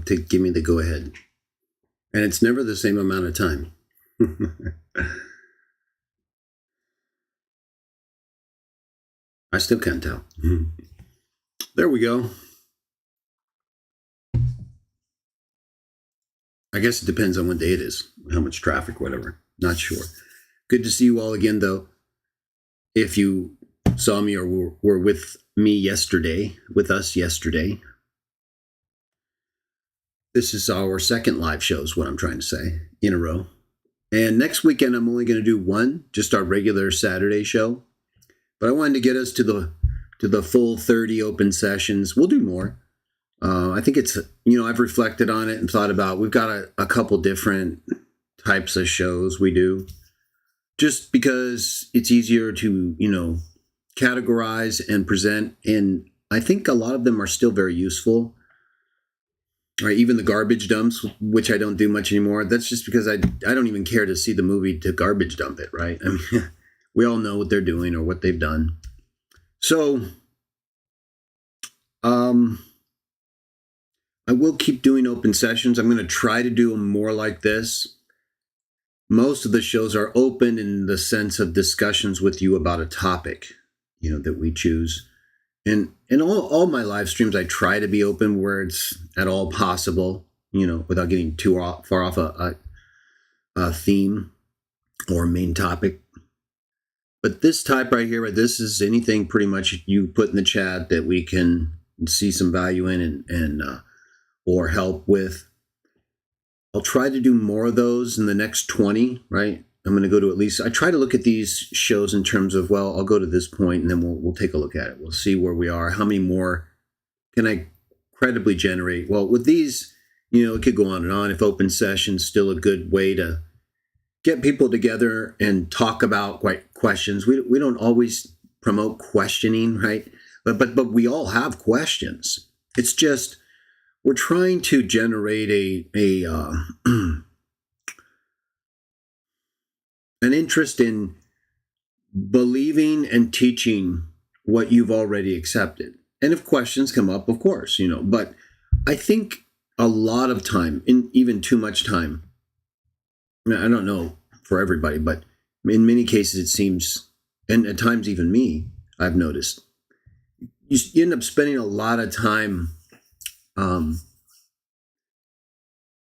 to give me the go-ahead. And it's never the same amount of time. I still can't tell. There we go. I guess it depends on what day it is, how much traffic, whatever. Not sure. Good to see you all again, though. If you saw me or were with us yesterday, this is our second live show, is what I'm trying to say, in a row. And next weekend, I'm only going to do one, just our regular Saturday show. But I wanted to get us to the full 30 open sessions. We'll do more. I think it's, I've reflected on it and thought about, we've got a couple different types of shows we do, just because it's easier to, categorize and present. And I think a lot of them are still very useful. Right, even the garbage dumps, which I don't do much anymore. That's just because I don't even care to see the movie to garbage dump it, right? I mean, we all know what they're doing or what they've done. So, I will keep doing open sessions. I'm going to try to do them more like this. Most of the shows are open in the sense of discussions with you about a topic, that we choose. And in all my live streams, I try to be open where it's at all possible, without getting too far off a theme or main topic. But this type right here, this is anything pretty much you put in the chat that we can see some value in and or help with. I'll try to do more of those in the next 20, right? I'm going to go to at least, I try to look at these shows in terms of, well, I'll go to this point and then we'll take a look at it. We'll see where we are. How many more can I credibly generate? Well, with these, it could go on and on. If open session's still a good way to get people together and talk about questions. We don't always promote questioning, right? But we all have questions. It's just, we're trying to generate an interest in believing and teaching what you've already accepted. And if questions come up, of course, but I think a lot of time, even too much time, I don't know for everybody, but in many cases it seems, and at times even me, I've noticed, you end up spending a lot of time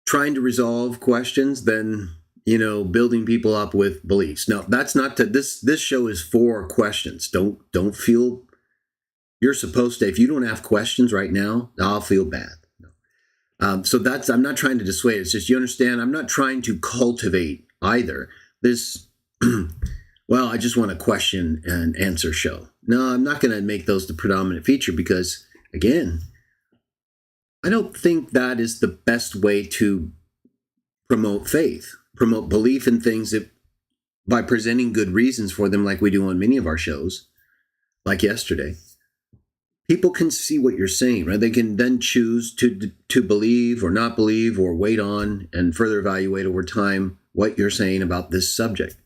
trying to resolve questions than building people up with beliefs. Now, that's not to this show is for questions. Don't feel you're supposed to. If you don't have questions right now, I'll feel bad. No. So I'm not trying to dissuade. It's just, you understand, I'm not trying to cultivate either this. Well, I just want a question and answer show. No, I'm not going to make those the predominant feature because, again, I don't think that is the best way to promote faith, promote belief in things that by presenting good reasons for them, like we do on many of our shows, like yesterday. People can see what you're saying, right? They can then choose to believe or not believe or wait on and further evaluate over time what you're saying about this subject.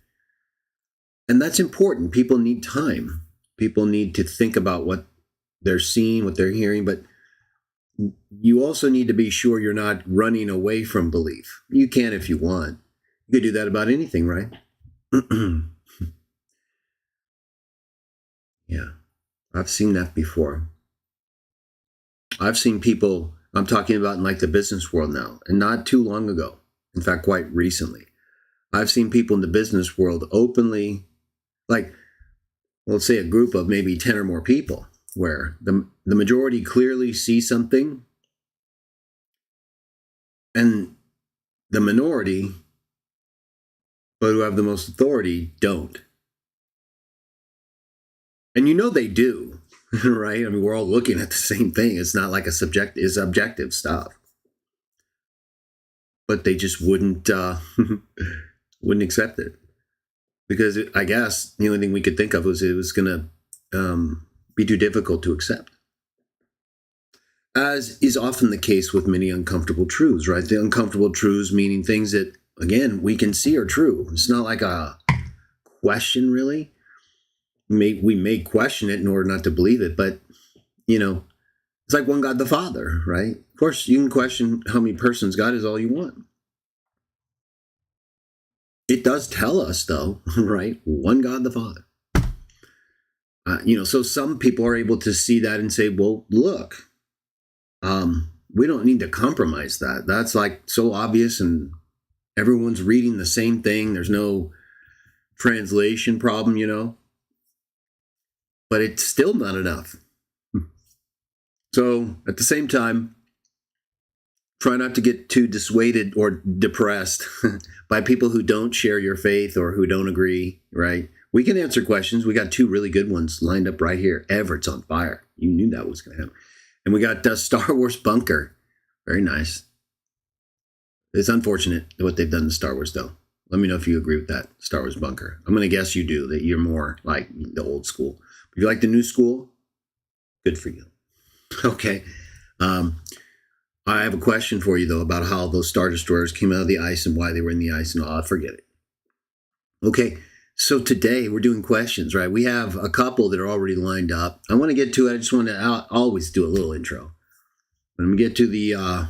And that's important. People need time. People need to think about what they're seeing, what they're hearing, but you also need to be sure you're not running away from belief. You can if you want. You could do that about anything, right? Yeah, I've seen that before. I've seen people, I'm talking about in like the business world now, and not too long ago, in fact, quite recently. I've seen people in the business world openly, like, let's say a group of maybe 10 or more people, where the majority clearly see something and the minority, but who have the most authority, don't. And they do, right? I mean, we're all looking at the same thing. It's not like it's objective stuff. But they just wouldn't accept it. Because I guess the only thing we could think of was it was going to be too difficult to accept. As is often the case with many uncomfortable truths, right? The uncomfortable truths meaning things that, again, we can see are true. It's not like a question, really. We may question it in order not to believe it, but, It's like one God the Father, right? Of course, you can question how many persons God is all you want. It does tell us, though, right? One God the Father. So some people are able to see that and say, well, look, we don't need to compromise that. That's like so obvious and everyone's reading the same thing. There's no translation problem. But it's still not enough. So at the same time, try not to get too dissuaded or depressed by people who don't share your faith or who don't agree, right? We can answer questions. We got 2 really good ones lined up right here. Everett's on fire. You knew that was going to happen. And we got Star Wars Bunker. Very nice. It's unfortunate what they've done to Star Wars, though. Let me know if you agree with that, Star Wars Bunker. I'm going to guess you do, that you're more like the old school. If you like the new school, good for you. Okay. I have a question for you, though, about how those Star Destroyers came out of the ice and why they were in the ice and all. Forget it. Okay. So today we're doing questions, right? We have a couple that are already lined up. I want to get to it. I just want to always do a little intro. Let me get to the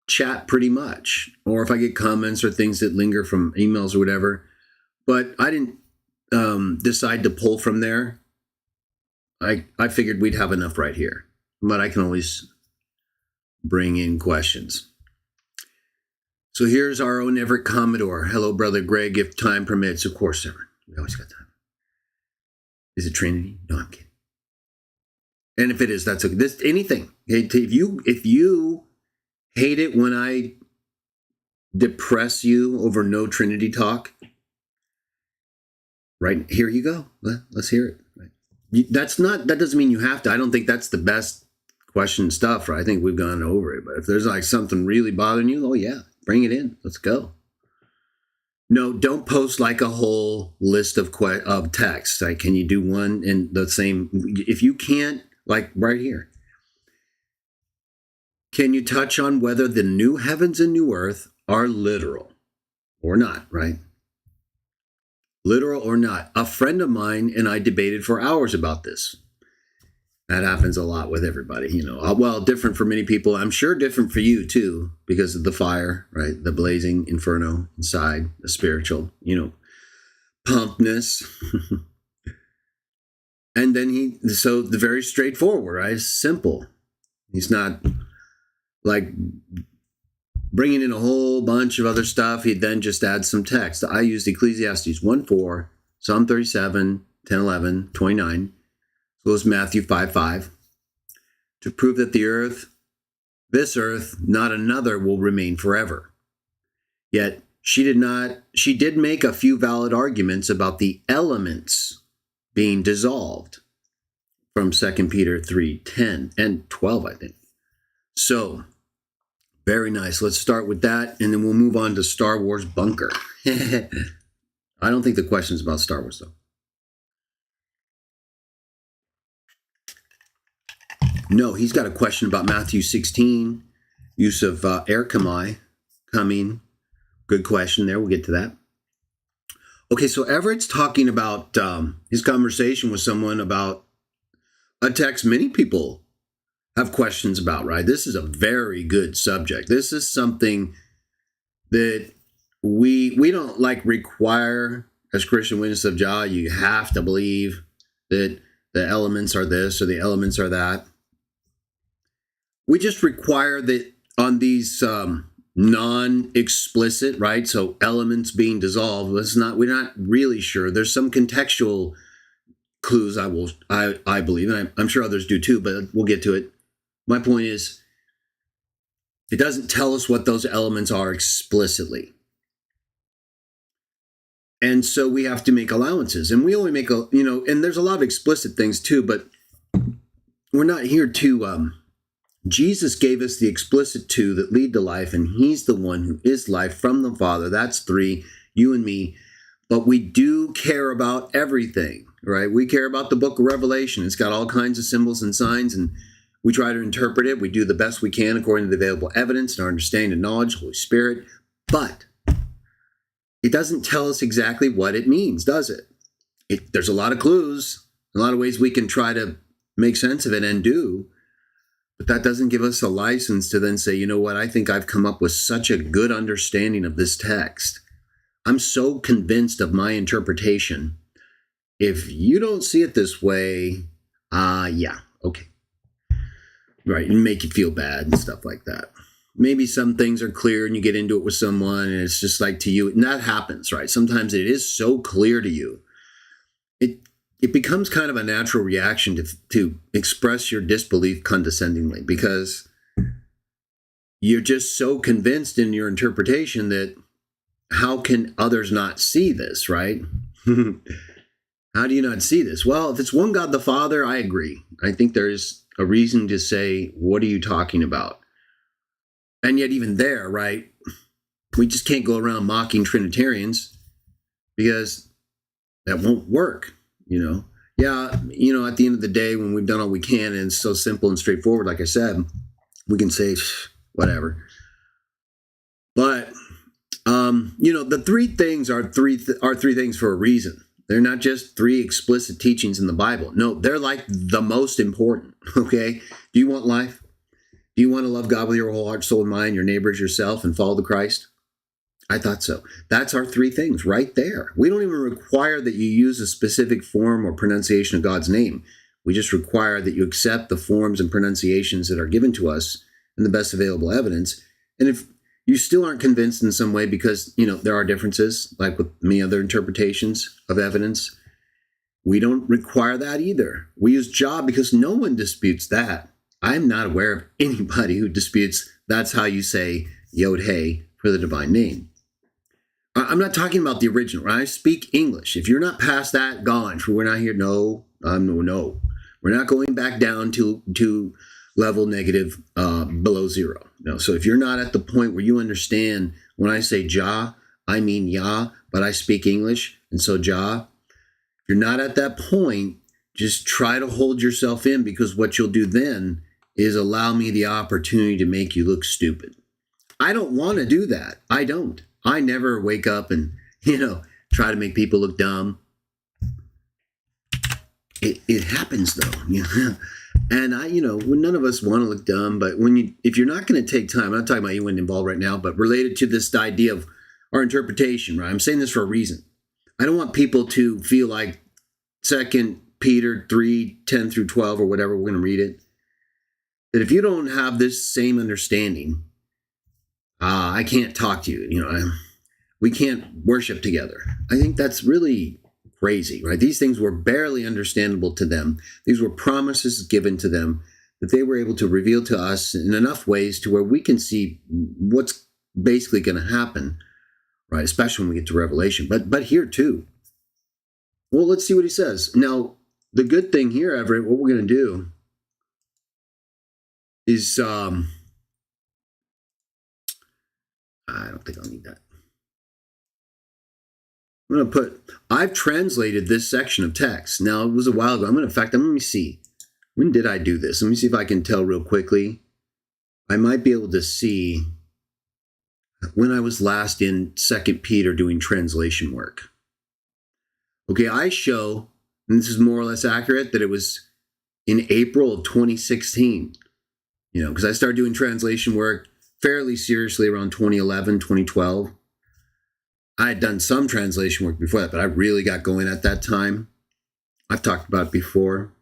chat pretty much, or if I get comments or things that linger from emails or whatever. But I didn't decide to pull from there. I figured we'd have enough right here, but I can always bring in questions. So here's our own Everett Commodore. Hello, Brother Greg, if time permits. Of course, Everett. We always got time. Is it Trinity? No, I'm kidding. And if it is, that's okay. Anything. If you hate it when I depress you over no Trinity talk, right, here you go. Let's hear it. Right. That doesn't mean you have to. I don't think that's the best question stuff, right? I think we've gone over it. But if there's like something really bothering you, oh yeah, bring it in. Let's go. No, don't post like a whole list of texts. Like, can you do one in the same? If you can't, like right here, can you touch on whether the new heavens and new earth are literal or not, right? Literal or not. A friend of mine and I debated for hours about this. That happens a lot with everybody, Well, different for many people. I'm sure different for you too, because of the fire, right? The blazing inferno inside, the spiritual, pumpness. And then so the very straightforward, right? It's simple. He's not like bringing in a whole bunch of other stuff. He then just adds some text. I used Ecclesiastes 1:4, Psalm 37, 10, 11, 29. So it's Matthew 5:5, to prove that this earth, not another, will remain forever. Yet she did make a few valid arguments about the elements being dissolved from 2 Peter 3:10 and 12, I think. So, very nice. Let's start with that, and then we'll move on to Star Wars Bunker. I don't think the question's about Star Wars, though. No, he's got a question about Matthew 16, use of erchomai, coming. Good question there. We'll get to that. Okay, so Everett's talking about his conversation with someone about a text many people have questions about, right? This is a very good subject. This is something that we don't require as Christian witness of Jah. You have to believe that the elements are this or the elements are that. We just require that on these non-explicit, right? So elements being dissolved. We're not really sure. There's some contextual clues I believe, and I'm sure others do too, but we'll get to it. My point is, it doesn't tell us what those elements are explicitly. And so we have to make allowances. And we only make and there's a lot of explicit things too, but we're not here to Jesus gave us the explicit 2 that lead to life, and he's the one who is life from the Father. That's 3, you and me. But we do care about everything, right? We care about the book of Revelation. It's got all kinds of symbols and signs, and we try to interpret it. We do the best we can according to the available evidence and our understanding and knowledge, Holy Spirit. But it doesn't tell us exactly what it means, does it? There's a lot of clues, a lot of ways we can try to make sense of it and do. But that doesn't give us a license to then say, you know what, I think I've come up with such a good understanding of this text. I'm so convinced of my interpretation. If you don't see it this way, yeah, okay. Right, and make you feel bad and stuff like that. Maybe some things are clear and you get into it with someone and it's just like to you, and that happens, right? Sometimes it is so clear to you. It becomes kind of a natural reaction to express your disbelief condescendingly because you're just so convinced in your interpretation that how can others not see this, right? How do you not see this? Well, if it's one God the Father, I agree. I think there's a reason to say, what are you talking about? And yet even there, right, we just can't go around mocking Trinitarians because that won't work, you know. Yeah, you know, at the end of the day, when we've done all we can and it's so simple and straightforward, like I said, we can say whatever. But you know, the three things are three things for a reason. They're not just three explicit teachings in the Bible. No, they're like the most important. Okay, do you want life? Do you want to love God with your whole heart, soul, and mind, your neighbors, yourself, and follow the Christ? I thought so. That's our three things right there. We don't even require that you use a specific form or pronunciation of God's name. We just require that you accept the forms and pronunciations that are given to us and the best available evidence. And if you still aren't convinced in some way because, you know, there are differences, like with many other interpretations of evidence, we don't require that either. We use Jah because no one disputes that. I'm not aware of anybody who disputes that's how you say Yod-Hey for the divine name. I'm not talking about the original. I speak English. If you're not past that, gone. We're not here. No. We're not going back down to level negative below zero. No. So if you're not at the point where you understand when I say Jah, I mean Yah, but I speak English, and so Jah. If you're not at that point, just try to hold yourself in because what you'll do then is allow me the opportunity to make you look stupid. I don't want to do that. I don't. I never wake up and, you know, try to make people look dumb. It happens though, you know. And you know, none of us want to look dumb, but if you're not going to take time, I'm not talking about you involved right now, but related to this idea of our interpretation, right? I'm saying this for a reason. I don't want people to feel like 2 Peter 3:10 through 12 or whatever, we're going to read it, that if you don't have this same understanding, I can't talk to you. You know, we can't worship together. I think that's really crazy, right? These things were barely understandable to them. These were promises given to them that they were able to reveal to us in enough ways to where we can see what's basically going to happen, right? Especially when we get to Revelation. But here too. Well, let's see what he says. Now, the good thing here, Everett, what we're going to do is I don't think I'll need that. I'm going to I've translated this section of text. Now, it was a while ago. Let me see. When did I do this? Let me see if I can tell real quickly. I might be able to see when I was last in 2 Peter doing translation work. Okay, I show, and this is more or less accurate, that it was in April of 2016. You know, because I started doing translation work fairly seriously around 2011, 2012. I had done some translation work before that, but I really got going at that time. I've talked about it before.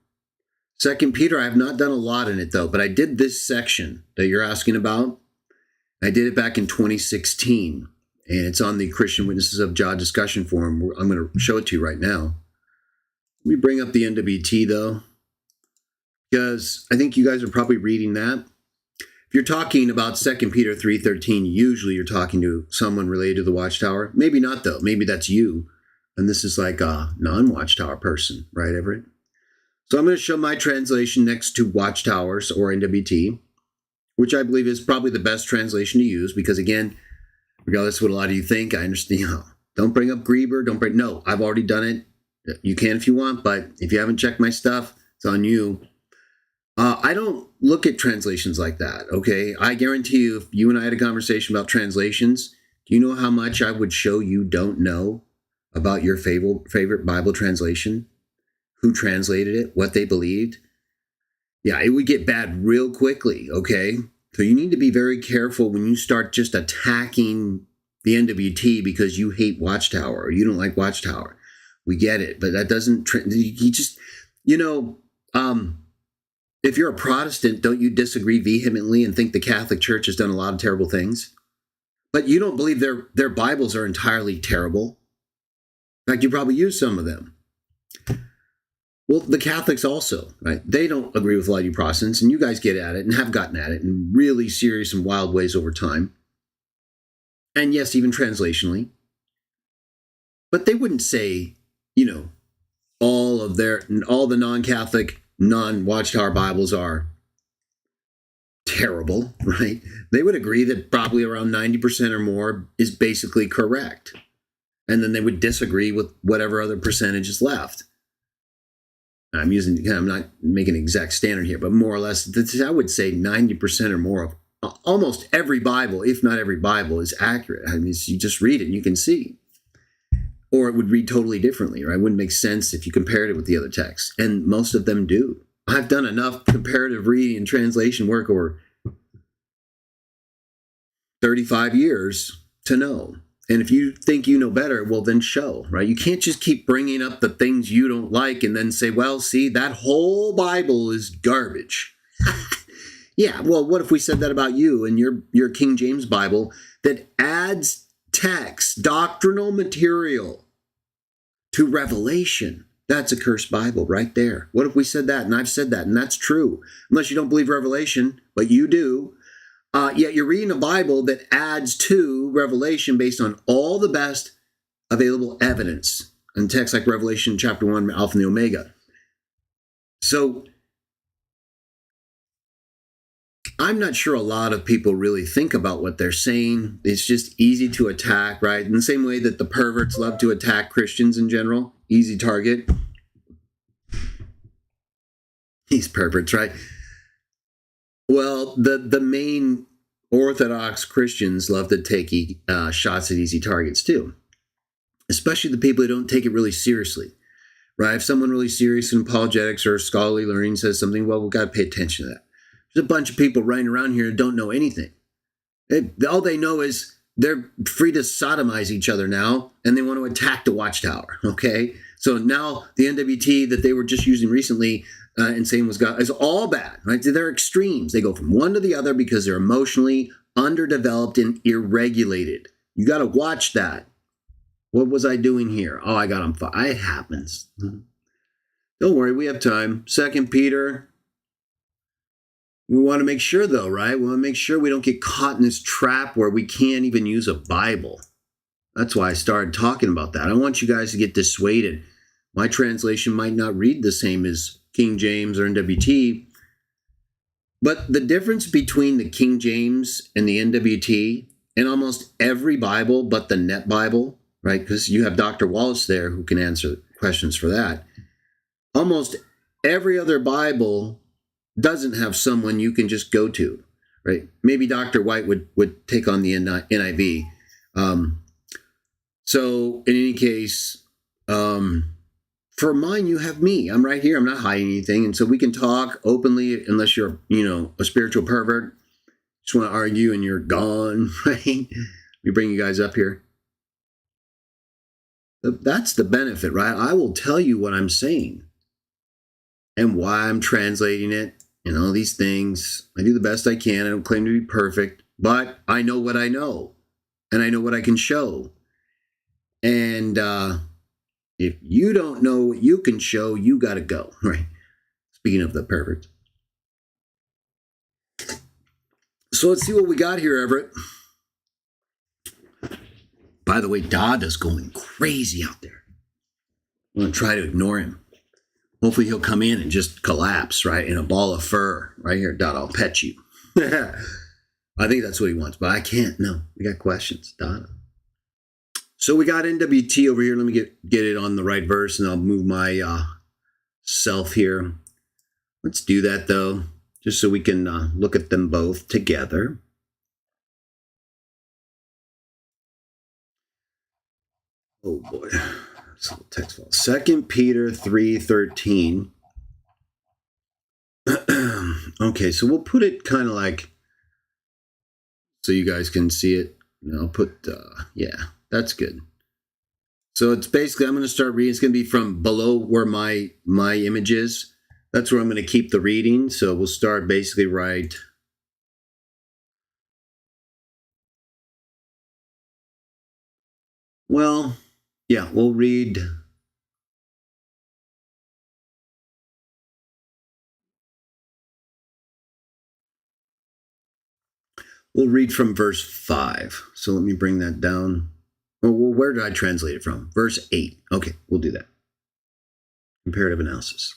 2 Peter, I have not done a lot in it though, but I did this section that you're asking about. I did it back in 2016, and it's on the Christian Witnesses of Jah discussion forum. I'm going to show it to you right now. Let me bring up the NWT though, because I think you guys are probably reading that. If you're talking about 2 Peter 3:13, usually you're talking to someone related to the Watchtower. Maybe not though. Maybe that's you, and this is like a non-Watchtower person, right, Everett? So I'm going to show my translation next to Watchtowers or NWT, which I believe is probably the best translation to use because, again, regardless of what a lot of you think, I understand. You know, don't bring up Grieber. No, I've already done it. You can if you want, but if you haven't checked my stuff, it's on you. I don't look at translations like that, okay? I guarantee you, if you and I had a conversation about translations, do you know how much I would show you don't know about your favorite Bible translation? Who translated it? What they believed? Yeah, it would get bad real quickly, okay? So you need to be very careful when you start just attacking the NWT because you hate Watchtower or you don't like Watchtower. We get it, but that doesn't, you just, you know, if you're a Protestant, don't you disagree vehemently and think the Catholic Church has done a lot of terrible things? But you don't believe their Bibles are entirely terrible. In fact, you probably use some of them. Well, the Catholics also, right? They don't agree with a lot of you Protestants, and you guys get at it and have gotten at it in really serious and wild ways over time. And yes, even translationally. But they wouldn't say, all the non-Catholic, non-Watchtower Bibles are terrible, right? They would agree that probably around 90% or more is basically correct. And then they would disagree with whatever other percentage is left. I'm not making an exact standard here, but more or less, I would say 90% or more of almost every Bible, if not every Bible, is accurate. I mean, you just read it and you can see. Or it would read totally differently, right? It wouldn't make sense if you compared it with the other texts. And most of them do. I've done enough comparative reading and translation work over 35 years to know. And if you think you know better, well, then show, right? You can't just keep bringing up the things you don't like and then say, well, see, that whole Bible is garbage. Yeah, well, what if we said that about you and your King James Bible that adds text, doctrinal material to Revelation? That's a cursed Bible right there. What if we said that? And I've said that, and that's true. Unless you don't believe Revelation, but you do. Yet you're reading a Bible that adds to Revelation based on all the best available evidence in texts like Revelation chapter 1, Alpha and the Omega. So I'm not sure a lot of people really think about what they're saying. It's just easy to attack, right? In the same way that the perverts love to attack Christians in general. Easy target. These perverts, right? Well, the main Orthodox Christians love to take shots at easy targets too, especially the people who don't take it really seriously, right? If someone really serious in apologetics or scholarly learning says something, well, we've got to pay attention to that. There's a bunch of people running around here who don't know anything. All they know is they're free to sodomize each other now, and they want to attack the Watchtower, okay? So now the NWT that they were just using recently and saying was God is all bad, right? They're extremes. They go from one to the other because they're emotionally underdeveloped and irregulated. You got to watch that. What was I doing here? Oh, I got on fire. It happens. Don't worry, we have time. 2 Peter. We want to make sure, though, right? We want to make sure we don't get caught in this trap where we can't even use a Bible. That's why I started talking about that. I want you guys to get dissuaded. My translation might not read the same as King James or NWT, but the difference between the King James and the NWT and almost every Bible but the Net Bible, right? Because you have Dr. Wallace there who can answer questions for that. Almost every other Bible doesn't have someone you can just go to, right? Maybe Dr. White would take on the NIV. So in any case, for mine, you have me. I'm right here. I'm not hiding anything. And so we can talk openly unless you're, a spiritual pervert. Just want to argue and you're gone, right? We bring you guys up here. That's the benefit, right? I will tell you what I'm saying and why I'm translating it and all these things. I do the best I can. I don't claim to be perfect, but I know what I know and I know what I can show. And if you don't know what you can show, you got to go, right? Speaking of the pervert. So let's see what we got here, Everett. By the way, Dada's going crazy out there. I'm going to try to ignore him. Hopefully he'll come in and just collapse, right? In a ball of fur. Right here, Dada, I'll pet you. I think that's what he wants, but I can't. No, we got questions, Dada. So we got NWT over here. Let me get it on the right verse, and I'll move my self here. Let's do that, though, just so we can look at them both together. Oh, boy. That's a little text file. 2 Peter 3:13. Okay, so we'll put it kind of like, so you guys can see it. I'll put, yeah, that's good. So it's basically, I'm going to start reading. It's going to be from below where my image is. That's where I'm going to keep the reading. So we'll start basically right. Well, yeah, we'll read. We'll read from verse 5. So let me bring that down. Well, where did I translate it from? Verse 8. Okay, we'll do that. Comparative analysis.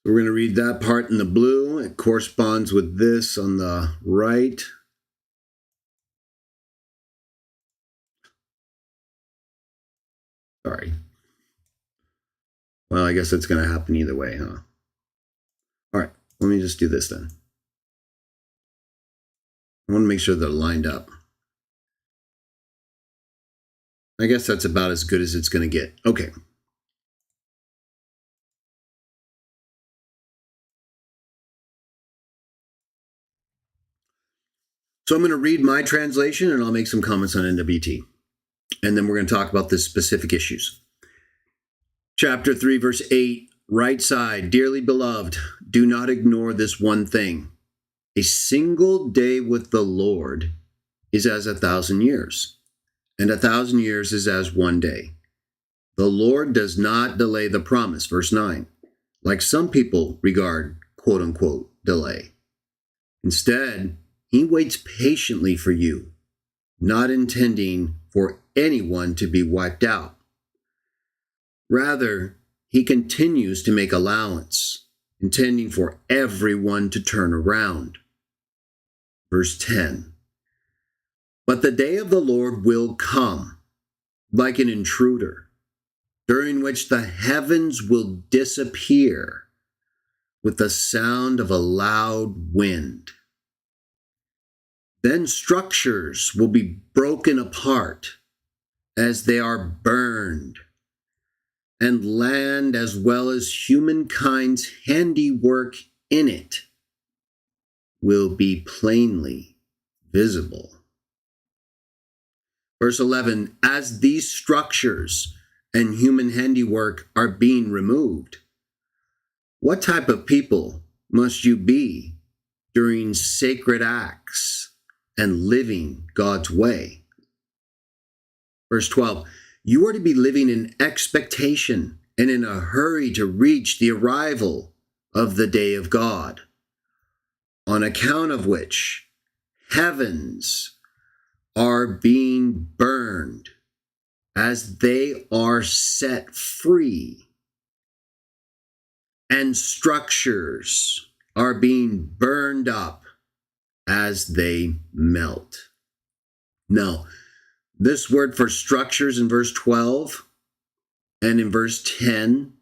We're going to read that part in the blue. It corresponds with this on the right. Sorry. Well, I guess it's going to happen either way, huh? All right, let me just do this then. I want to make sure they're lined up. I guess that's about as good as it's going to get. Okay. So I'm going to read my translation and I'll make some comments on NWT. And then we're going to talk about the specific issues. Chapter 3, verse 8, right side, dearly beloved, do not ignore this one thing. A single day with the Lord is as 1,000 years, and 1,000 years is as one day. The Lord does not delay the promise, verse 9, like some people regard quote unquote delay. Instead, he waits patiently for you, not intending for anyone to be wiped out. Rather, he continues to make allowance, intending for everyone to turn around. Verse 10. But the day of the Lord will come like an intruder, during which the heavens will disappear with the sound of a loud wind. Then structures will be broken apart as they are burned, and land as well as humankind's handiwork in it will be plainly visible. Verse 11, as these structures and human handiwork are being removed, what type of people must you be during sacred acts and living God's way? Verse 12, you are to be living in expectation and in a hurry to reach the arrival of the day of God, on account of which heavens are being burned as they are set free, and structures are being burned up as they melt. Now, this word for structures in verse 12 and in verse 10,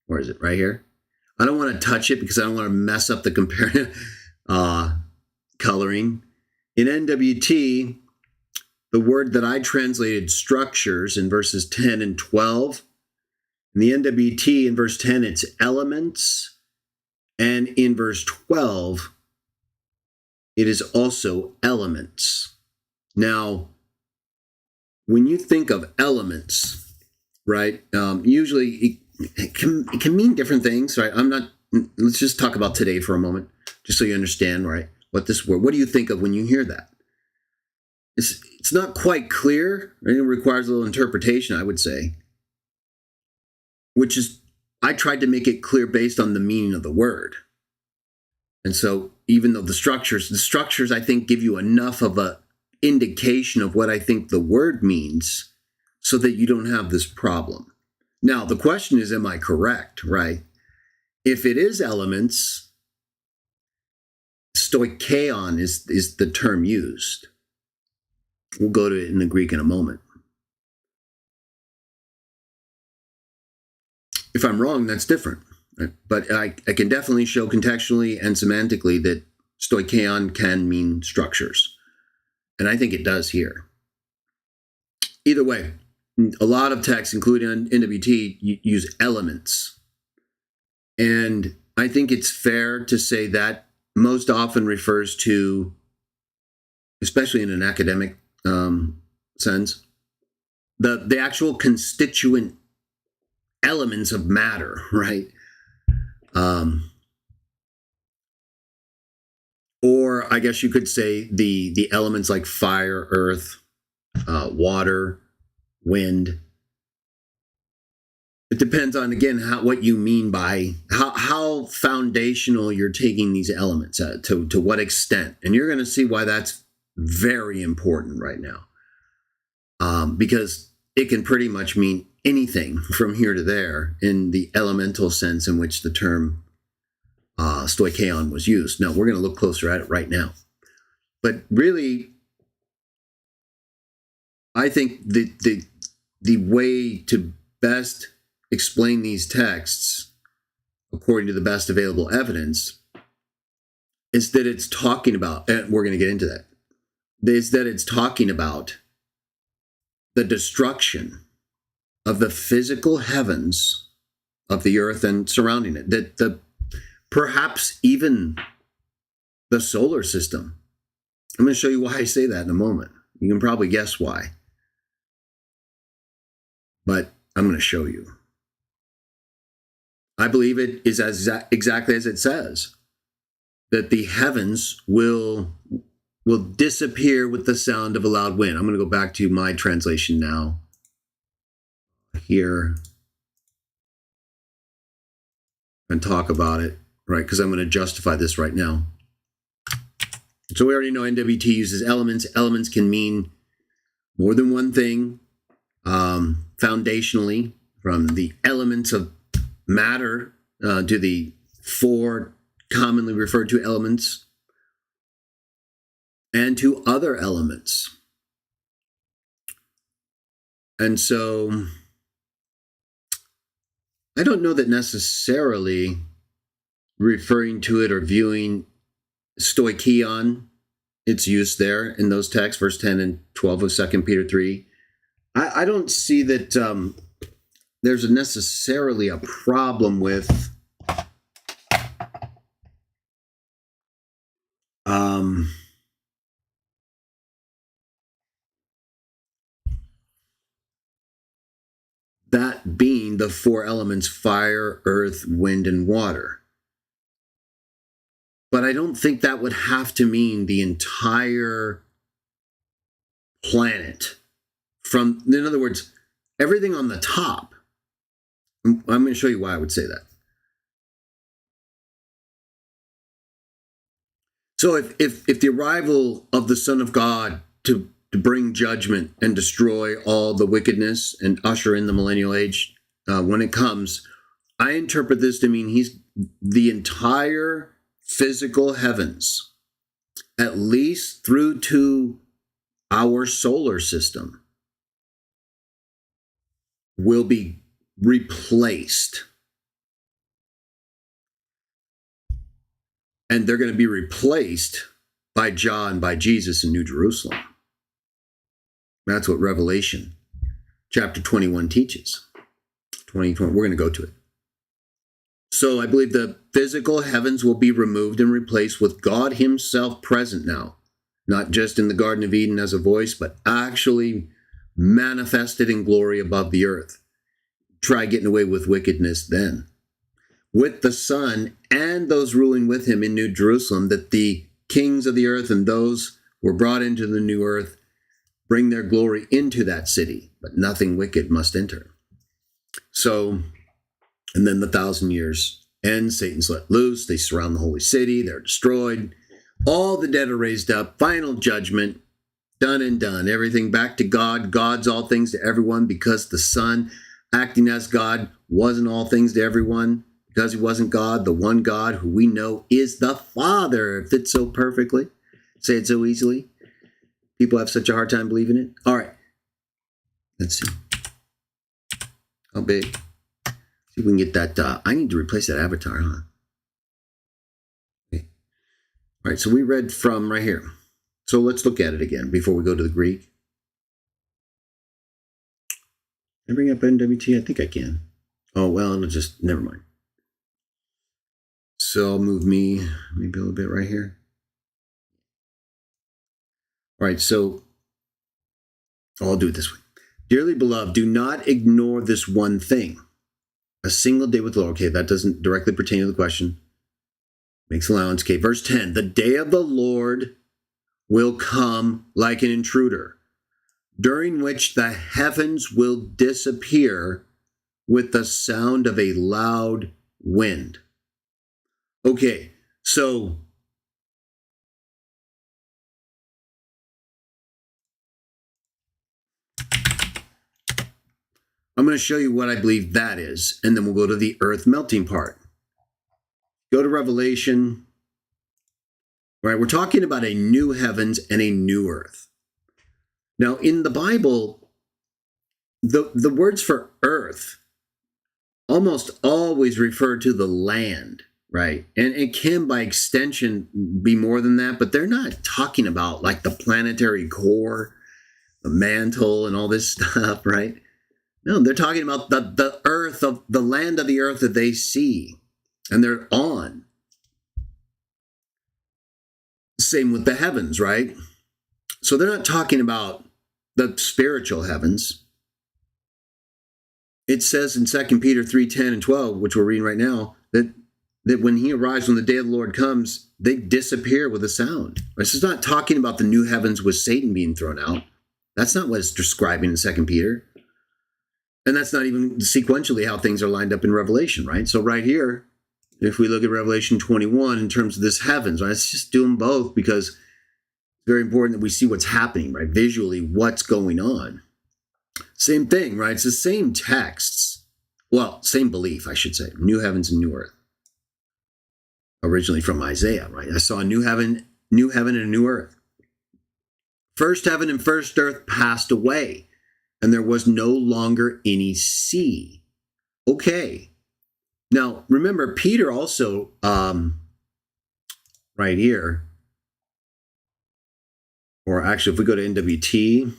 where is it? Right here. I don't want to touch it because I don't want to mess up the comparative coloring. In NWT, the word that I translated structures in verses 10 and 12, in the NWT in verse 10, it's elements. And in verse 12, it is also elements. Now, when you think of elements, right, usually it can mean different things, right? Let's just talk about today for a moment, just so you understand, right, what do you think of when you hear that? It's not quite clear, right? It requires a little interpretation, I would say, which is, I tried to make it clear based on the meaning of the word. And so even though the structures, I think, give you enough of a indication of what I think the word means so that you don't have this problem. Now, the question is, am I correct, right? If it is elements, stoicheon is the term used. We'll go to it in the Greek in a moment. If I'm wrong, that's different. Right? But I can definitely show contextually and semantically that stoicheon can mean structures. And I think it does here. Either way, a lot of texts, including on NWT, use elements. And I think it's fair to say that most often refers to, especially in an academic sense, the actual constituent elements of matter, right? Or I guess you could say the elements like fire, earth, water, wind. It depends on, again, what you mean by how foundational you're taking these elements to what extent. And you're going to see why that's very important right now. Because it can pretty much mean anything from here to there in the elemental sense in which the term stoicheon was used. Now, we're going to look closer at it right now. But really, I think the way to best explain these texts, according to the best available evidence, is that it's talking about, and we're going to get into that, is that it's talking about the destruction of the physical heavens of the earth and surrounding it, that perhaps even the solar system. I'm going to show you why I say that in a moment. You can probably guess why. But I'm going to show you. I believe it is exactly as it says, that the heavens will disappear with the sound of a loud wind. I'm going to go back to my translation now. Here. And talk about it, right? Because I'm going to justify this right now. So we already know NWT uses elements. Elements can mean more than one thing. Foundationally, from the elements of matter to the four commonly referred to elements, and to other elements. And so I don't know that necessarily referring to it or viewing stoicheon, its use there in those texts, verse 10 and 12 of 2 Peter 3. I don't see that there's necessarily a problem with that being the four elements: fire, earth, wind, and water. But I don't think that would have to mean the entire planet. In other words, everything on the top. I'm going to show you why I would say that. So if the arrival of the Son of God to bring judgment and destroy all the wickedness and usher in the millennial age, when it comes, I interpret this to mean he's the entire physical heavens, at least through to our solar system, will be replaced. And they're going to be replaced by John, by Jesus in New Jerusalem. That's what Revelation chapter 21 teaches. 20, we're going to go to it. So I believe the physical heavens will be removed and replaced with God himself present now, not just in the Garden of Eden as a voice, but actually manifested in glory above the earth. Try getting away with wickedness then. With the Son and those ruling with him in New Jerusalem, that the kings of the earth and those who were brought into the new earth bring their glory into that city, but nothing wicked must enter. So, and then the 1,000 years end, Satan's let loose, they surround the holy city, they're destroyed, all the dead are raised up, final judgment, done and done, everything back to God. God's all things to everyone, because the Son, acting as God, wasn't all things to everyone. Because he wasn't God, the one God who we know is the Father. It fits so perfectly. Say it so easily. People have such a hard time believing it. All right. Let's see. How big? See if we can get that. I need to replace that avatar, huh? Okay. All right, so we read from right here. So let's look at it again before we go to the Greek. Can I bring up NWT? I think I can. Oh, well, never mind. So I'll move me maybe a little bit right here. All right, so I'll do it this way. Dearly beloved, do not ignore this one thing. A single day with the Lord. Okay, that doesn't directly pertain to the question. Makes allowance. Okay, verse 10. The day of the Lord will come like an intruder, during which the heavens will disappear with the sound of a loud wind. Okay, so I'm going to show you what I believe that is, and then we'll go to the earth melting part. Go to Revelation. All right, we're talking about a new heavens and a new earth. Now, in the Bible, the words for earth almost always refer to the land, right? And it can, by extension, be more than that, but they're not talking about like the planetary core, the mantle, and all this stuff, right? No, they're talking about the earth, of the land of the earth that they see and they're on. Same with the heavens, right? So they're not talking about the spiritual heavens. It says in 2 Peter 3:10 and 12, which we're reading right now, that when he arrives, when the day of the Lord comes, they disappear with a sound. This is not talking about the new heavens with Satan being thrown out. That's not what it's describing in 2 Peter. And that's not even sequentially how things are lined up in Revelation, right? So right here, if we look at Revelation 21 in terms of this heavens, right, let's just do them both because it's very important that we see what's happening, right? Visually, what's going on. Same thing, right? It's the same texts. Well, same belief, I should say. New heavens and new earth. Originally from Isaiah, right? I saw a new heaven and a new earth. First heaven and first earth passed away, and there was no longer any sea. Okay. Now, remember, Peter also, right here, or actually, if we go to NWT,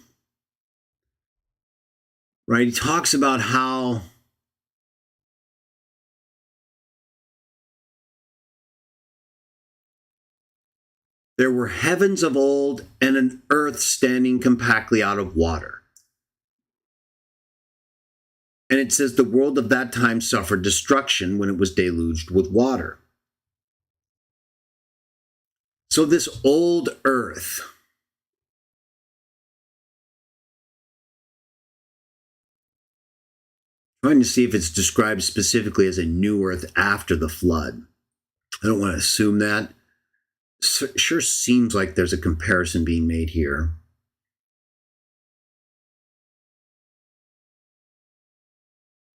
right, he talks about how there were heavens of old and an earth standing compactly out of water. And it says the world of that time suffered destruction when it was deluged with water. So this old earth, trying to see if it's described specifically as a new earth after the flood. I don't want to assume that. Sure seems like there's a comparison being made here.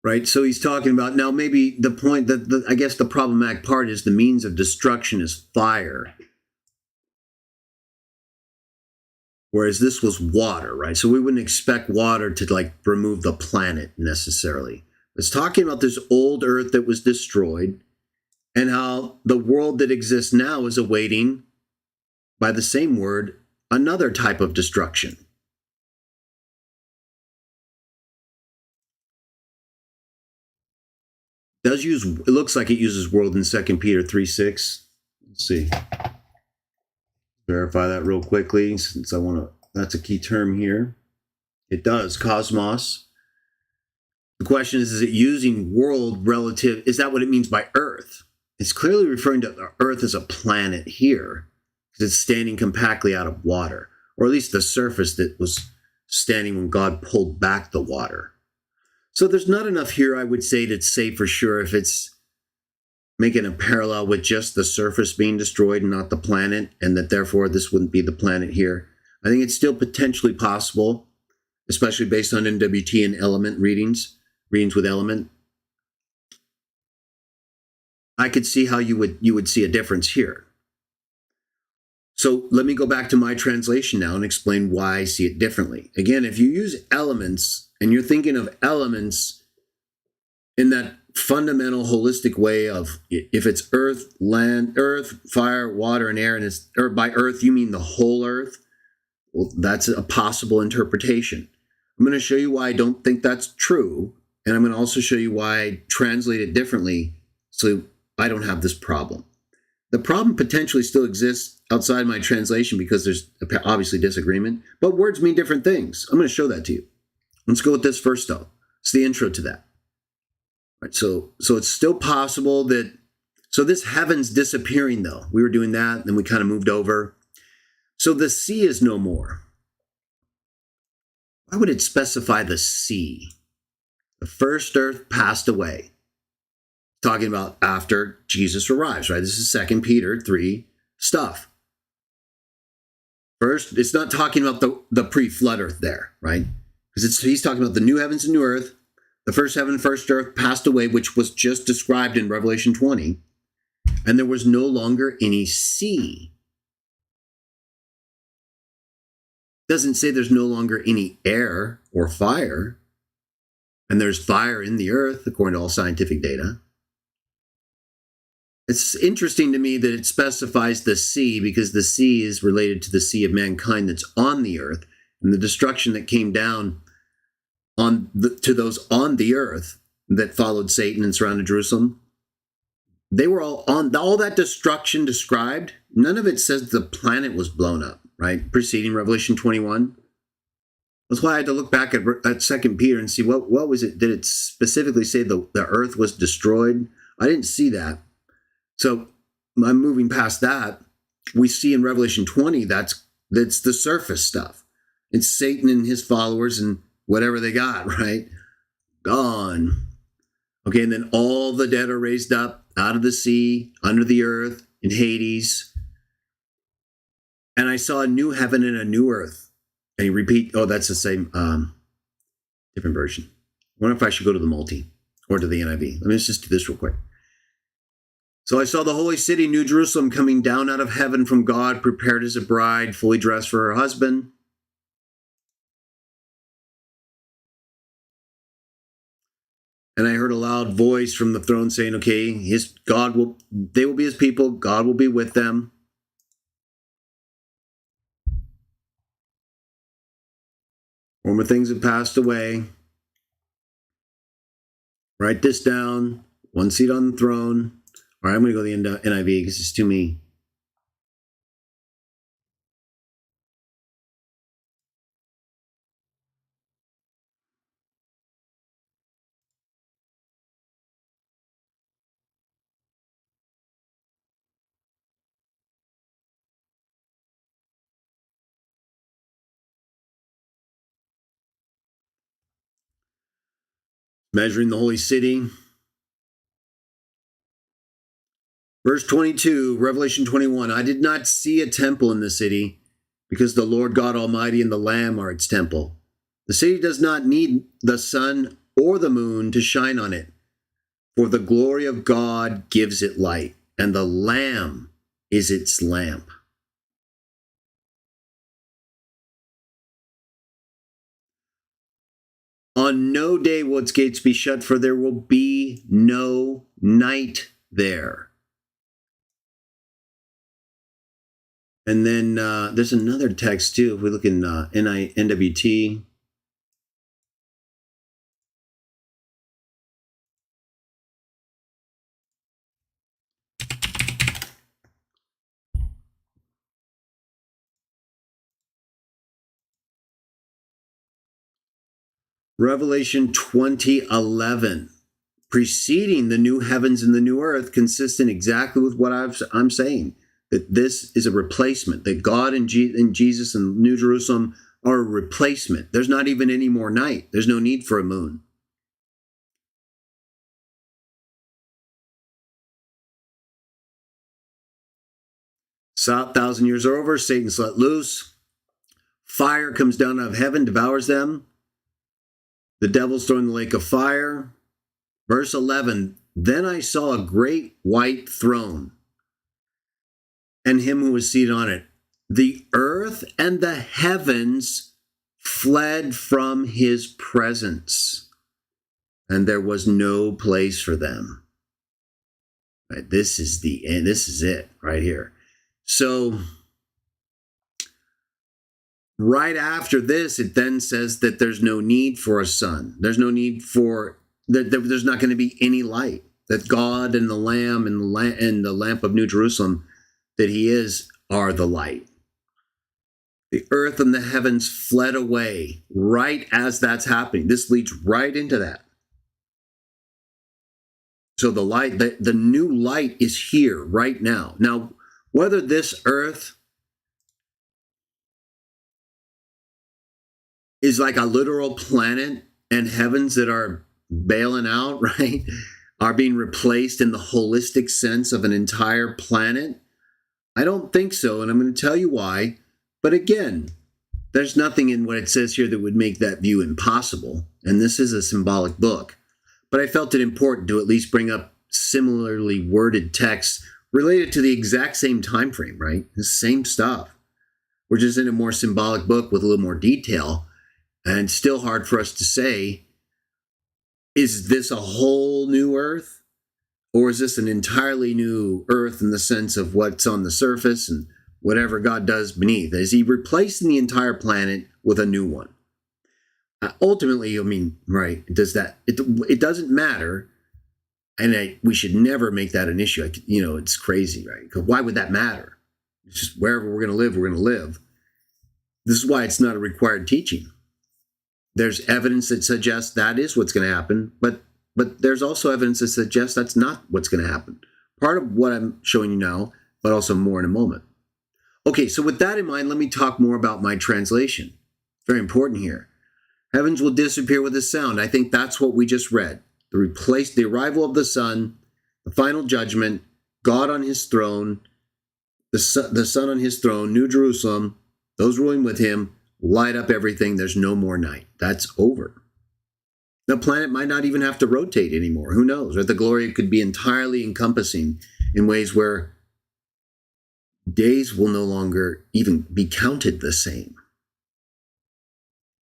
Right, so he's talking about, now maybe the point that I guess the problematic part is the means of destruction is fire. Whereas this was water, right? So we wouldn't expect water to like remove the planet necessarily. It's talking about this old earth that was destroyed and how the world that exists now is awaiting, by the same word, another type of destruction. It looks like it uses world in 2 Peter 3:6. Let's see. Verify that real quickly since that's a key term here. It does, cosmos. The question is it using world relative? Is that what it means by earth? It's clearly referring to earth as a planet here because it's standing compactly out of water, or at least the surface that was standing when God pulled back the water. So there's not enough here, I would say, to say for sure if it's making a parallel with just the surface being destroyed and not the planet, and that therefore this wouldn't be the planet here. I think it's still potentially possible, especially based on NWT and element readings with element. I could see how you would see a difference here. So let me go back to my translation now and explain why I see it differently. Again, if you use elements and you're thinking of elements in that fundamental holistic way of, if it's earth, land, earth, fire, water, and air, and it's, or by earth you mean the whole earth, well, that's a possible interpretation. I'm going to show you why I don't think that's true, and I'm going to also show you why I translate it differently so I don't have this problem. The problem potentially still exists outside my translation because there's obviously disagreement, but words mean different things. I'm going to show that to you. Let's go with this first, though. It's the intro to that. Right, so it's still possible that, so this heaven's disappearing, though. We were doing that, then we kind of moved over. So the sea is no more. Why would it specify the sea? The first earth passed away. Talking about after Jesus arrives, right? This is 2 Peter 3 stuff. First, it's not talking about the pre-flood earth there, right? Because he's talking about the new heavens and new earth. The first heaven and first earth passed away, which was just described in Revelation 20. And there was no longer any sea. It doesn't say there's no longer any air or fire. And there's fire in the earth, according to all scientific data. It's interesting to me that it specifies the sea, because the sea is related to the sea of mankind that's on the earth, and the destruction that came down to those on the earth that followed Satan and surrounded Jerusalem. They were all on all that destruction described. None of it says the planet was blown up, right? Preceding Revelation 21. That's why I had to look back at 2 Peter and see what was it. Did it specifically say the earth was destroyed? I didn't see that. So I'm moving past that. We see in Revelation 20, that's the surface stuff. It's Satan and his followers and whatever they got, right? Gone. Okay, and then all the dead are raised up out of the sea, under the earth, in Hades. And I saw a new heaven and a new earth. And you repeat, oh, that's the same, different version. I wonder if I should go to the multi or to the NIV. Let me just do this real quick. So I saw the holy city, New Jerusalem, coming down out of heaven from God, prepared as a bride, fully dressed for her husband. And I heard a loud voice from the throne saying, okay, they will be his people, God will be with them. Former things have passed away. Write this down. One seat on the throne. All right, I'm going to go to the NIV because it's too many. Measuring the holy city. Verse 22, Revelation 21. I did not see a temple in the city, because the Lord God Almighty and the Lamb are its temple. The city does not need the sun or the moon to shine on it, for the glory of God gives it light, and the Lamb is its lamp. On no day will its gates be shut, for there will be no night there. And then there's another text too. If we look in NWT. Revelation 20:11, preceding the new heavens and the new earth, consistent exactly with what I'm saying, that this is a replacement, that God and Jesus and New Jerusalem are a replacement. There's not even any more night. There's no need for a moon. So 1,000 years are over, Satan's let loose. Fire comes down out of heaven, devours them. The devil's thrown in the lake of fire. Verse 11, then I saw a great white throne, and him who was seated on it. The earth and the heavens fled from his presence. and there was no place for them. Right? This is the end. This is it right here. So right after this, it then says that there's no need for a sun. There's no need for that. There's not going to be any light. That God and the Lamb and the lamp of New Jerusalem that He is are the light. The earth and the heavens fled away right as that's happening. This leads right into that. So the light, the new light is here right now. Now, whether this earth is like a literal planet and heavens that are bailing out, right, are being replaced in the holistic sense of an entire planet, I don't think so, and I'm going to tell you why. But again, there's nothing in what it says here that would make that view impossible, and this is a symbolic book. But I felt it important to at least bring up similarly worded texts related to the exact same time frame, right? The same stuff. We're just in a more symbolic book with a little more detail, and still hard for us to say, is this a whole new earth? Or is this an entirely new earth in the sense of what's on the surface and whatever God does beneath? Is He replacing the entire planet with a new one? Ultimately, I mean, right, it doesn't matter, and we should never make that an issue. It's crazy, right? Because why would that matter? It's just wherever we're going to live, we're going to live. This is why it's not a required teaching. There's evidence that suggests that is what's going to happen, but there's also evidence that suggests that's not what's going to happen. Part of what I'm showing you now, but also more in a moment. Okay, so with that in mind, let me talk more about my translation. Very important here. Heavens will disappear with a sound. I think that's what we just read. The arrival of the Son, the final judgment, God on His throne, the Son on His throne, New Jerusalem, those ruling with Him, light up everything. There's no more night. That's over. The planet might not even have to rotate anymore. Who knows? Or the glory could be entirely encompassing in ways where days will no longer even be counted the same.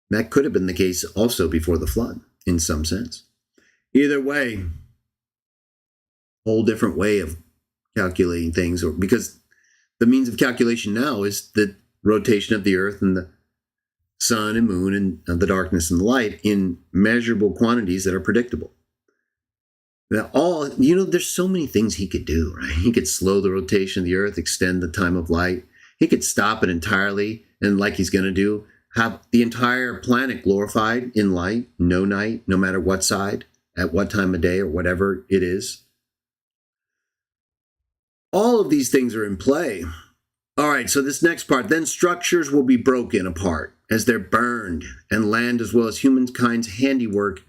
That could have been the case also before the flood, in some sense. Either way, whole different way of calculating things, because the means of calculation now is the rotation of the earth and the sun and moon and the darkness and the light in measurable quantities that are predictable. Now, there's so many things He could do, right? He could slow the rotation of the earth, extend the time of light. He could stop it entirely, and like He's going to do, have the entire planet glorified in light, no night, no matter what side, at what time of day, or whatever it is. All of these things are in play. All right, so this next part, then structures will be broken apart as they're burned, and land as well as humankind's handiwork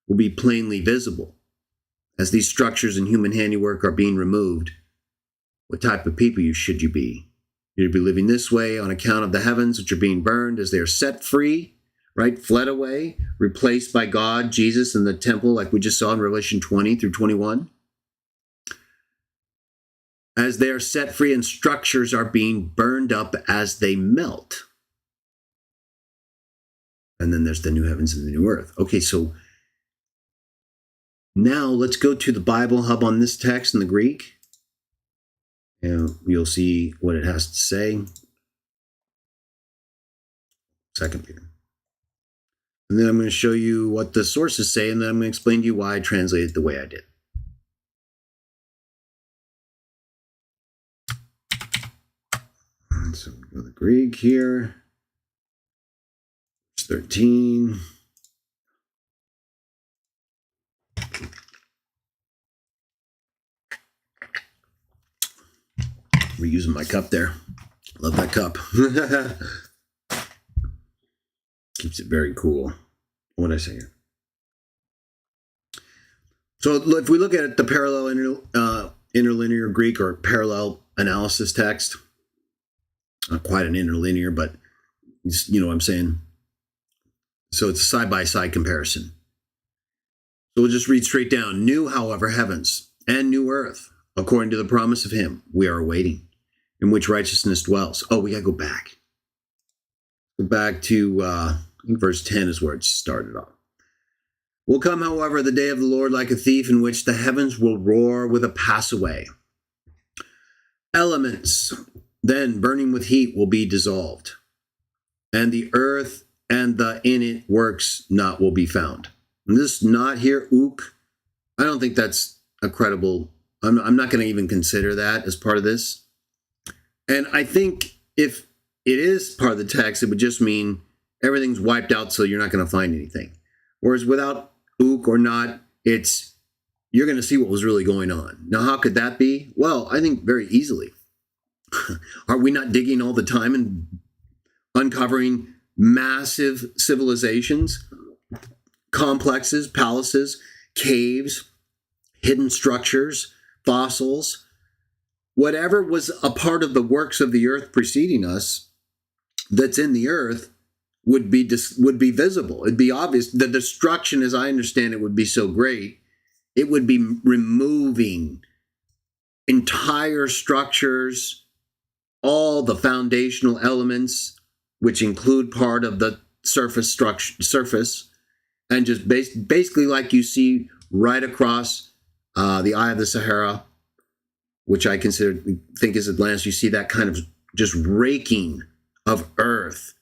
will be plainly visible. As these structures and human handiwork are being removed, what type of people should you be? You'd be living this way on account of the heavens which are being burned as they are set free, right? Fled away, replaced by God, Jesus, in the temple, like we just saw in Revelation 20 through 21. As they are set free and structures are being burned up as they melt. And then there's the new heavens and the new earth. Okay, so now let's go to the Bible Hub on this text in the Greek. And you'll see what it has to say. Second here. And then I'm going to show you what the sources say, and then I'm going to explain to you why I translated the way I did. So we go to the Greek here. Verse 13. Reusing my cup there. Love that cup. Keeps it very cool. What did I say here? So if we look at the parallel interlinear Greek or parallel analysis text, not quite an interlinear, but you know what I'm saying. So it's a side-by-side comparison. So we'll just read straight down. New, however, heavens and new earth, according to the promise of Him, we are awaiting, in which righteousness dwells. Oh, we got to go back. Go back to, I think verse 10 is where it started off. Will come, however, the day of the Lord like a thief, in which the heavens will roar with a pass away. Elements, then burning with heat, will be dissolved, and the earth and the in it works not will be found. And this not here, ook. I don't think that's a credible. I'm not going to even consider that as part of this. And I think if it is part of the text, it would just mean everything's wiped out, so you're not going to find anything. Whereas without ook or not, it's you're going to see what was really going on. Now, how could that be? Well, I think very easily. Are we not digging all the time and uncovering massive civilizations, complexes, palaces, caves, hidden structures, fossils? Whatever was a part of the works of the earth preceding us that's in the earth would be visible. It'd be obvious. The destruction, as I understand it, would be so great. It would be removing entire structures, all the foundational elements, which include part of the surface, and just basically like you see right across the Eye of the Sahara, which I think is Atlantis. You see that kind of just raking of earth,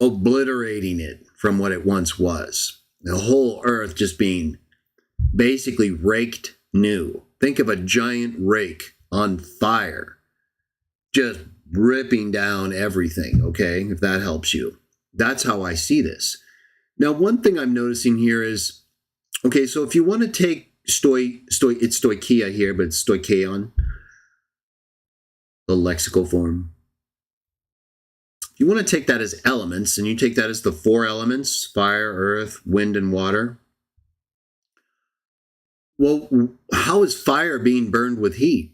obliterating it from what it once was. The whole earth just being basically raked new. Think of a giant rake on fire, just ripping down everything, okay, if that helps you. That's how I see this. Now, one thing I'm noticing here is, okay, so if you want to take it's stoicheia here, but it's stoicheion, the lexical form. If you want to take that as elements, and you take that as the four elements, fire, earth, wind, and water, well, how is fire being burned with heat?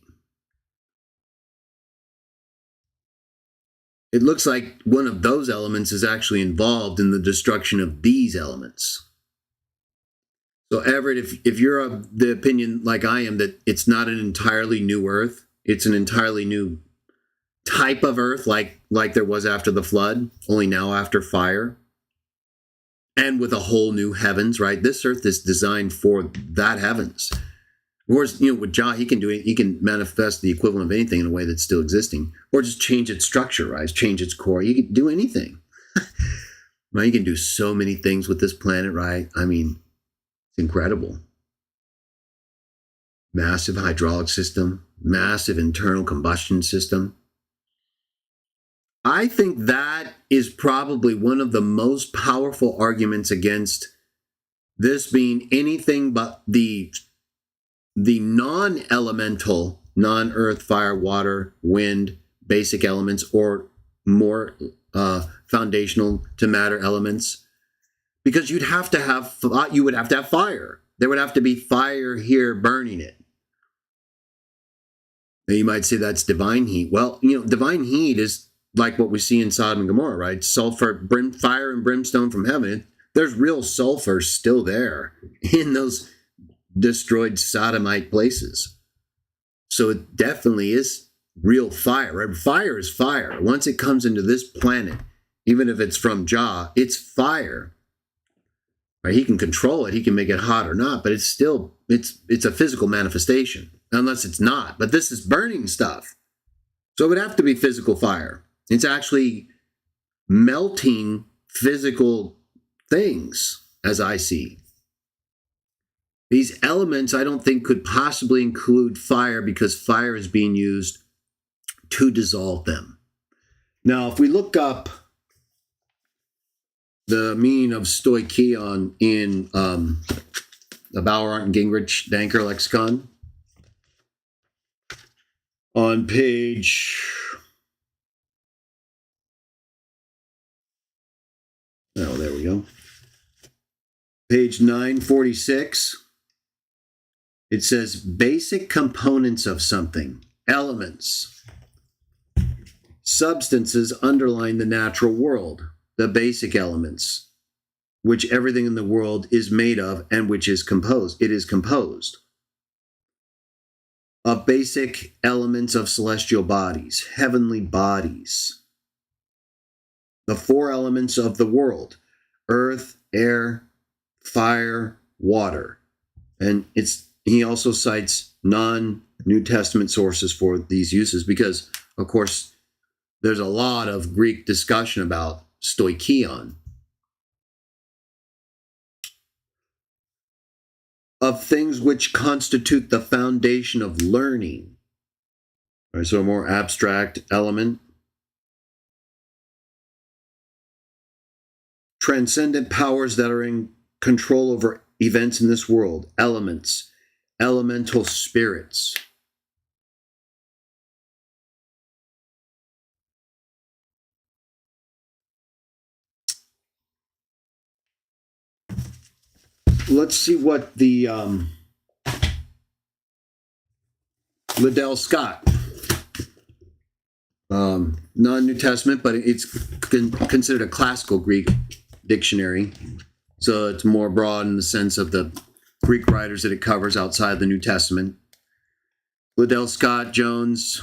It looks like one of those elements is actually involved in the destruction of these elements. So Everett, if you're of the opinion like I am that it's not an entirely new earth, it's an entirely new type of earth like there was after the flood, only now after fire, and with a whole new heavens, right? This earth is designed for that heavens. Of course, with Jah, he can manifest the equivalent of anything in a way that's still existing, or just change its structure, right? Change its core. You can do anything. Well, you can do so many things with this planet, right? I mean, it's incredible. Massive hydraulic system, massive internal combustion system. I think that is probably one of the most powerful arguments against this being anything but the non-elemental, non-earth, fire, water, wind, basic elements, or more foundational to matter elements. Because you would have to have fire. There would have to be fire here burning it. Now you might say that's divine heat. Well, divine heat is like what we see in Sodom and Gomorrah, right? Sulfur, fire and brimstone from heaven. There's real sulfur still there in those destroyed sodomite places. So it definitely is real fire, right? Fire is fire. Once it comes into this planet, even if it's from Jah, it's fire. Right? He can control it. He can make it hot or not, but it's a physical manifestation, unless it's not. But this is burning stuff. So it would have to be physical fire. It's actually melting physical things, as I see. These elements, I don't think, could possibly include fire because fire is being used to dissolve them. Now, if we look up the meaning of stoicheion in the Bauer, and Gingrich Danker lexicon, on page there we go. Page 946. It says basic components of something, elements, substances underlying the natural world, the basic elements, which everything in the world is made of and which is composed. It is composed of basic elements of celestial bodies, heavenly bodies. The four elements of the world: earth, air, fire, water. And he also cites non-New Testament sources for these uses because, of course, there's a lot of Greek discussion about stoicheion, of things which constitute the foundation of learning. All right, so a more abstract element. Transcendent powers that are in control over events in this world, elements, elemental spirits. Let's see what the Liddell Scott, non-New Testament, but it's considered a classical Greek dictionary. So it's more broad in the sense of the Greek writers that it covers outside the New Testament. Liddell Scott Jones,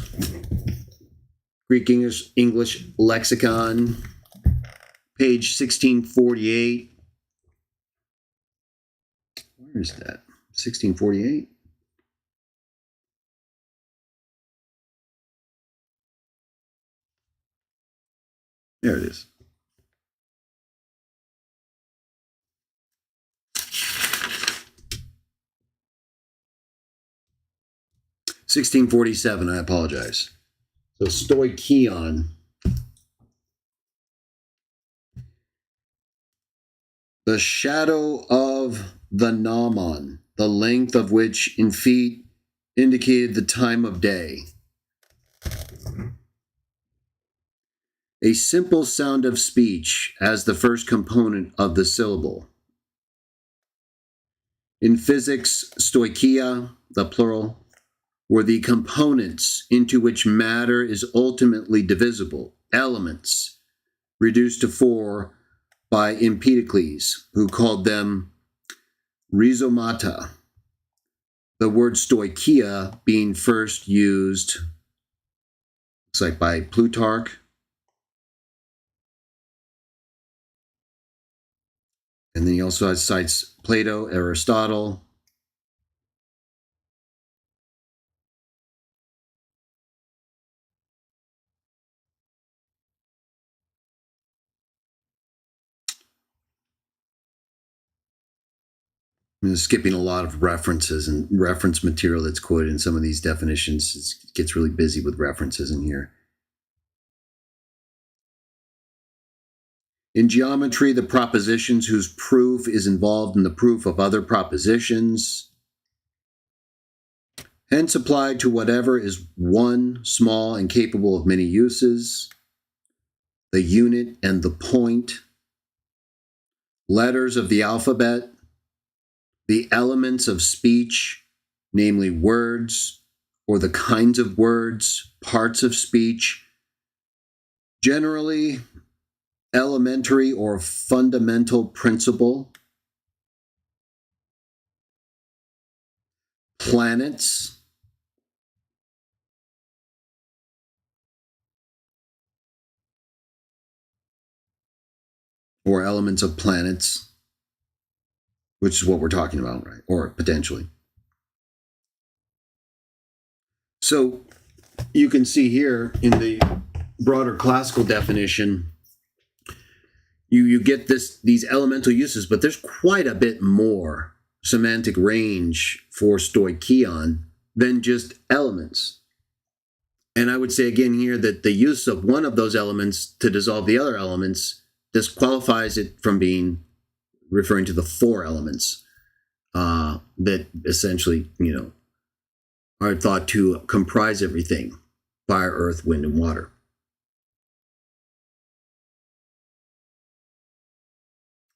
Greek English Lexicon, page 1648. Where is that? 1648? There it is. $1647, I apologize. So stoicheion. The shadow of the gnomon, the length of which in feet indicated the time of day. A simple sound of speech as the first component of the syllable. In physics, stoicheia, the plural, were the components into which matter is ultimately divisible, elements, reduced to four by Empedocles, who called them rhizomata. The word stoicheia being first used, looks like by Plutarch, and then he also cites Plato, Aristotle. I'm skipping a lot of references and reference material that's quoted in some of these definitions. It gets really busy with references in here. In geometry, the propositions whose proof is involved in the proof of other propositions, hence applied to whatever is one, small, and capable of many uses, the unit and the point, letters of the alphabet, the elements of speech, namely words, or the kinds of words, parts of speech, generally elementary or fundamental principle, planets, or elements of planets, which is what we're talking about, right? Or potentially. So you can see here in the broader classical definition, you get these elemental uses, but there's quite a bit more semantic range for stoicheion than just elements. And I would say again here that the use of one of those elements to dissolve the other elements disqualifies it from being referring to the four elements that essentially, are thought to comprise everything: fire, earth, wind, and water.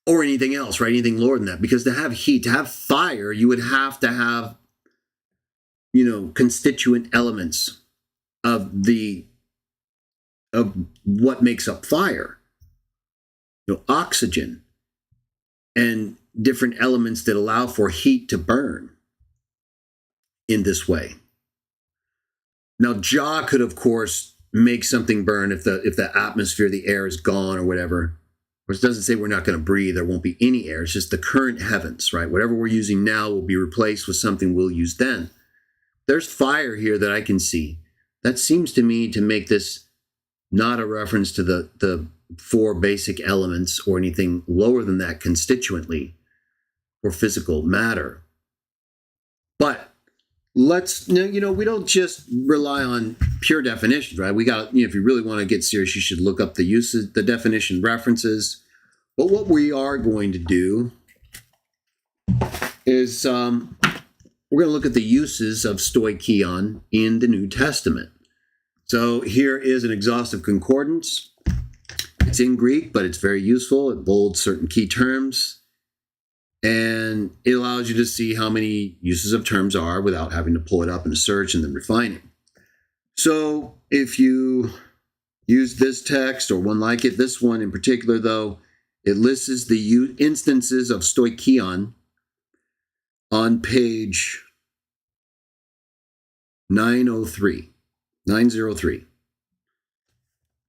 Or anything else, right? Anything lower than that. Because to have heat, to have fire, you would have to have, constituent elements of what makes up fire. Oxygen and different elements that allow for heat to burn in this way. Now, Jah could, of course, make something burn if the atmosphere, the air is gone or whatever. Which doesn't say we're not going to breathe, there won't be any air. It's just the current heavens, right? Whatever we're using now will be replaced with something we'll use then. There's fire here that I can see. That seems to me to make this not a reference to the four basic elements or anything lower than that constituently or physical matter. But let's, we don't just rely on pure definitions, right? We got, if you really want to get serious, you should look up the uses, the definition references. But what we are going to do is we're going to look at the uses of stoicheion in the New Testament. So here is an exhaustive concordance. It's in Greek, but it's very useful. It bolds certain key terms. And it allows you to see how many uses of terms are without having to pull it up in a search and then refine it. So if you use this text or one like it, this one in particular, though, it lists the instances of stoicheion on page 903.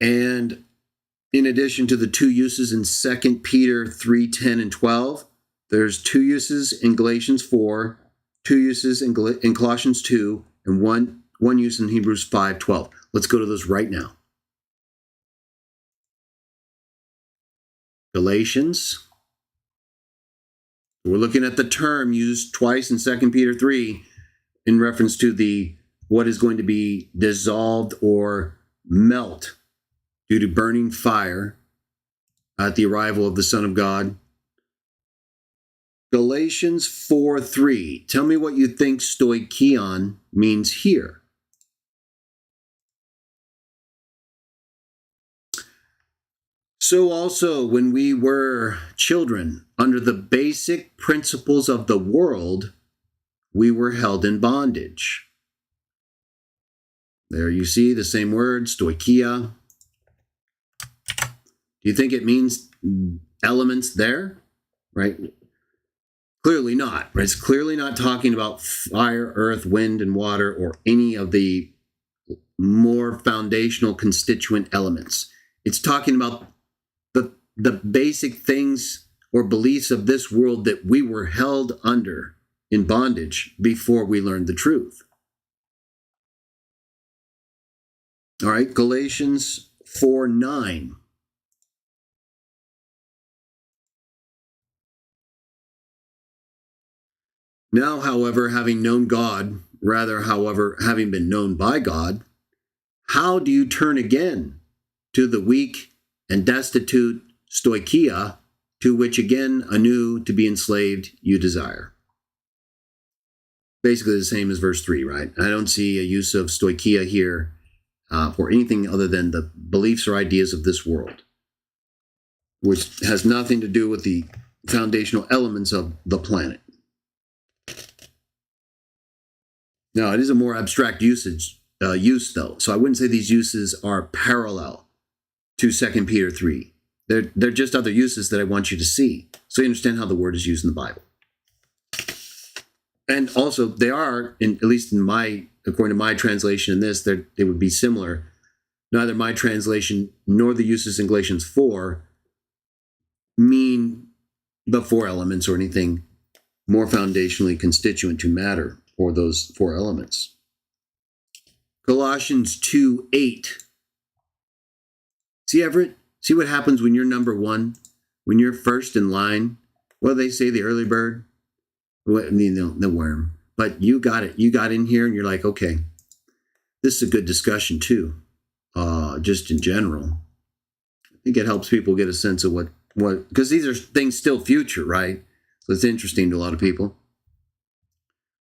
And in addition to the two uses in 2 Peter 3:10 and 12, there's two uses in Galatians 4, two uses in Colossians 2, and one use in Hebrews 5:12. Let's go to those right now. Galatians. We're looking at the term used twice in 2 Peter 3 in reference to what is going to be dissolved or melt due to burning fire at the arrival of the Son of God. Galatians 4:3. Tell me what you think stoicheion means here. So also, when we were children, under the basic principles of the world, we were held in bondage. There you see the same word, stoicheia. Do you think it means elements there? Right? Clearly not. Right? It's clearly not talking about fire, earth, wind, and water, or any of the more foundational constituent elements. It's talking about the basic things or beliefs of this world that we were held under in bondage before we learned the truth. All right, Galatians 4:9. Now, however, having known God, having been known by God, how do you turn again to the weak and destitute stoicheia, to which again anew to be enslaved you desire? Basically the same as verse 3, right? I don't see a use of stoicheia here for anything other than the beliefs or ideas of this world, which has nothing to do with the foundational elements of the planet. Now, it is a more abstract use though, so I wouldn't say these uses are parallel to 2 Peter 3. They're just other uses that I want you to see, so you understand how the word is used in the Bible. And also, they are, at least according to my translation in this, they would be similar. Neither my translation nor the uses in Galatians 4 mean the four elements or anything more foundationally constituent to matter or those four elements. Colossians 2:8. See, Everett? See what happens when you're number one? When you're first in line? What do they say, the early bird? The worm. But you got it. You got in here and you're like, okay, this is a good discussion too, just in general. I think it helps people get a sense of what because these are things still future, right? So it's interesting to a lot of people.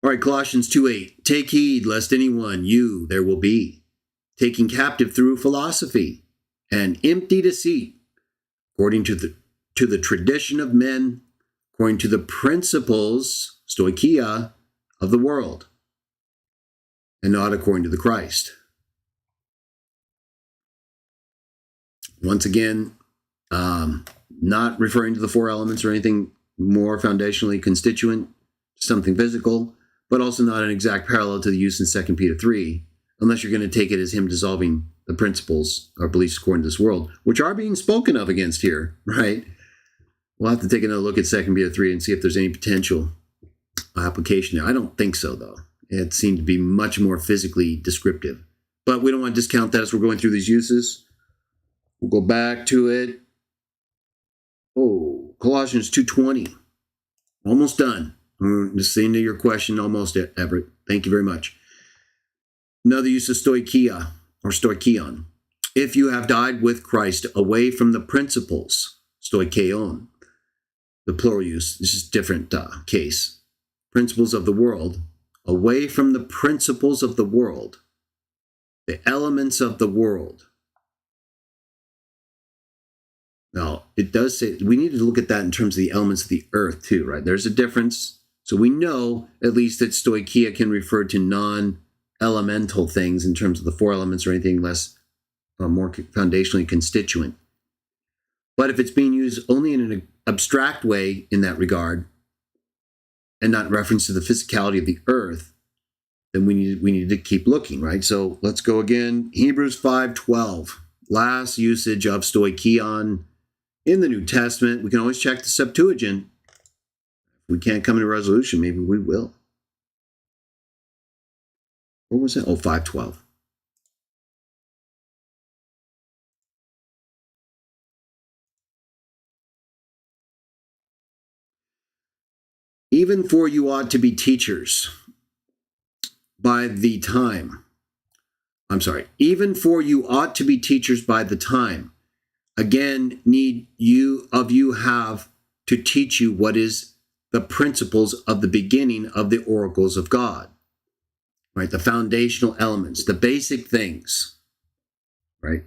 All right, Colossians 2:8. Take heed lest anyone there will be, taking captive through philosophy and empty deceit, according to the tradition of men, according to the principles, stoicheia, of the world, and not according to the Christ. Once again, not referring to the four elements or anything more foundationally constituent, something physical, but also not an exact parallel to the use in 2 Peter 3, unless you're going to take it as him dissolving the principles or beliefs according to this world, which are being spoken of against here, right? We'll have to take another look at 2 Peter 3 and see if there's any potential application there. I don't think so, though. It seemed to be much more physically descriptive. But we don't want to discount that as we're going through these uses. We'll go back to it. Oh, Colossians 2:20. Almost done. Just into your question, almost, Everett. Thank you very much. Another use of stoicheia or stoicheion. If you have died with Christ away from the principles, stoicheion, the plural use, this is a different case. Principles of the world, away from the principles of the world, the elements of the world. Now, it does say, we need to look at that in terms of the elements of the earth too, right? There's a difference. So we know at least that stoicheia can refer to non-elemental things in terms of the four elements or anything less, more foundationally constituent. But if it's being used only in an abstract way in that regard, and not reference to the physicality of the earth, then we need to keep looking, right? So let's go again. Hebrews 5:12, last usage of stoicheion in the New Testament. We can always check the Septuagint. If we can't come to a resolution, maybe we will. What was that? Oh, 5:12. Even for you ought to be teachers by the time. Even for you ought to be teachers by the time. Again, need you have to teach you what is the principles of the beginning of the oracles of God. Right? The foundational elements, the basic things. Right?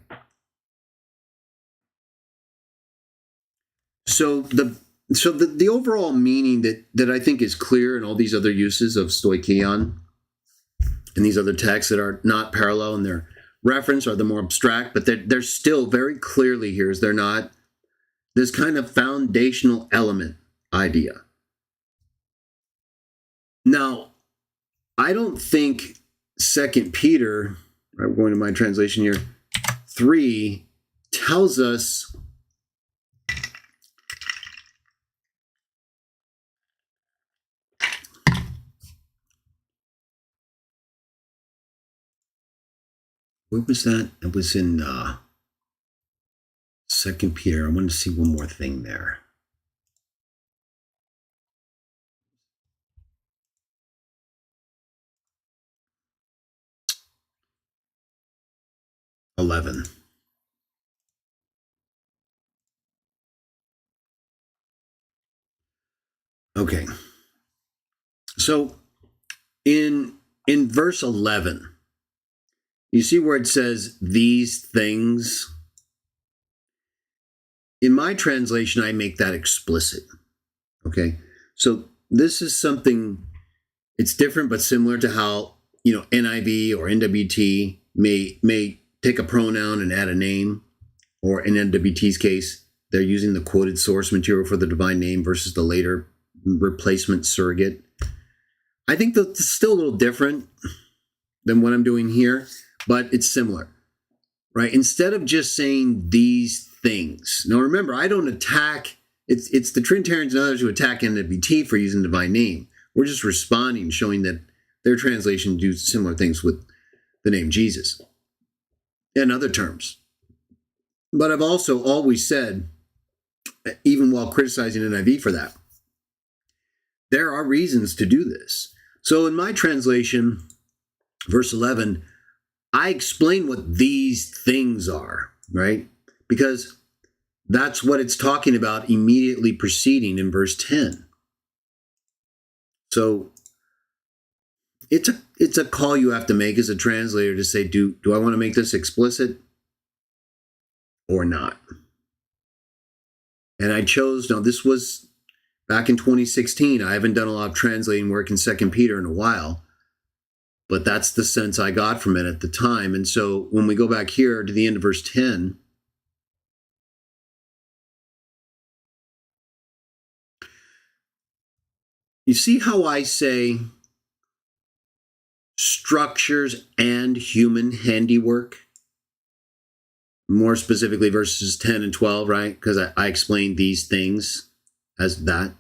So the overall meaning that I think is clear in all these other uses of stoicheion and these other texts that are not parallel in their reference are the more abstract, but they're still very clearly here as they're not this kind of foundational element idea. Now, I don't think 2 Peter, right, we're going to my translation here, 3 tells us what was that? It was in 2 Peter. I wanted to see one more thing there. (11). Okay. So in verse 11, you see where it says these things? In my translation, I make that explicit. Okay. So this is something, it's different but similar to how, NIV or NWT may take a pronoun and add a name, or in NWT's case, they're using the quoted source material for the divine name versus the later replacement surrogate. I think that's still a little different than what I'm doing here, but it's similar, right? Instead of just saying these things. Now remember, I don't attack, it's the Trinitarians and others who attack NWT for using the divine name. We're just responding, showing that their translation do similar things with the name Jesus and other terms. But I've also always said, even while criticizing NIV for that, there are reasons to do this. So in my translation, verse 11, I explain what these things are, right? Because that's what it's talking about immediately preceding in verse 10. So it's a call you have to make as a translator to say, do I want to make this explicit or not? And I chose, now this was back in 2016. I haven't done a lot of translating work in 2 Peter in a while, but that's the sense I got from it at the time. And so when we go back here to the end of verse 10, you see how I say structures and human handiwork. More specifically, verses 10 and 12, right? Because I explained these things as that.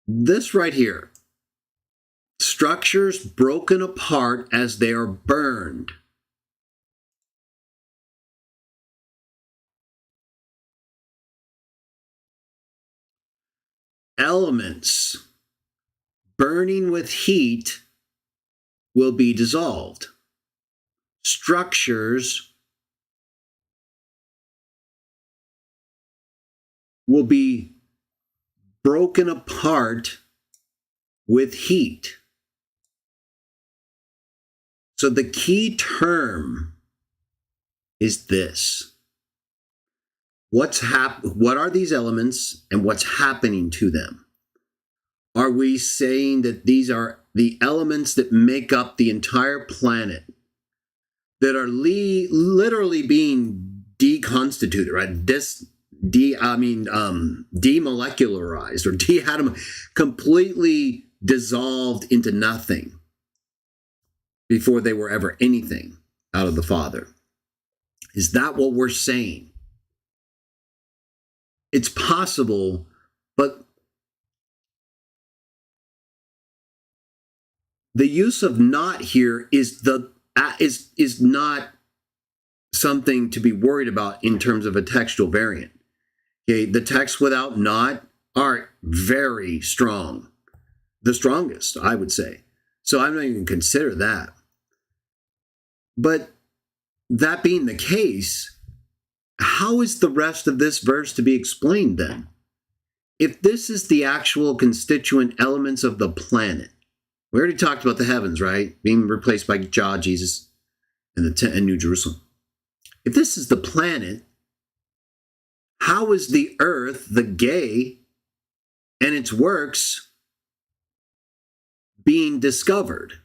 This right here, structures broken apart as they are burned. Elements burning with heat will be dissolved. Structures will be broken apart with heat. So the key term is this. What are these elements and what's happening to them? Are we saying that these are the elements that make up the entire planet that are literally being deconstituted, right? Demolecularized or completely dissolved into nothing before they were ever anything out of the Father? Is that what we're saying? It's possible, but the use of not here is not something to be worried about in terms of a textual variant. Okay, the texts without not are very strong, the strongest, I would say. So I'm not even consider that. But that being the case, how is the rest of this verse to be explained then? If this is the actual constituent elements of the planet, we already talked about the heavens, right? Being replaced by Jah, Jesus, and New Jerusalem. If this is the planet, how is the earth, the gay, and its works being discovered?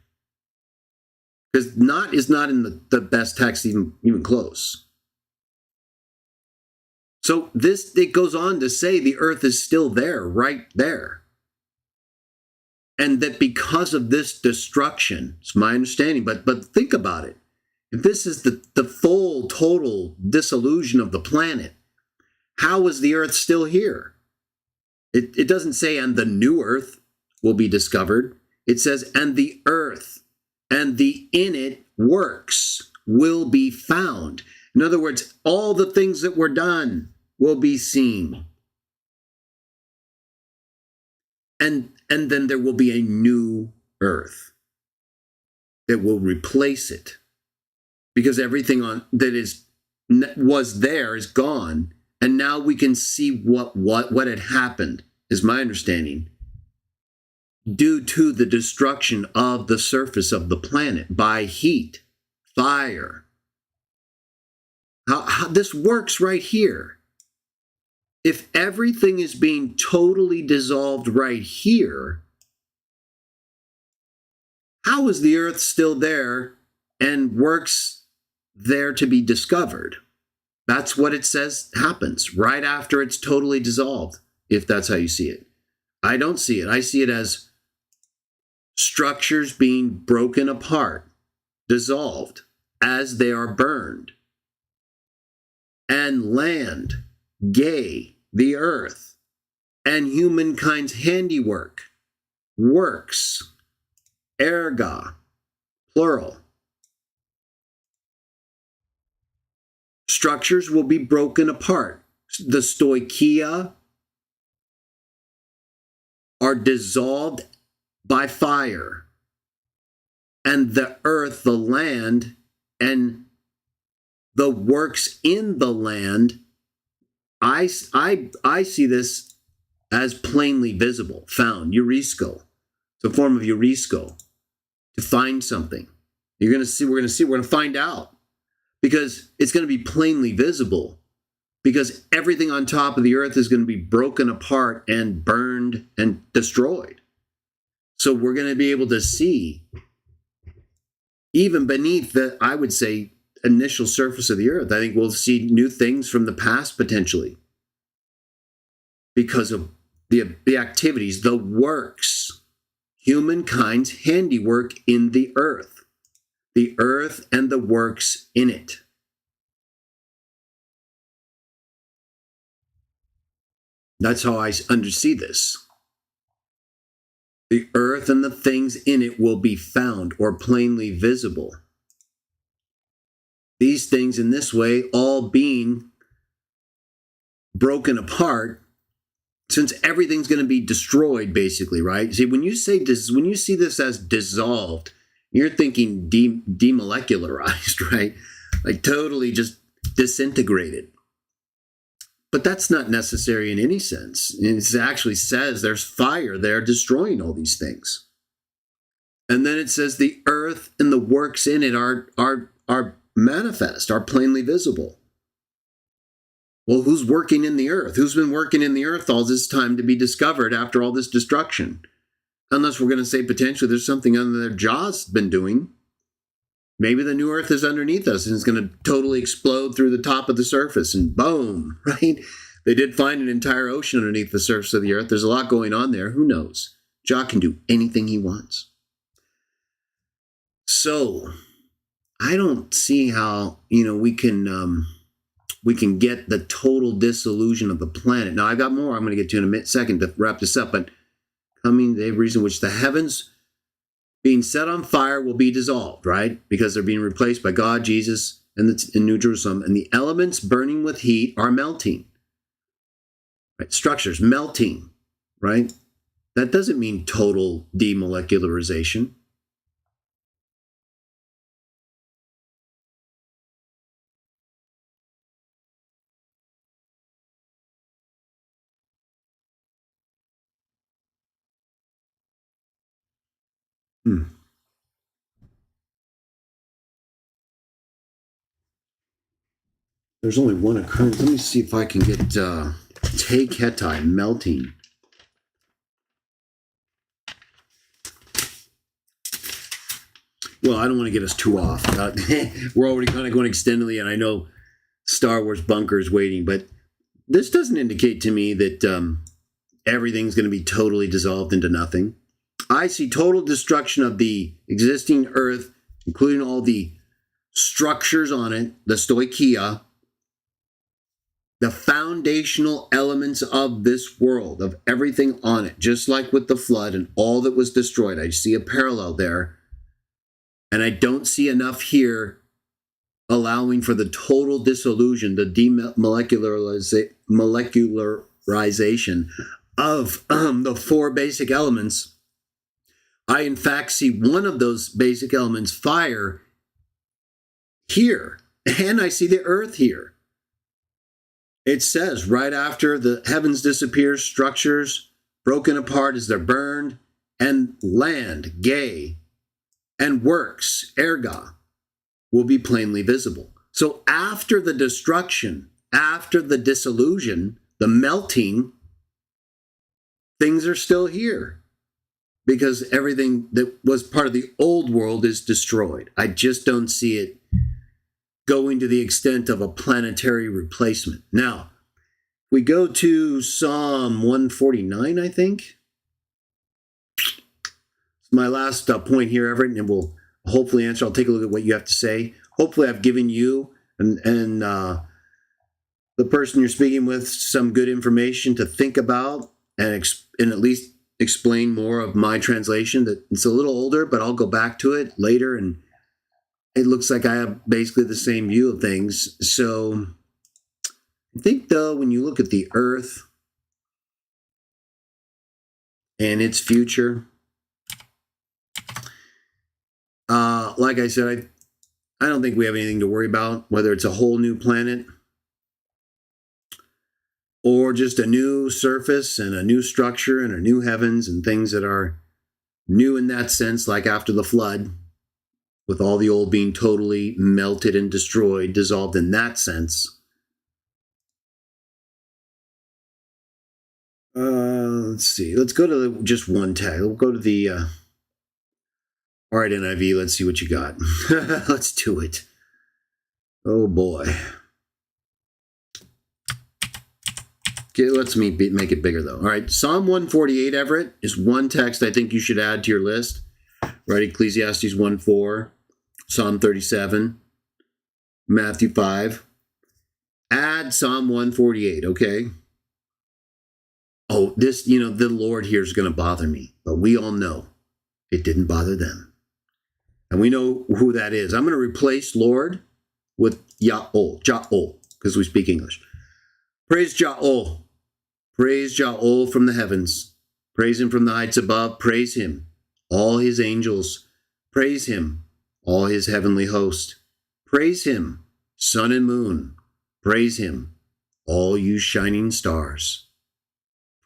Because not is not in the best text even close. So it goes on to say the earth is still there, right there. And that because of this destruction, it's my understanding, but think about it. If this is the full, total dissolution of the planet, how is the earth still here? It doesn't say, and the new earth will be discovered. It says, and the earth and the in it works will be found. In other words, all the things that were done will be seen. And then there will be a new earth that will replace it. Because everything was there is gone. And now we can see what had happened, is my understanding, due to the destruction of the surface of the planet by heat, fire. How this works right here. If everything is being totally dissolved right here, how is the earth still there and works there to be discovered? That's what it says happens right after it's totally dissolved, if that's how you see it. I don't see it. I see it as structures being broken apart, dissolved as they are burned, and land, gay, the earth, and humankind's handiwork, works, erga, plural. Structures will be broken apart. The stoicheia are dissolved by fire, and the earth, the land, and the works in the land, I see this as plainly visible, found, eurisco. It's a form of eurisco, to find something. We're going to find out, because it's going to be plainly visible, because everything on top of the earth is going to be broken apart and burned and destroyed. So we're going to be able to see, even beneath the, I would say, initial surface of the earth. I think we'll see new things from the past potentially, because of the activities, the works, humankind's handiwork in the earth and the works in it. That's how I see this. The earth and the things in it will be found or plainly visible. These things in this way all being broken apart, since everything's going to be destroyed, basically, right? See, when you see this as dissolved, you're thinking demolecularized, right? Like totally just disintegrated. But that's not necessary in any sense. It actually says there's fire there destroying all these things. And then it says the earth and the works in it are manifest, are plainly visible. Well, who's working in the earth? Who's been working in the earth all this time to be discovered after all this destruction? Unless we're going to say potentially there's something under their jaws been doing. Maybe the new earth is underneath us and it's going to totally explode through the top of the surface and boom, right? They did find an entire ocean underneath the surface of the earth. There's a lot going on there. Who knows? Jah can do anything he wants. So I don't see how, we can get the total dissolution of the planet. Now, I've got more I'm going to get to in a second to wrap this up, but coming the reason which the heavens being set on fire will be dissolved, right? Because they're being replaced by God, Jesus, and in New Jerusalem. And the elements burning with heat are melting. Right? Structures melting, right? That doesn't mean total demolecularization. There's only one occurrence. Let me see if I can get Te Ketai melting. Well, I don't want to get us too off. We're already kind of going extendedly, and I know Star Wars Bunker is waiting, but this doesn't indicate to me that everything's going to be totally dissolved into nothing. I see total destruction of the existing earth, including all the structures on it, the stoicheia, the foundational elements of this world, of everything on it, just like with the flood and all that was destroyed. I see a parallel there. And I don't see enough here allowing for the total dissolution, the demolecularization of the four basic elements. I, in fact, see one of those basic elements, fire, here. And I see the earth here. It says right after the heavens disappear, structures broken apart as they're burned, and land, gay, and works, erga, will be plainly visible. So after the destruction, after the dissolution, the melting, things are still here because everything that was part of the old world is destroyed. I just don't see it going to the extent of a planetary replacement. Now, we go to Psalm 149, I think. My last point here, Everett, and we'll hopefully answer. I'll take a look at what you have to say. Hopefully I've given you and the person you're speaking with some good information to think about and at least explain more of my translation. That it's a little older, but I'll go back to it later, and it looks like I have basically the same view of things. So I think, though, when you look at the earth and its future, like I said, I don't think we have anything to worry about, whether it's a whole new planet or just a new surface and a new structure and a new heavens and things that are new in that sense, like after the flood, with all the old being totally melted and destroyed, dissolved in that sense. Let's see. Let's go to just one tag. We'll go to the... All right, NIV, let's see what you got. Let's do it. Oh, boy. Okay, let's make it bigger, though. All right, Psalm 148, Everett, is one text I think you should add to your list. Right, Ecclesiastes 1:4, Psalm 37, Matthew 5. Add Psalm 148, okay? Oh, this, the Lord here is going to bother me, but we all know it didn't bother them. And we know who that is. I'm going to replace Lord with Ya'ol, because we speak English. Praise Ya'ol. Praise Ya'ol from the heavens. Praise him from the heights above. Praise him, all his angels. Praise him, all his heavenly host. Praise him, sun and moon. Praise him, all you shining stars.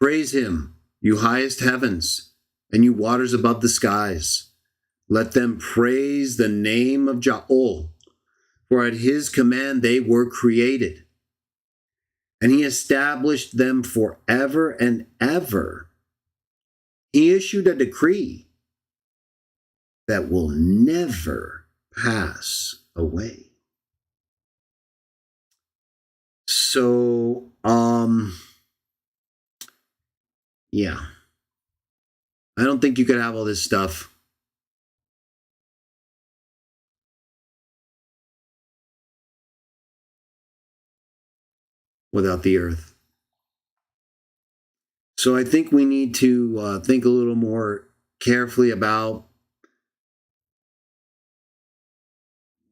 Praise him, you highest heavens, and you waters above the skies. Let them praise the name of Ya'ol, for at his command they were created, and he established them forever and ever. He issued a decree that will never pass away. So, yeah. I don't think you could have all this stuff without the earth. So I think we need to think a little more carefully about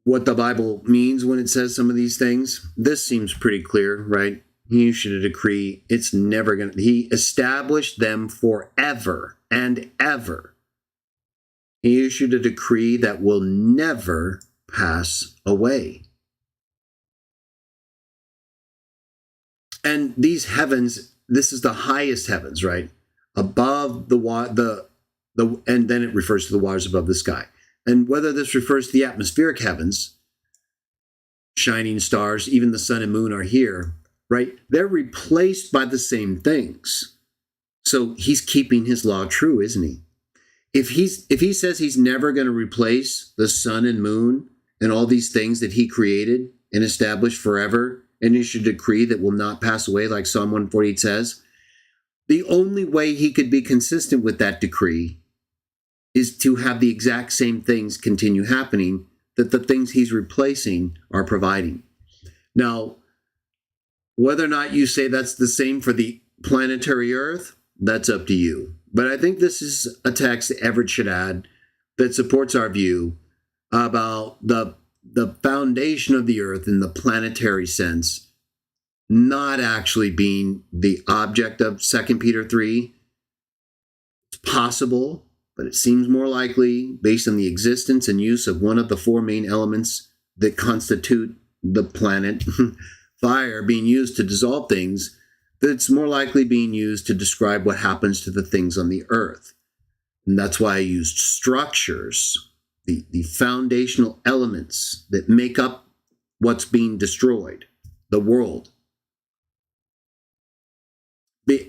what the Bible means when it says some of these things. This seems pretty clear, right? He issued a decree. It's never going to, he established them forever and ever. He issued a decree that will never pass away. And these heavens, this is the highest heavens, right? Above the and then it refers to the waters above the sky. And whether this refers to the atmospheric heavens, shining stars, even the sun and moon are here, right? They're replaced by the same things. So he's keeping his law true, isn't he? If he says he's never going to replace the sun and moon and all these things that he created and established forever and issued a decree that will not pass away, like Psalm 148 says, the only way he could be consistent with that decree is to have the exact same things continue happening that the things he's replacing are providing. Now, whether or not you say that's the same for the planetary Earth, that's up to you. But I think this is a text that Everett should add that supports our view about the foundation of the Earth in the planetary sense not actually being the object of 2 Peter 3. It's possible, but it seems more likely, based on the existence and use of one of the four main elements that constitute the planet, fire, being used to dissolve things, that it's more likely being used to describe what happens to the things on the earth. And that's why I used structures, the foundational elements that make up what's being destroyed, the world.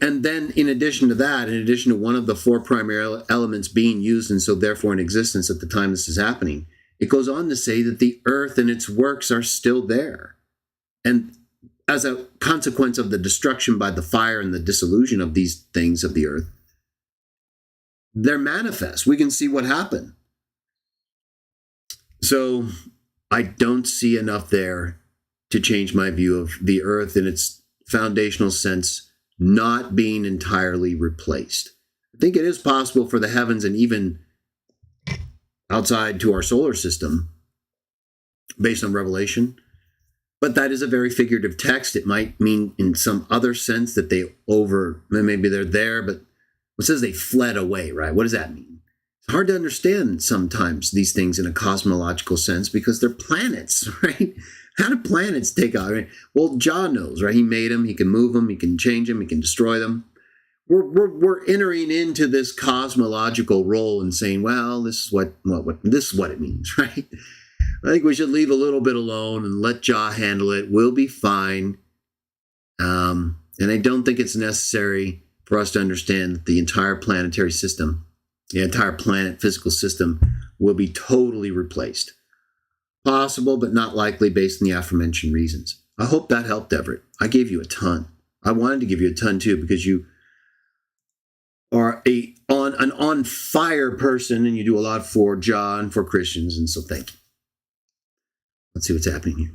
And then in addition to that, in addition to one of the four primary elements being used and so therefore in existence at the time this is happening, it goes on to say that the earth and its works are still there. And as a consequence of the destruction by the fire and the dissolution of these things of the earth, they're manifest. We can see what happened. So I don't see enough there to change my view of the earth in its foundational sense not being entirely replaced. I think it is possible for the heavens and even outside to our solar system, based on Revelation, but that is a very figurative text. It might mean in some other sense that maybe they're there, but it says they fled away, right? What does that mean? It's hard to understand sometimes these things in a cosmological sense because they're planets, right? How do planets take off? Well, John knows, right? He made them. He can move them. He can change them. He can destroy them. We're entering into this cosmological role and saying, well, this is what it means, right? I think we should leave a little bit alone and let Jah handle it. We'll be fine. And I don't think it's necessary for us to understand that the entire planetary system, the entire planet physical system, will be totally replaced. Possible, but not likely based on the aforementioned reasons. I hope that helped, Everett. I gave you a ton. I wanted to give you a ton too, because you are an on fire person, and you do a lot for John, for Christians, and so thank you. Let's see what's happening here.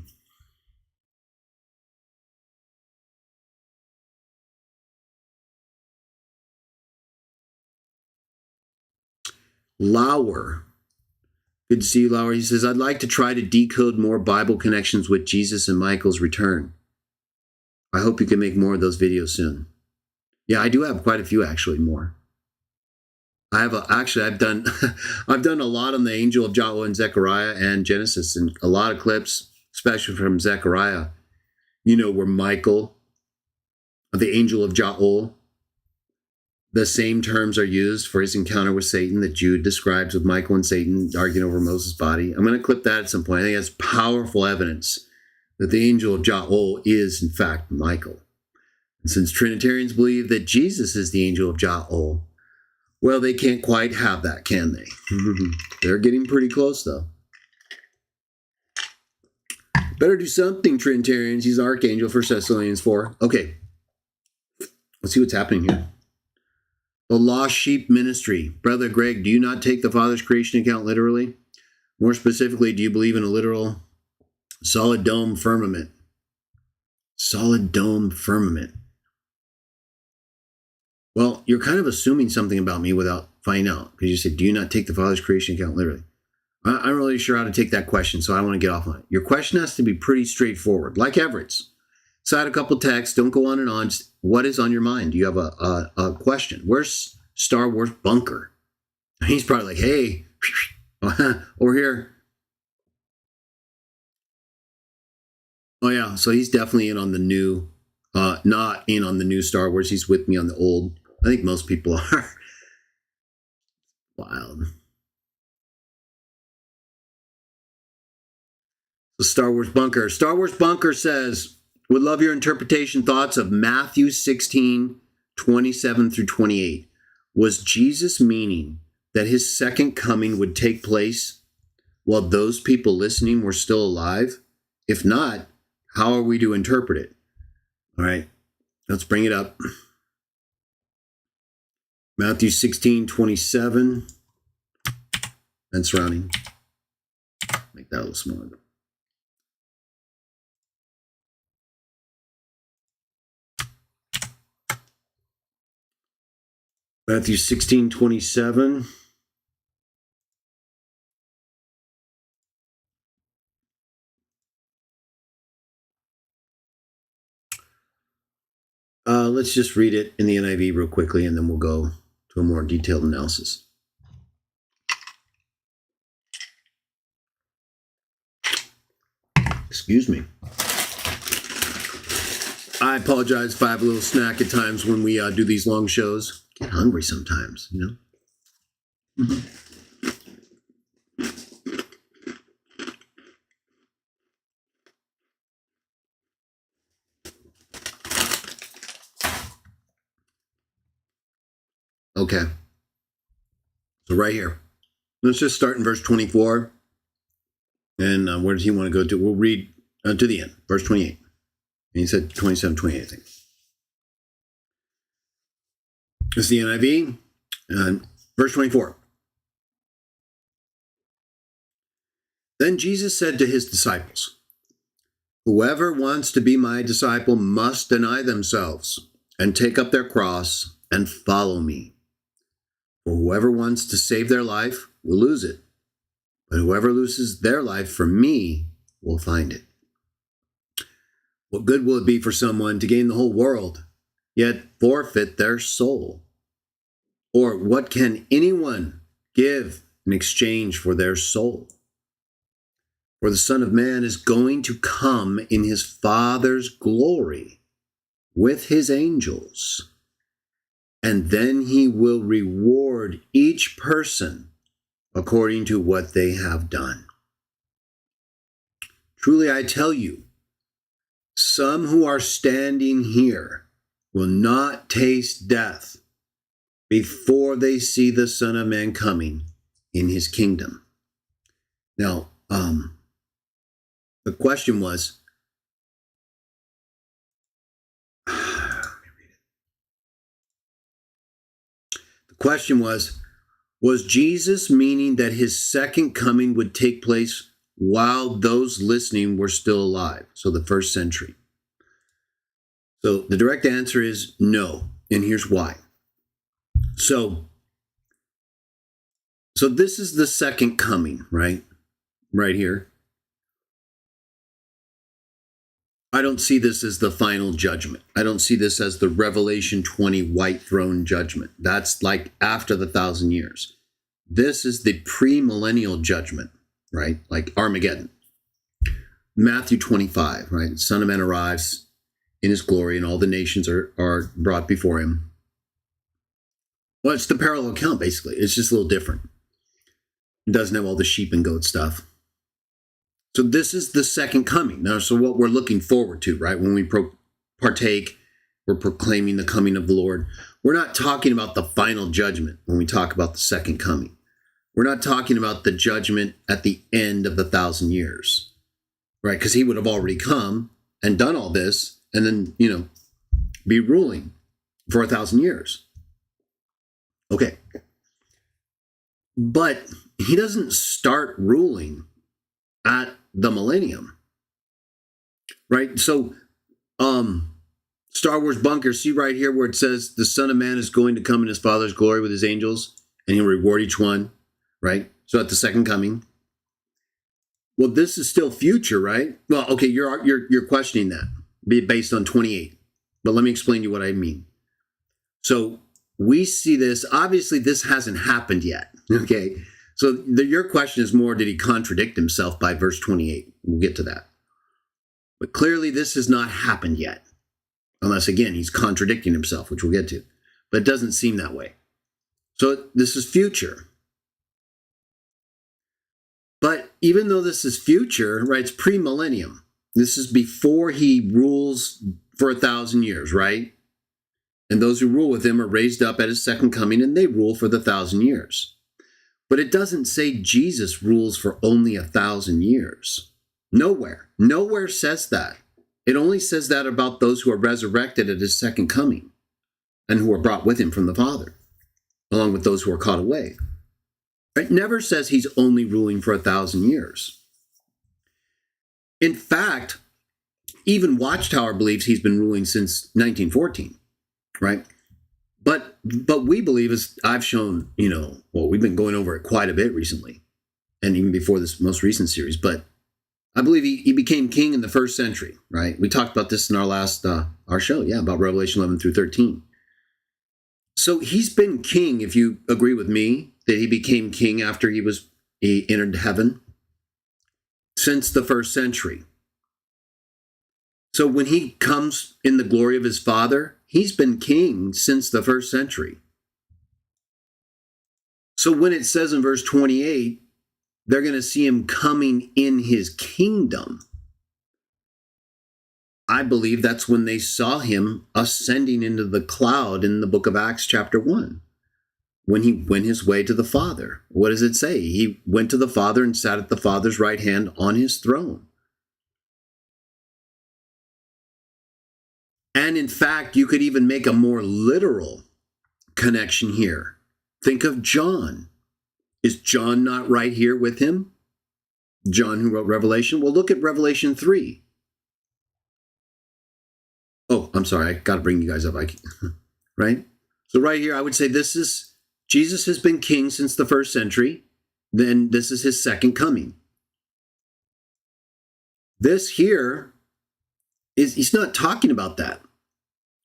Lauer. Good to see you, Lauer. He says, I'd like to try to decode more Bible connections with Jesus and Michael's return. I hope you can make more of those videos soon. Yeah, I do have quite a few, actually, more. I've done I've done a lot on the angel of Jah and Zechariah and Genesis, and a lot of clips, especially from Zechariah, where Michael, the angel of Jah, the same terms are used for his encounter with Satan that Jude describes with Michael and Satan arguing over Moses' body. I'm going to clip that at some point. I think that's powerful evidence that the angel of Jah is, in fact, Michael. And since Trinitarians believe that Jesus is the angel of Jah, well, they can't quite have that, can they? They're getting pretty close, though. Better do something, Trinitarians. He's archangel, 1 Thessalonians 4. Okay, let's see what's happening here. The Lost Sheep Ministry. Brother Greg, do you not take the Father's creation account literally? More specifically, do you believe in a literal solid dome firmament? Solid dome firmament. Well, you're kind of assuming something about me without finding out, because you said, do you not take the Father's creation account literally? I'm really sure how to take that question, so I want to get off on it. Your question has to be pretty straightforward, like Everett's. Cite a couple texts, don't go on and on. Just what is on your mind? Do you have a question? Where's Star Wars Bunker? He's probably like, hey, over here. Oh, yeah, so he's definitely in on the new, not in on the new Star Wars. He's with me on the old. I think most people are. Wild. The Star Wars Bunker. Star Wars Bunker says, would love your interpretation thoughts of Matthew 16, 27 through 28. Was Jesus meaning that his second coming would take place while those people listening were still alive? If not, how are we to interpret it? All right, let's bring it up. Matthew 16, 27 and surrounding. Make that a little smaller. Matthew 16, 27. Let's just read it in the NIV real quickly, and then we'll go to a more detailed analysis. Excuse me. I apologize if I have a little snack at times when we do these long shows. Get hungry sometimes, Mm-hmm. Okay. So right here. Let's just start in verse 24. And where does he want to go to? We'll read to the end, verse 28. And he said 27, 28, I think. This is the NIV. Verse 24. Then Jesus said to his disciples, whoever wants to be my disciple must deny themselves and take up their cross and follow me. For whoever wants to save their life will lose it, but whoever loses their life for me will find it. What good will it be for someone to gain the whole world, yet forfeit their soul? Or what can anyone give in exchange for their soul? For the Son of Man is going to come in his Father's glory with his angels, and then he will reward each person according to what they have done. Truly, I tell you, some who are standing here will not taste death before they see the Son of Man coming in his kingdom. Now, the question was, The question was Jesus meaning that his second coming would take place while those listening were still alive? So the first century. So the direct answer is no. And here's why. So this is the second coming, right? Right here. I don't see this as the final judgment. I don't see this as the Revelation 20 white throne judgment. That's like after the 1,000 years. This is the premillennial judgment, right? Like Armageddon. Matthew 25, right? The Son of Man arrives in his glory and all the nations are brought before him. Well, it's the parallel account, basically. It's just a little different. It doesn't have all the sheep and goat stuff. So this is the second coming. Now, so what we're looking forward to, right? When we partake, we're proclaiming the coming of the Lord. We're not talking about the final judgment when we talk about the second coming. We're not talking about the judgment at the end of the 1,000 years, right? Because he would have already come and done all this and then, be ruling for 1,000 years. Okay. But he doesn't start ruling at the millennium, right? So, Star Wars bunker, see right here where it says the Son of Man is going to come in his Father's glory with his angels, and he'll reward each one, right? So at the second coming. Well, this is still future, right? Well, okay, you're questioning that based on 28, but let me explain to you what I mean. So we see this. Obviously, this hasn't happened yet. Okay. So your question is more, did he contradict himself by verse 28? We'll get to that. But clearly this has not happened yet. Unless, again, he's contradicting himself, which we'll get to. But it doesn't seem that way. So this is future. But even though this is future, right, it's pre-millennium. This is before he rules for 1,000 years, right? And those who rule with him are raised up at his second coming, and they rule for the 1,000 years. But it doesn't say Jesus rules for only 1,000 years. Nowhere says that. It only says that about those who are resurrected at his second coming and who are brought with him from the Father, along with those who are caught away. It never says he's only ruling for 1,000 years. In fact, even Watchtower believes he's been ruling since 1914, right? But we believe, as I've shown, we've been going over it quite a bit recently, and even before this most recent series, but I believe he became king in the first century, right? We talked about this in our last, our show, about Revelation 11 through 13. So he's been king, if you agree with me, that he became king after he entered heaven, since the first century. So when he comes in the glory of his Father, he's been king since the first century. So when it says in verse 28, they're going to see him coming in his kingdom, I believe that's when they saw him ascending into the cloud in the book of Acts chapter 1, when he went his way to the Father. What does it say? He went to the Father and sat at the Father's right hand on his throne. And in fact, you could even make a more literal connection here. Think of John. Is John not right here with him? John, who wrote Revelation? Well, look at Revelation 3. Oh, I'm sorry. I got to bring you guys up. Right? So right here, I would say Jesus has been king since the first century. Then this is his second coming. This here he's not talking about that.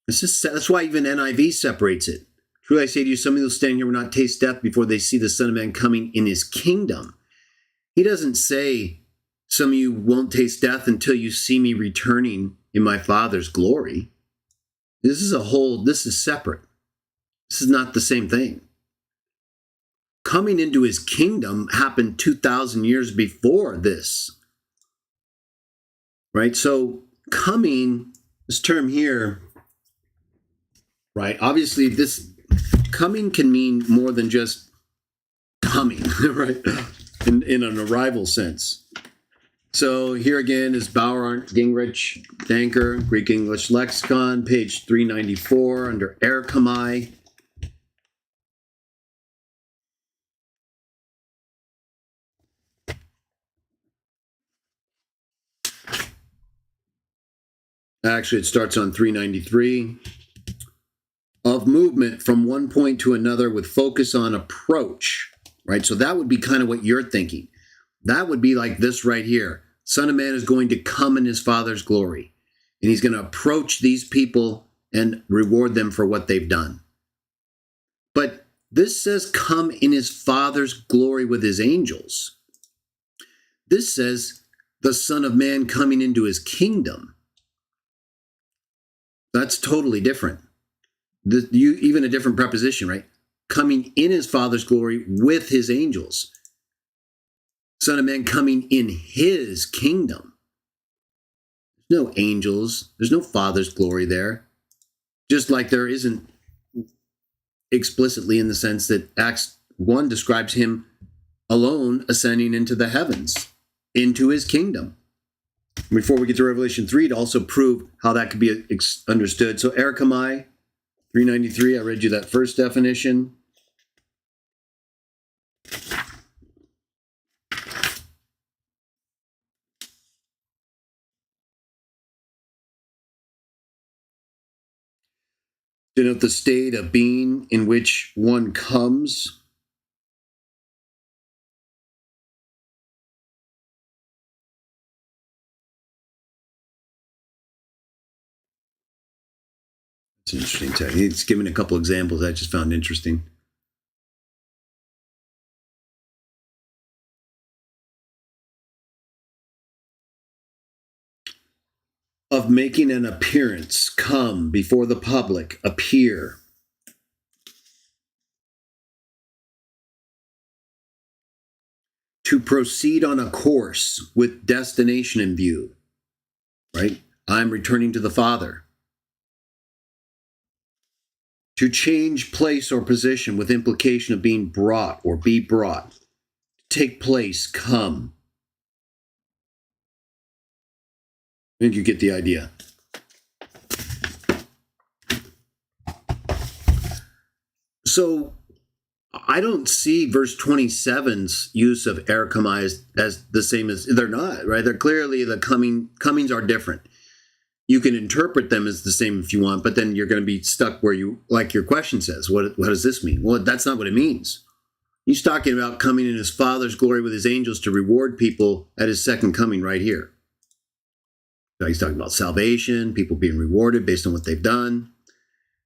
That's why even NIV separates it. Truly I say to you, some of you will stand here will not taste death before they see the Son of Man coming in his kingdom. He doesn't say some of you won't taste death until you see me returning in my Father's glory. This is separate. This is not the same thing. Coming into his kingdom happened 2,000 years before this. Right? So coming, this term here, right? Obviously, this coming can mean more than just coming, right? In an arrival sense. So here again is Bauer, Gingrich, Danker, Greek English Lexicon, page 394 under erchomai. Actually, it starts on 393. Of movement from one point to another with focus on approach, right? So that would be kind of what you're thinking. That would be like this right here. Son of Man is going to come in his Father's glory, and he's going to approach these people and reward them for what they've done. But this says come in his Father's glory with his angels. This says the Son of Man coming into his kingdom. That's totally different. Even a different preposition, right? Coming in his Father's glory with his angels. Son of Man coming in his kingdom. There's no angels. There's no Father's glory there. Just like there isn't explicitly in the sense that Acts 1 describes him alone ascending into the heavens, into his kingdom. Before we get to Revelation 3, to also prove how that could be understood. So Erechomai, 393, I read you that first definition. Denote the state of being in which one comes. It's an interesting text. He's given a couple examples I just found interesting. Of making an appearance, come before the public, appear. To proceed on a course with destination in view, right? I'm returning to the Father. To change place or position with implication of being brought or be brought. Take place, come. I think you get the idea. So I don't see verse 27's use of Erechomai as the same as, they're not, right? They're clearly the comings are different. You can interpret them as the same if you want, but then you're going to be stuck where you, like your question says, what does this mean? Well, that's not what it means. He's talking about coming in his Father's glory with his angels to reward people at his second coming right here. So he's talking about salvation, people being rewarded based on what they've done.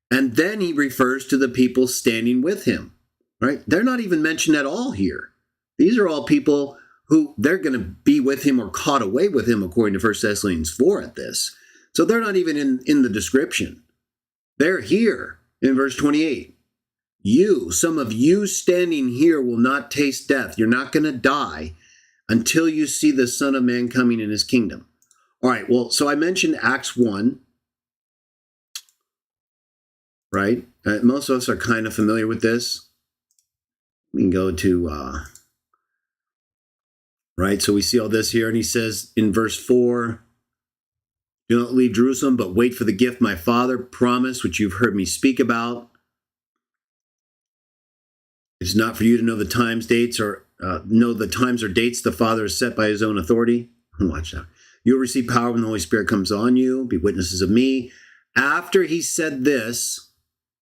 And then he refers to the people standing with him, right? They're not even mentioned at all here. These are all people who they're going to be with him or caught away with him, according to 1 Thessalonians 4 at this. So they're not even in the description. They're here in verse 28. Some of you standing here will not taste death. You're not going to die until you see the Son of Man coming in his kingdom. All right, well, so I mentioned Acts 1, right? Most of us are kind of familiar with this. We can go to, right? So we see all this here, and he says in verse 4, do not leave Jerusalem, but wait for the gift my Father promised, which you've heard me speak about. It's not for you to know the times, dates, or know the times or dates the Father has set by his own authority. Watch that. You'll receive power when the Holy Spirit comes on you. Be witnesses of me. After he said this,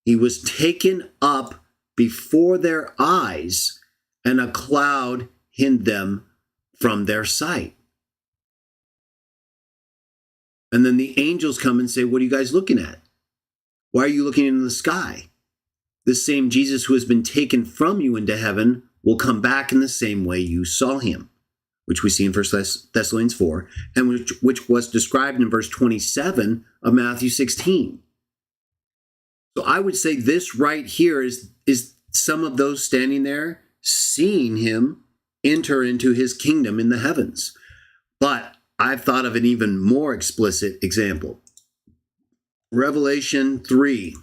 he was taken up before their eyes, and a cloud hid them from their sight. And then the angels come and say, what are you guys looking at? Why are you looking into the sky? This same Jesus who has been taken from you into heaven will come back in the same way you saw him, which we see in 1 Thessalonians 4, and which was described in verse 27 of Matthew 16. So I would say this right here is some of those standing there seeing him enter into his kingdom in the heavens. But I've thought of an even more explicit example. Revelation 3.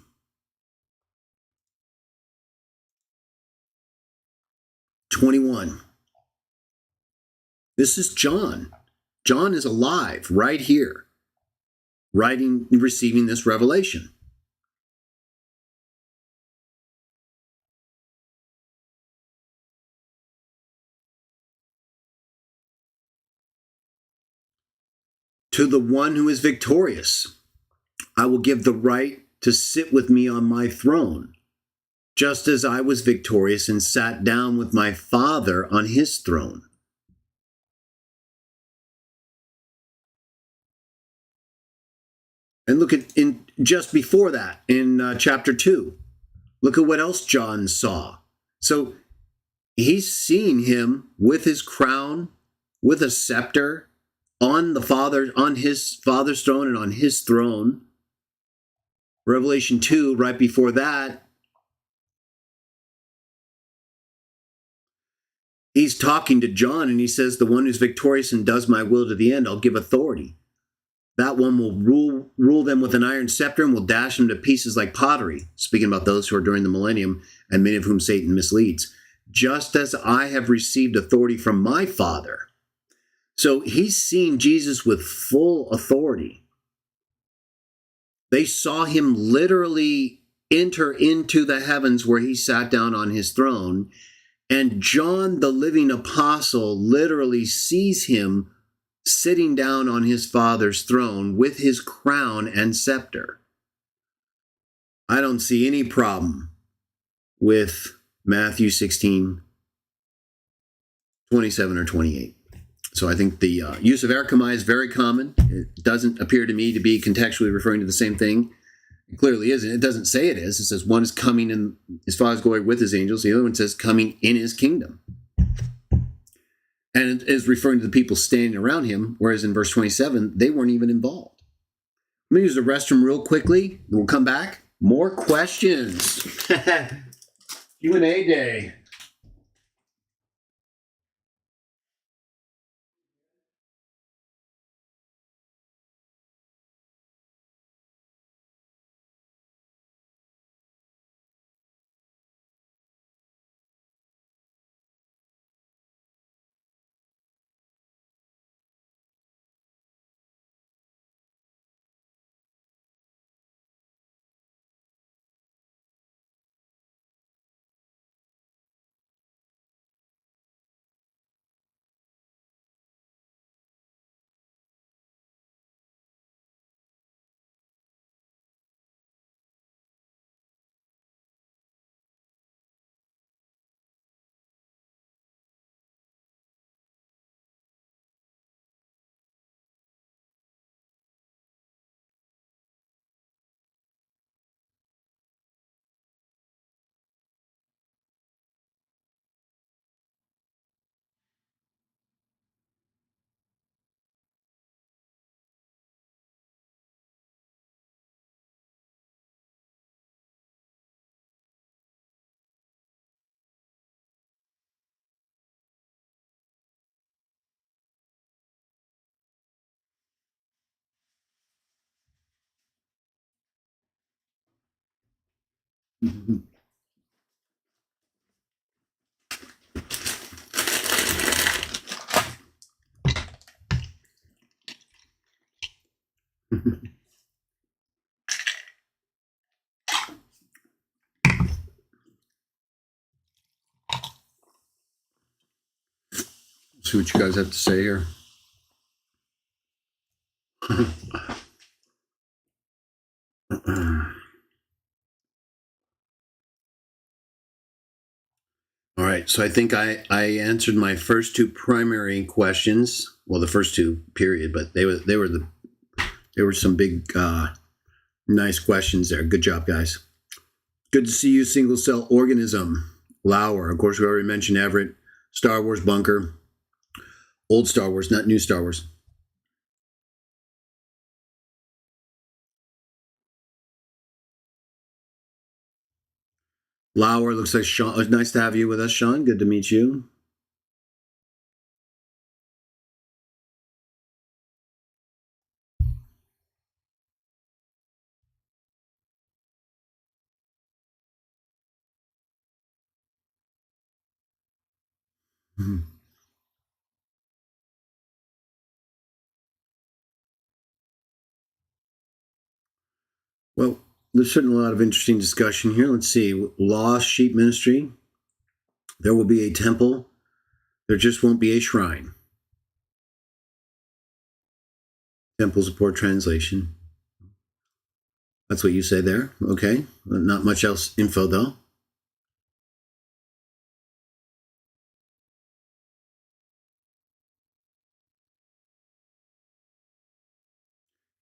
This is John. John is alive right here, receiving this revelation. To the one who is victorious. I will give the right to sit with me on my throne, just as I was victorious and sat down with my Father on his throne. And look at in just before that in chapter 2. Look at what else John saw. So he's seen him with his crown, with a scepter, on his Father's throne and on his throne. Revelation 2, right before that, he's talking to John and he says, the one who's victorious and does my will to the end, I'll give authority. That one will rule them with an iron scepter and will dash them to pieces like pottery. Speaking about those who are during the millennium, and many of whom Satan misleads. Just as I have received authority from my Father. So he's seen Jesus with full authority. They saw him literally enter into the heavens where he sat down on his throne. And John, the living apostle, literally sees him sitting down on his Father's throne with his crown and scepter. I don't see any problem with Matthew 16, 27 or 28. So I think the use of erchomai is very common. It doesn't appear to me to be contextually referring to the same thing. It clearly isn't. It doesn't say it is. It says one is coming in his Father's glory with his angels. The other one says coming in his kingdom. And it is referring to the people standing around him, whereas in verse 27, they weren't even involved. Let me use the restroom real quickly, and we'll come back. More questions. Q&A day. See what you guys have to say here. All right, so I think I answered my first two primary questions. Well, the first two, period, but they were some big, nice questions there. Good job, guys. Good to see you, single cell organism. Lauer, of course, we already mentioned Everett. Star Wars bunker. Old Star Wars, not new Star Wars. Lauer, looks like Sean. It's nice to have you with us, Sean. Good to meet you. Mm-hmm. Well, there's certainly a lot of interesting discussion here. Let's see. Lost sheep ministry. There will be a temple. There just won't be a shrine. Temple's a poor translation. That's what you say there. Okay. Not much else info, though.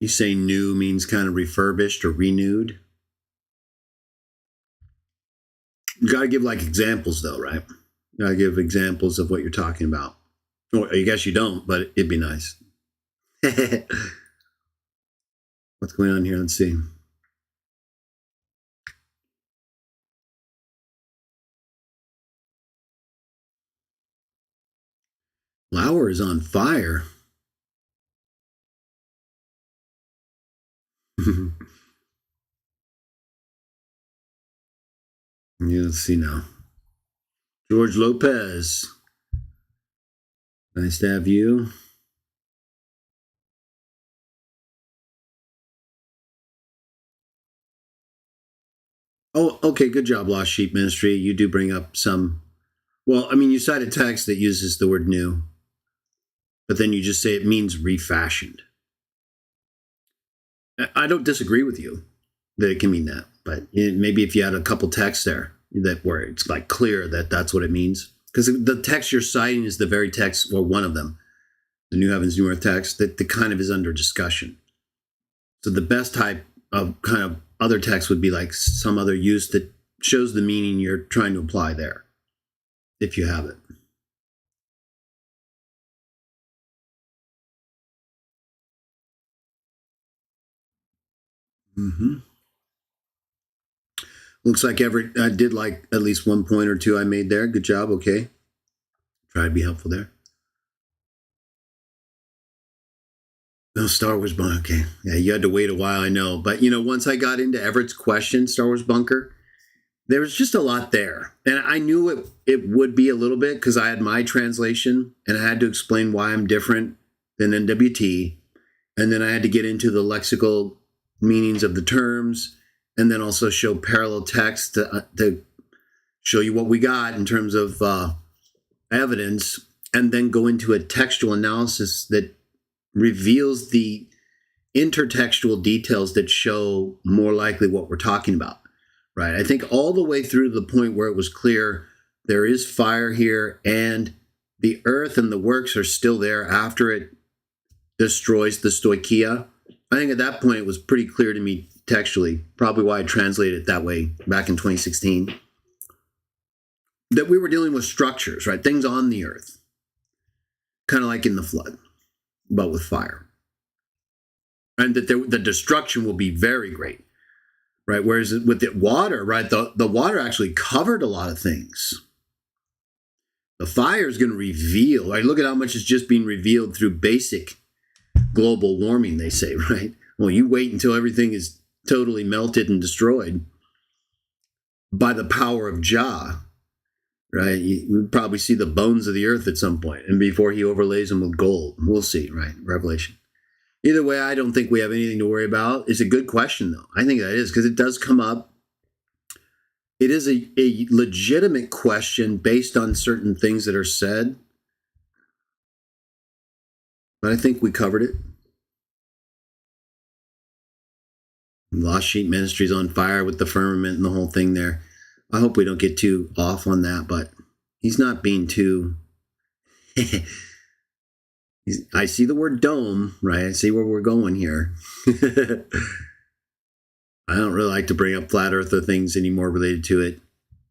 You say new means kind of refurbished or renewed. You got to give like examples, though, right? You got to give examples of what you're talking about. Or I guess you don't, but it'd be nice. What's going on here? Let's see. Flower is on fire. Yeah, let's see now. George Lopez. Nice to have you. Oh, okay. Good job, Lost Sheep Ministry. You do bring up some. Well, I mean, you cite a text that uses the word new, but then you just say it means refashioned. I don't disagree with you that it can mean that, but maybe if you had a couple texts there that where it's like clear that that's what it means, because the text you're citing is the very text, or one of them, the New Heavens, New Earth text that kind of is under discussion. So the best type of kind of other text would be like some other use that shows the meaning you're trying to apply there, if you have it. Mm-hmm. Looks like I did like at least one point or two I made there. Good job. Okay. Try to be helpful there. No, Star Wars Bunker. Okay. Yeah, you had to wait a while, I know. But, once I got into Everett's question, Star Wars Bunker, there was just a lot there. And I knew it would be a little bit because I had my translation and I had to explain why I'm different than NWT. And then I had to get into the lexical meanings of the terms and then also show parallel text to show you what we got in terms of evidence, and then go into a textual analysis that reveals the intertextual details that show more likely what we're talking about, right? I think all the way through to the point where it was clear there is fire here and the earth and the works are still there after it destroys the stoicheia. I think at that point it was pretty clear to me textually, probably why I translated it that way back in 2016, that we were dealing with structures, right? Things on the earth, kind of like in the flood, but with fire. And that the destruction will be very great, right? Whereas with the water, right, the water actually covered a lot of things. The fire is going to reveal, right? Look at how much is just being revealed through basic global warming, they say, right? Well, you wait until everything is totally melted and destroyed by the power of Jah, right? You would probably see the bones of the earth at some point, and before he overlays them with gold. We'll see, right? Revelation. Either way, I don't think we have anything to worry about. It's a good question, though. I think that is, because it does come up. It is a legitimate question based on certain things that are said, but I think we covered it. Lost Sheep Ministries on fire with the firmament and the whole thing there. I hope we don't get too off on that, but he's not being too. I see the word dome, right? I see where we're going here. I don't really like to bring up flat earth or things anymore related to it.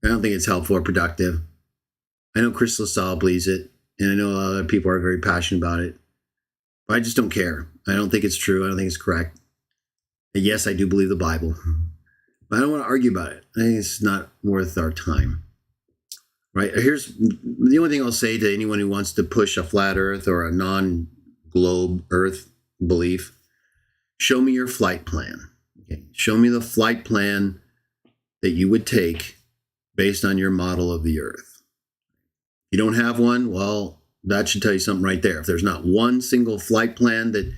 I don't think it's helpful or productive. I know Chris LaSalle believes it, and I know a lot of other people are very passionate about it. But I just don't care. I don't think it's true. I don't think it's correct. And yes, I do believe the Bible. But I don't want to argue about it. I think it's not worth our time. Right? Here's the only thing I'll say to anyone who wants to push a flat earth or a non-globe earth belief. Show me your flight plan. Okay? Show me the flight plan that you would take based on your model of the earth. If you don't have one, well, that should tell you something right there. If there's not one single flight plan that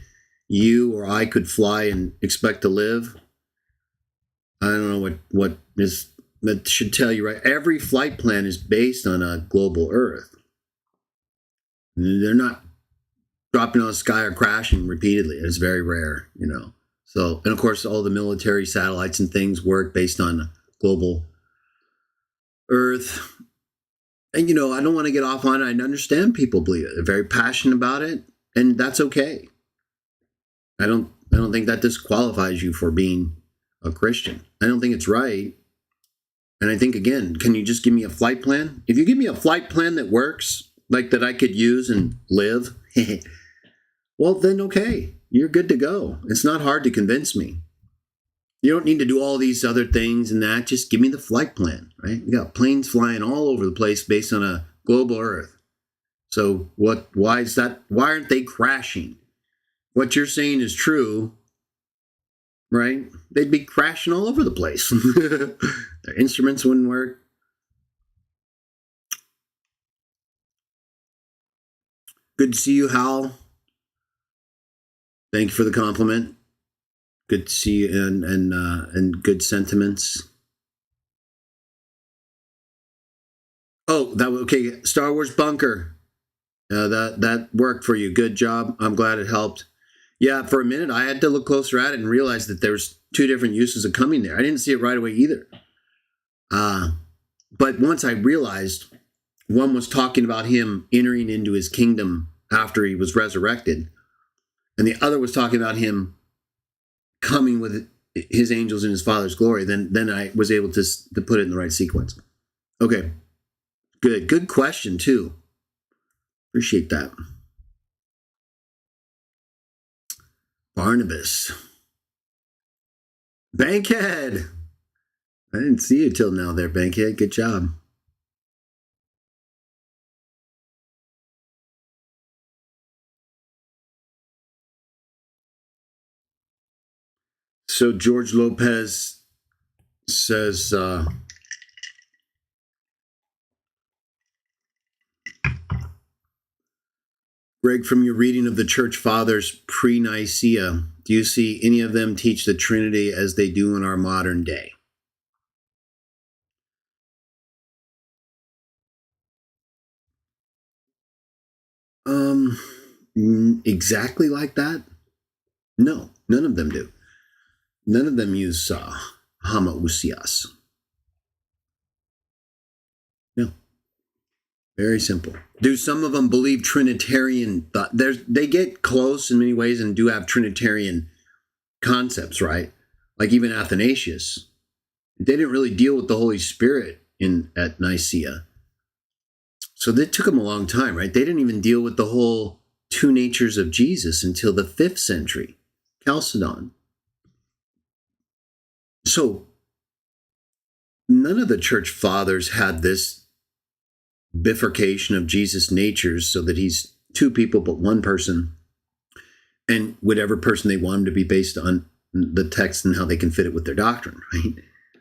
you or I could fly and expect to live, I don't know what is that should tell you, right? Every flight plan is based on a global earth. They're not dropping on the sky or crashing repeatedly. It's very rare, So, and of course, all the military satellites and things work based on global Earth. And I don't want to get off on it. I understand people believe it. They're very passionate about it, and that's okay. I don't think that disqualifies you for being a Christian. I don't think it's right. And I think, again, can you just give me a flight plan? If you give me a flight plan that works, like that I could use and live, well, then okay, you're good to go. It's not hard to convince me. You don't need to do all these other things and that. Just give me the flight plan, right? You got planes flying all over the place based on a global Earth. So why is that? Why aren't they crashing? What you're saying is true, right? They'd be crashing all over the place. Their instruments wouldn't work. Good to see you, Hal. Thank you for the compliment. Good to see you and good sentiments. Oh, that okay. Star Wars Bunker. That worked for you. Good job. I'm glad it helped. Yeah, for a minute I had to look closer at it and realize that there's two different uses of coming there. I didn't see it right away either. But once I realized one was talking about him entering into his kingdom after he was resurrected, and the other was talking about him coming with his angels in his Father's glory, then I was able to put it in the right sequence. Okay, good question too. Appreciate that. Barnabas. Bankhead. I didn't see you till now there, Bankhead. Good job. So George Lopez says, Greg, from your reading of the Church Fathers pre-Nicaea, do you see any of them teach the Trinity as they do in our modern day? Exactly like that? No, none of them do. None of them use homoousios. No. Very simple. Do some of them believe Trinitarian thought? They get close in many ways and do have Trinitarian concepts, right? Like even Athanasius. They didn't really deal with the Holy Spirit at Nicaea. So that took them a long time, right? They didn't even deal with the whole two natures of Jesus until the 5th century, Chalcedon. So none of the church fathers had this bifurcation of Jesus' natures so that he's two people but one person, and whatever person they want him to be based on the text and how they can fit it with their doctrine, right?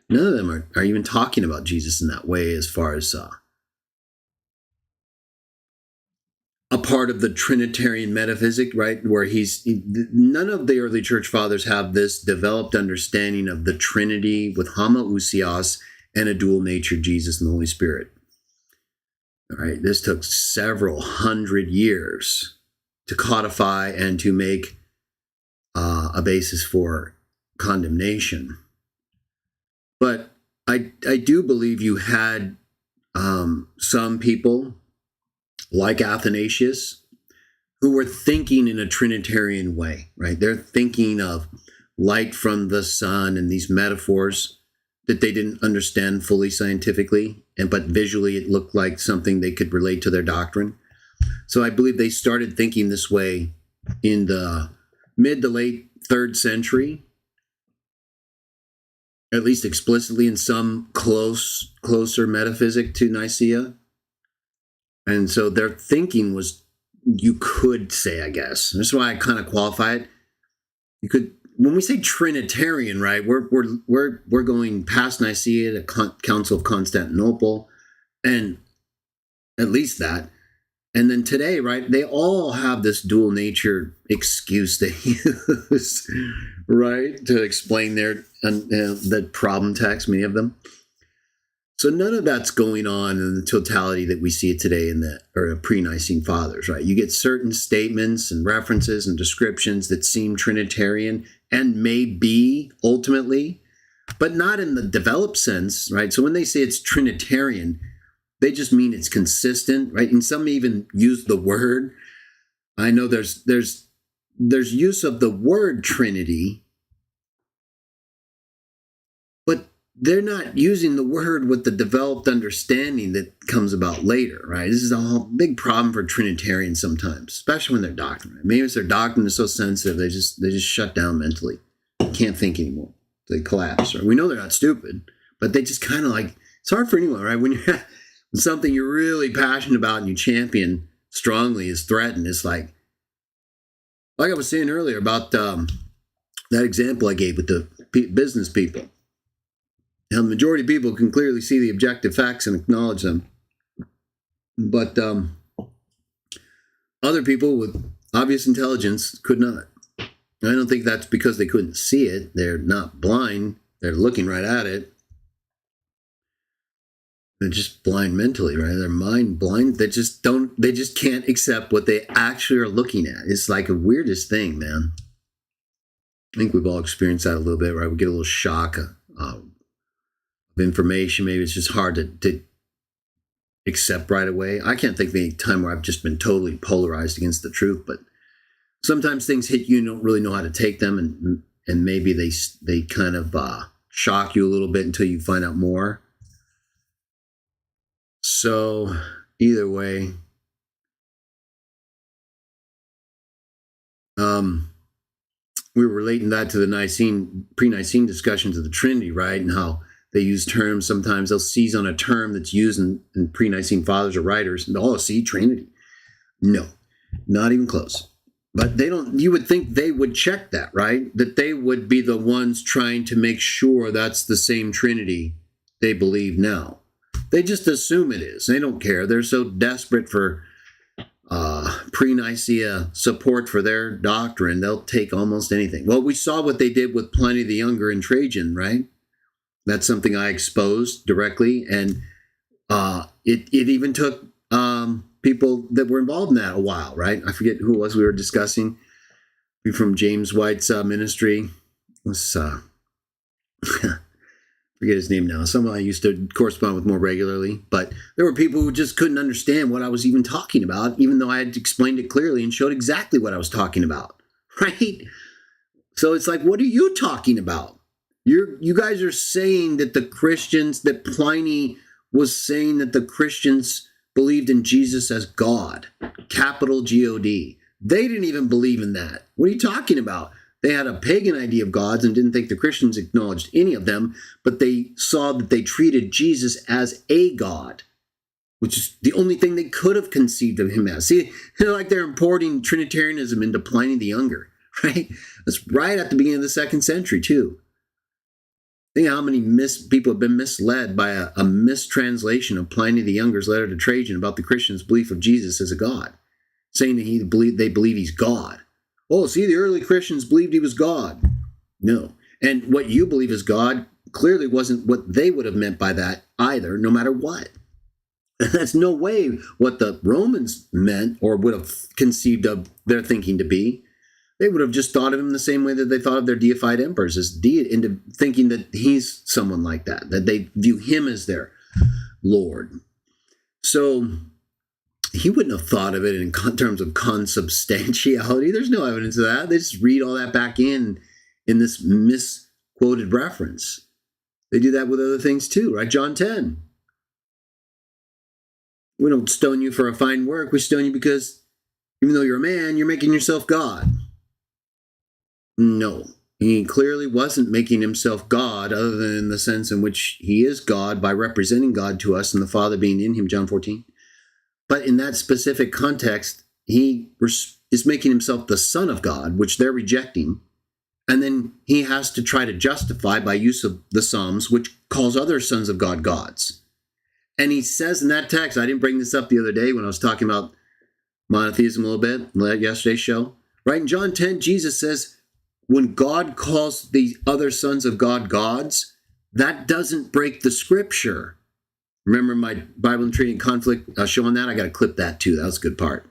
None of them are even talking about Jesus in that way as far as a part of the Trinitarian metaphysic, right? Where none of the early church fathers have this developed understanding of the Trinity with homoousios and a dual nature, Jesus and the Holy Spirit. All right, this took several hundred years to codify and to make a basis for condemnation. But I do believe you had some people like Athanasius who were thinking in a Trinitarian way, right? They're thinking of light from the sun and these metaphors that they didn't understand fully scientifically, but visually it looked like something they could relate to their doctrine. So I believe they started thinking this way in the mid to late 3rd century, at least explicitly in some closer metaphysic to Nicaea. And so their thinking was, you could say, I guess, that's why I kind of qualify it. You could, when we say Trinitarian, right, we're going past Nicaea to Council of Constantinople, and at least that. And then today, right, they all have this dual nature excuse they use, right, to explain the problem text, many of them. So none of that's going on in the totality that we see it today in the pre-Nicene fathers, right? You get certain statements and references and descriptions that seem Trinitarian, and may be ultimately, but not in the developed sense, right? So when they say it's Trinitarian, they just mean it's consistent, right? And some even use the word. I know there's use of the word Trinity, but they're not using the word with the developed understanding that comes about later, right? This is a whole big problem for Trinitarians sometimes, especially when they're doctrine. Maybe it's their doctrine is so sensitive, they just shut down mentally. They can't think anymore. They collapse. Right? We know they're not stupid, but they just kind of like, it's hard for anyone, right? When you're something you're really passionate about and you champion strongly is threatened. It's like I was saying earlier about that example I gave with the business people. Now, the majority of people can clearly see the objective facts and acknowledge them. But other people with obvious intelligence could not. I don't think that's because they couldn't see it. They're not blind. They're looking right at it. They're just blind mentally, right? Their mind blind. They just can't accept what they actually are looking at. It's like the weirdest thing, man. I think we've all experienced that a little bit, right? We get a little shock of information. Maybe it's just hard to accept right away. I can't think of any time where I've just been totally polarized against the truth, but sometimes things hit you and you don't really know how to take them, and maybe they kind of shock you a little bit until you find out more. So either way, we were relating that to the pre-Nicene discussions of the Trinity, right? And how they use terms. Sometimes they'll seize on a term that's used in pre-Nicene fathers or writers, and see Trinity. No, not even close. But they don't. You would think they would check that, right? That they would be the ones trying to make sure that's the same Trinity they believe now. They just assume it is. They don't care. They're so desperate for pre-Nicaea support for their doctrine, they'll take almost anything. Well, we saw what they did with Pliny the Younger and Trajan, right? That's something I exposed directly, and it even took people that were involved in that a while, right? I forget who it was we were discussing from James White's ministry. It was forget his name now. Someone I used to correspond with more regularly, but there were people who just couldn't understand what I was even talking about, even though I had explained it clearly and showed exactly what I was talking about, right? So it's like, what are you talking about? You guys are saying that that Pliny was saying that the Christians believed in Jesus as God, capital G-O-D. They didn't even believe in that. What are you talking about? They had a pagan idea of gods and didn't think the Christians acknowledged any of them, but they saw that they treated Jesus as a god, which is the only thing they could have conceived of him as. See, like they're importing Trinitarianism into Pliny the Younger, right? That's right at the beginning of the 2nd century, too. Think how many people have been misled by a mistranslation of Pliny the Younger's letter to Trajan about the Christians' belief of Jesus as a god, saying that they believe he's God. Oh, see, the early Christians believed he was God. No. And what you believe is God clearly wasn't what they would have meant by that either, no matter what. That's no way what the Romans meant or would have conceived of their thinking to be. They would have just thought of him the same way that they thought of their deified emperors, as into thinking that he's someone like that they view him as their Lord. So he wouldn't have thought of it in terms of consubstantiality. There's no evidence of that. They just read all that back in this misquoted reference. They do that with other things too, right? John 10. We don't stone you for a fine work. We stone you because even though you're a man, you're making yourself God. No, he clearly wasn't making himself God other than in the sense in which he is God by representing God to us and the Father being in him, John 14. But in that specific context, he is making himself the Son of God, which they're rejecting. And then he has to try to justify by use of the Psalms, which calls other sons of God gods. And he says in that text, I didn't bring this up the other day when I was talking about monotheism a little bit, yesterday's show. Right in John 10, Jesus says, when God calls the other sons of God gods, that doesn't break the scripture. Remember my Bible and Trinity conflict show on that? I got to clip that too. That was a good part.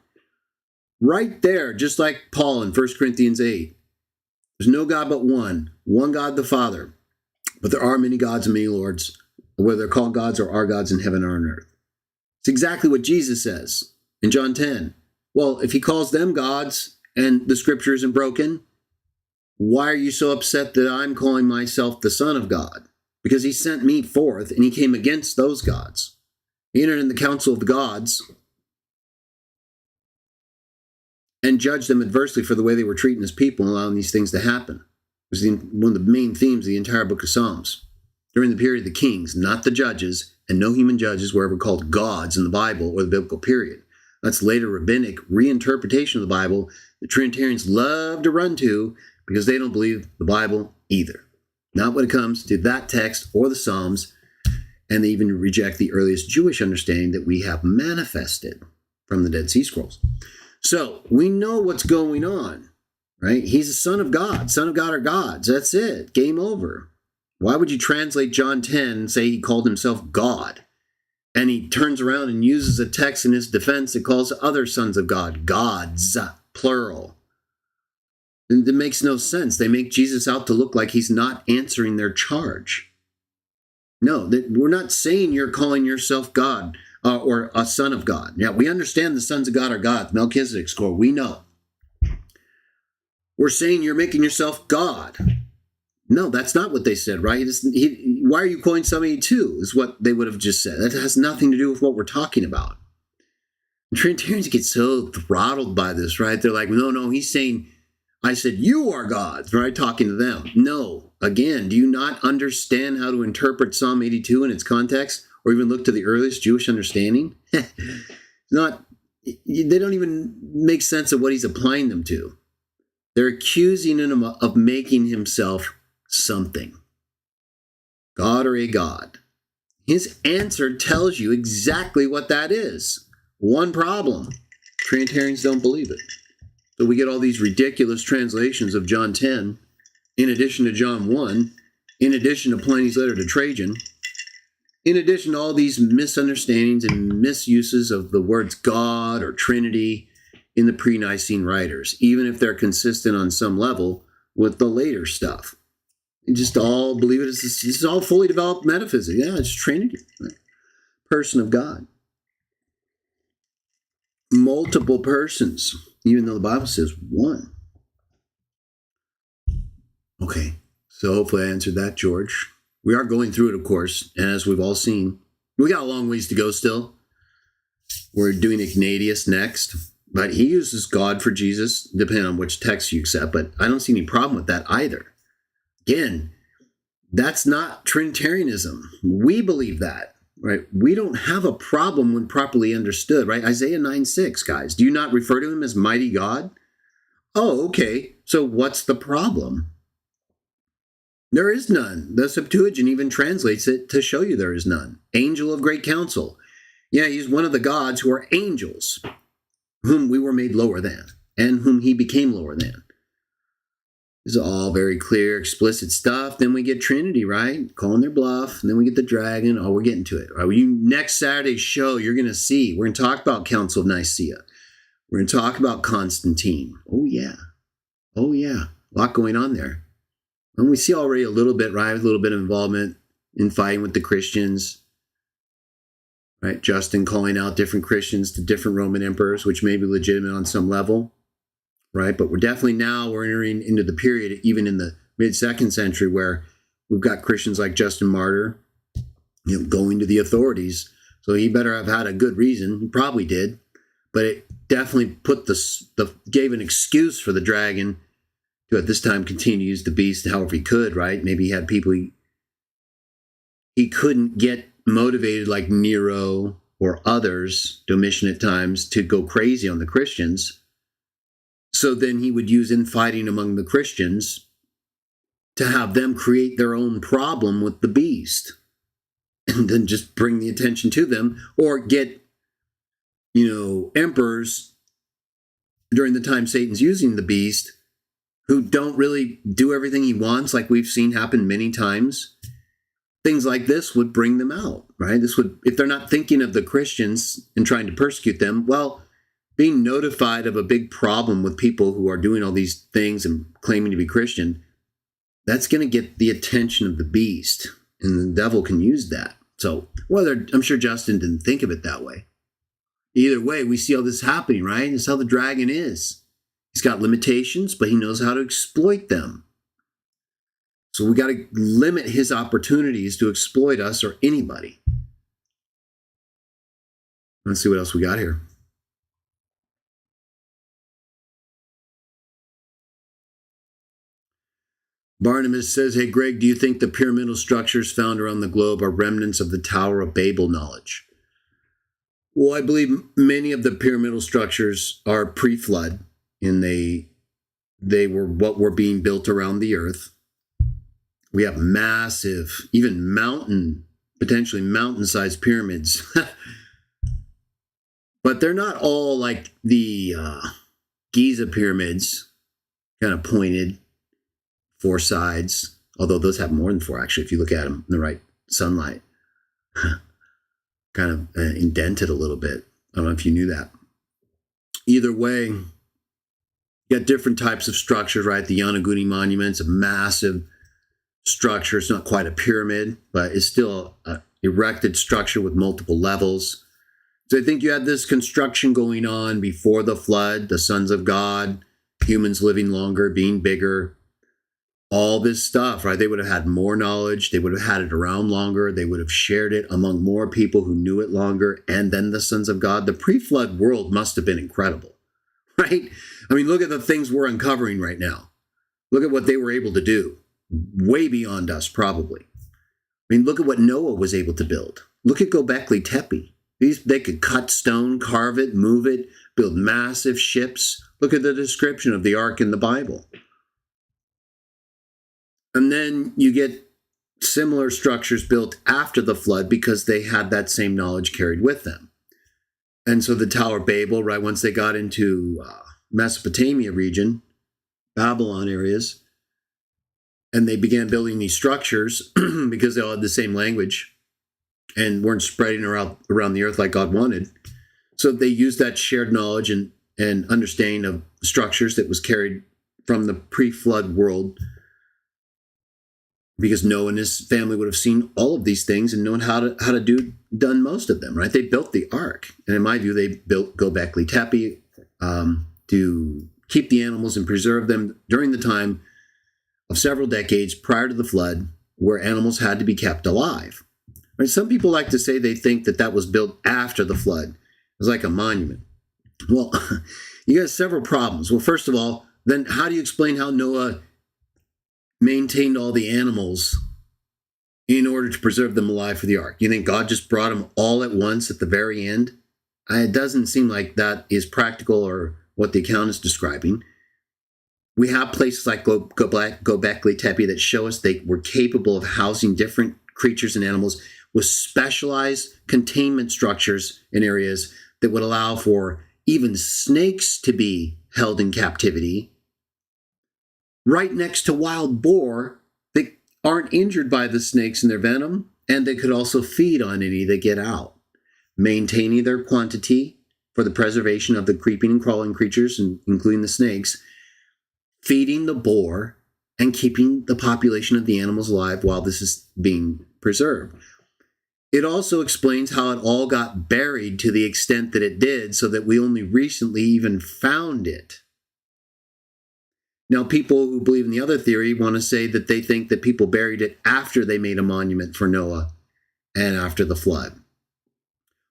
Right there, just like Paul in 1 Corinthians 8, There's no God but one God the Father. But there are many gods and many lords, whether they're called gods or are gods in heaven or on earth. It's exactly what Jesus says in John 10. Well, if he calls them gods and the scripture isn't broken, why are you so upset that I'm calling myself the Son of God? Because he sent me forth and he came against those gods. He entered in the council of the gods and judged them adversely for the way they were treating his people and allowing these things to happen. It was one of the main themes of the entire book of Psalms. During the period of the kings, not the judges, and no human judges were ever called gods in the Bible or the biblical period. That's later rabbinic reinterpretation of the Bible that Trinitarians love to run to because they don't believe the Bible either. Not when it comes to that text or the Psalms, and they even reject the earliest Jewish understanding that we have manifested from the Dead Sea Scrolls. So we know what's going on, right? He's a son of God. Son of God are gods. That's it. Game over. Why would you translate John 10 and say he called himself God? And he turns around and uses a text in his defense that calls other sons of God gods, plural. And it makes no sense. They make Jesus out to look like he's not answering their charge. No, we're not saying you're calling yourself God or a son of God. Yeah, we understand the sons of God are gods. Melchizedek's score, we know. We're saying you're making yourself God. No, that's not what they said, right? Why are you calling somebody two is what they would have just said. That has nothing to do with what we're talking about. And Trinitarians get so throttled by this, right? They're like, no, he's saying, I said, you are gods, right? Talking to them. No, again, do you not understand how to interpret Psalm 82 in its context or even look to the earliest Jewish understanding? They don't even make sense of what he's applying them to. They're accusing him of making himself something. God or a god. His answer tells you exactly what that is. One problem. Trinitarians don't believe it. So we get all these ridiculous translations of John 10, in addition to John 1, in addition to Pliny's letter to Trajan, in addition to all these misunderstandings and misuses of the words God or Trinity in the pre-Nicene writers, even if they're consistent on some level with the later stuff. You just all believe it. It's all fully developed metaphysics. Yeah, it's Trinity. Person of God. Multiple persons, even though the Bible says one. Okay, so hopefully I answered that, George. We are going through it, of course, and as we've all seen, we got a long ways to go still. We're doing Ignatius next, but he uses God for Jesus, depending on which text you accept, but I don't see any problem with that either. Again, that's not Trinitarianism. We believe that, right? We don't have a problem when properly understood, right? Isaiah 9:6, guys. Do you not refer to him as mighty God? Oh, okay. So what's the problem? There is none. The Septuagint even translates it to show you there is none. Angel of great counsel. Yeah, he's one of the gods who are angels, whom we were made lower than, and whom he became lower than. This is all very clear, explicit stuff. Then we get Trinity, right? Calling their bluff. And then we get the dragon. Oh, we're getting to it. Right? Next Saturday's show, you're going to see. We're going to talk about Council of Nicaea. We're going to talk about Constantine. Oh, yeah. A lot going on there. And we see already a little bit, right? A little bit of involvement in fighting with the Christians. Right? Justin calling out different Christians to different Roman emperors, which may be legitimate on some level. Right, but we're entering into the period, even in the mid-2nd century, where we've got Christians like Justin Martyr, going to the authorities. So he better have had a good reason. He probably did, but it definitely gave an excuse for the dragon to at this time continue to use the beast however he could. Right? Maybe he had people he couldn't get motivated like Nero or others, Domitian at times, to go crazy on the Christians. So then he would use infighting among the Christians to have them create their own problem with the beast and then just bring the attention to them, or get, emperors during the time Satan's using the beast who don't really do everything he wants, like we've seen happen many times. Things like this would bring them out, right? This would, if they're not thinking of the Christians and trying to persecute them, well, being notified of a big problem with people who are doing all these things and claiming to be Christian, that's going to get the attention of the beast, and the devil can use that. So whether, I'm sure Justin didn't think of it that way. Either way, we see all this happening, right? It's how the dragon is. He's got limitations, but he knows how to exploit them. So we got to limit his opportunities to exploit us or anybody. Let's see what else we got here. Barnabas says, hey, Greg, do you think the pyramidal structures found around the globe are remnants of the Tower of Babel knowledge? Well, I believe many of the pyramidal structures are pre-flood, and they were what were being built around the earth. We have massive, even potentially mountain-sized pyramids. But they're not all like the Giza pyramids, kind of pointed, 4 sides, although those have more than 4, actually, if you look at them in the right sunlight. Kind of indented a little bit. I don't know if you knew that. Either way, you got different types of structures, right? The Yonaguni Monument's a massive structure. It's not quite a pyramid, but it's still an erected structure with multiple levels. So I think you had this construction going on before the flood, the sons of God, humans living longer, being bigger, all this stuff, right? They would have had more knowledge. They would have had it around longer. They would have shared it among more people who knew it longer. And then the sons of God. The pre-flood world must have been incredible, right? I mean, look at the things we're uncovering right now. Look at what they were able to do. Way beyond us, probably. I mean, look at what Noah was able to build. Look at Göbekli Tepe. They could cut stone, carve it, move it, build massive ships. Look at the description of the ark in the Bible. And then you get similar structures built after the flood because they had that same knowledge carried with them. And so the Tower of Babel, right, once they got into Mesopotamia region, Babylon areas, and they began building these structures because they all had the same language and weren't spreading around the earth like God wanted. So they used that shared knowledge and understanding of structures that was carried from the pre-flood world, because Noah and his family would have seen all of these things and known how to done most of them, right? They built the ark. And in my view, they built Göbekli Tepe to keep the animals and preserve them during the time of several decades prior to the flood, where animals had to be kept alive. Right? Some people like to say they think that was built after the flood. It was like a monument. Well, you got several problems. Well, first of all, then how do you explain how Noah maintained all the animals in order to preserve them alive for the ark? You think God just brought them all at once at the very end? It doesn't seem like that is practical or what the account is describing. We have places like Göbekli Tepe that show us they were capable of housing different creatures and animals with specialized containment structures in areas that would allow for even snakes to be held in captivity, right next to wild boar that aren't injured by the snakes and their venom, and they could also feed on any that get out, maintaining their quantity for the preservation of the creeping and crawling creatures, including the snakes, feeding the boar, and keeping the population of the animals alive while this is being preserved. It also explains how it all got buried to the extent that it did, so that we only recently even found it. Now, people who believe in the other theory want to say that they think that people buried it after they made a monument for Noah and after the flood.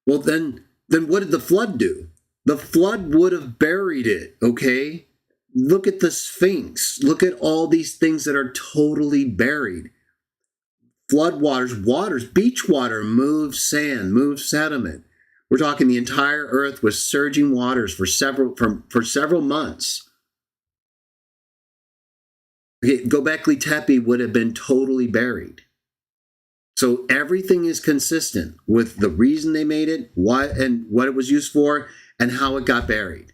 Well, then what did the flood do? The flood would have buried it, okay? Look at the Sphinx. Look at all these things that are totally buried. Flood waters, beach water moves sand, moves sediment. We're talking the entire earth was surging waters for several months. Okay, Göbekli Tepe would have been totally buried. So everything is consistent with the reason they made it, why, and what it was used for, and how it got buried.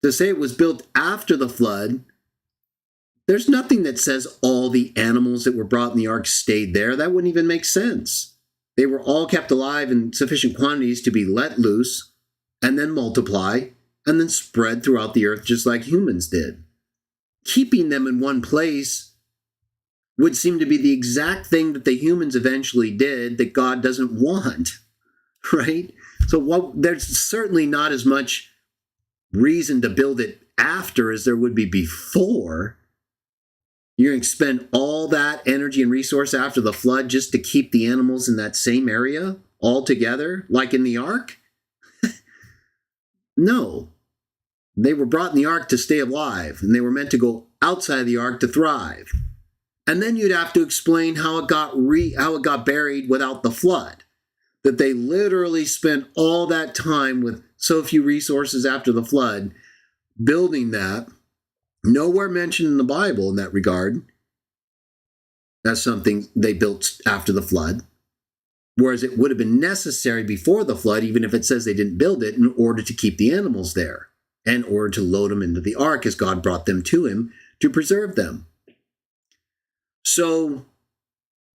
To say it was built after the flood, there's nothing that says all the animals that were brought in the ark stayed there. That wouldn't even make sense. They were all kept alive in sufficient quantities to be let loose and then multiply and then spread throughout the earth just like humans did. Keeping them in one place would seem to be the exact thing that the humans eventually did that God doesn't want, right? So there's certainly not as much reason to build it after as there would be before. You're going to spend all that energy and resource after the flood just to keep the animals in that same area all together, like in the ark? No. They were brought in the ark to stay alive, and they were meant to go outside the ark to thrive. And then you'd have to explain how it got buried without the flood. That they literally spent all that time with so few resources after the flood building that. Nowhere mentioned in the Bible in that regard. That's something they built after the flood. Whereas it would have been necessary before the flood, even if it says they didn't build it, in order to keep the animals there, in order to load them into the ark as God brought them to him to preserve them. So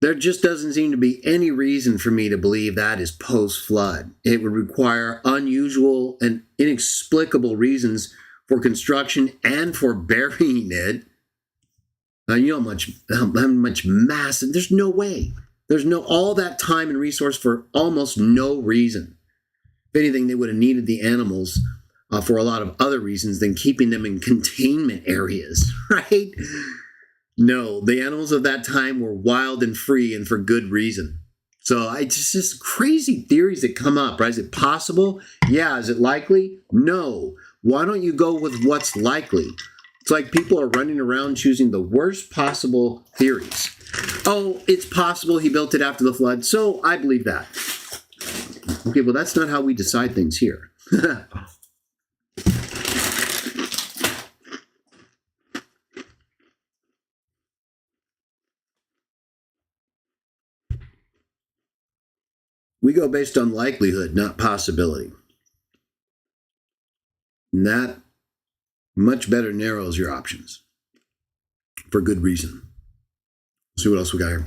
there just doesn't seem to be any reason for me to believe that is post-flood. It would require unusual and inexplicable reasons for construction and for burying it. You know how much mass, there's no way. There's all that time and resource for almost no reason. If anything, they would have needed the animals for a lot of other reasons than keeping them in containment areas, right? No, the animals of that time were wild and free and for good reason. So it's just crazy theories that come up, right? Is it possible? Yeah. Is it likely? No. Why don't you go with what's likely? It's like people are running around choosing the worst possible theories. Oh, it's possible he built it after the flood, so I believe that. Okay, well, that's not how we decide things here. We go based on likelihood, not possibility. And that much better narrows your options for good reason. Let's see what else we got here.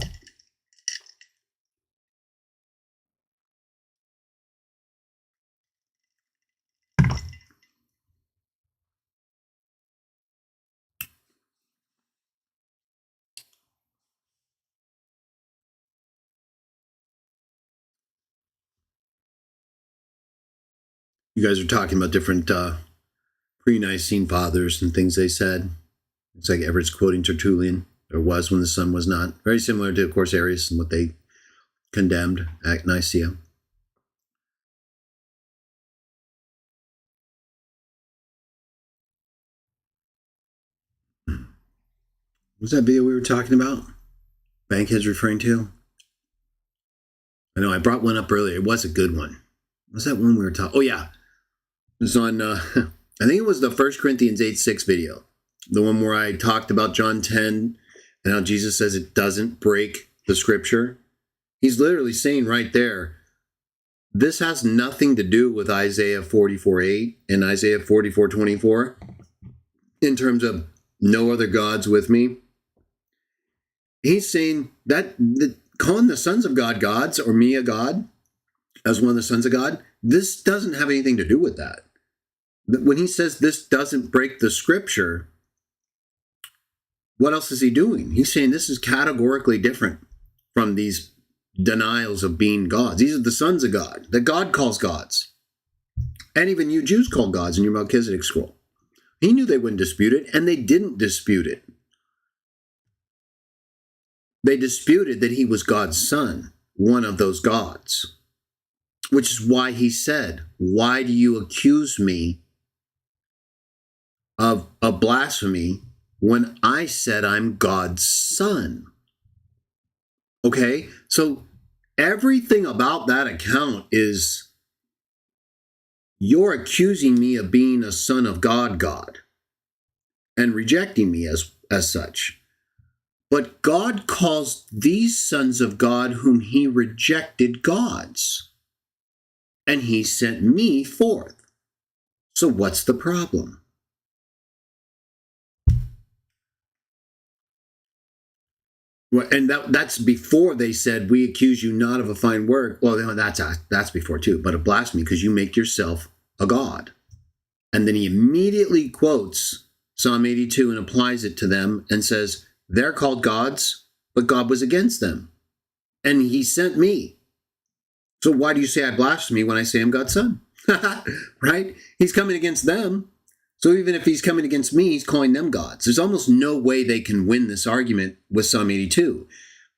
You guys are talking about different pre-Nicene fathers and things they said. It's like Everett's quoting Tertullian, or was when the sun was not. Very similar to, of course, Arius and what they condemned at Nicaea. Was that video we were talking about? Bankhead's referring to? I know I brought one up earlier. It was a good one. Was that one we were talking? Oh, yeah. It was on, I think it was the 1 Corinthians 8:6 video. The one where I talked about John 10 and how Jesus says it doesn't break the scripture. He's literally saying right there, this has nothing to do with Isaiah 44:8 and Isaiah 44:24 in terms of no other gods with me. He's saying that calling the sons of God gods, or me a god, as one of the sons of God, this doesn't have anything to do with that. When he says this doesn't break the scripture, what else is he doing? He's saying this is categorically different from these denials of being gods. These are the sons of God, that God calls gods. And even you Jews call gods in your Melchizedek scroll. He knew they wouldn't dispute it, and they didn't dispute it. They disputed that he was God's son, one of those gods, which is why he said, why do you accuse me of blasphemy when I said I'm God's son? Okay, so everything about that account is you're accusing me of being a son of God, and rejecting me as such. But God calls these sons of God whom he rejected gods. And he sent me forth. So what's the problem? Well, and that's before they said, we accuse you not of a fine work. Well, that's before too, but of blasphemy, because you make yourself a god. And then he immediately quotes Psalm 82 and applies it to them and says, they're called gods, but God was against them. And he sent me. So why do you say I blaspheme when I say I'm God's son? Right? He's coming against them. So even if he's coming against me, he's calling them gods. There's almost no way they can win this argument with Psalm 82.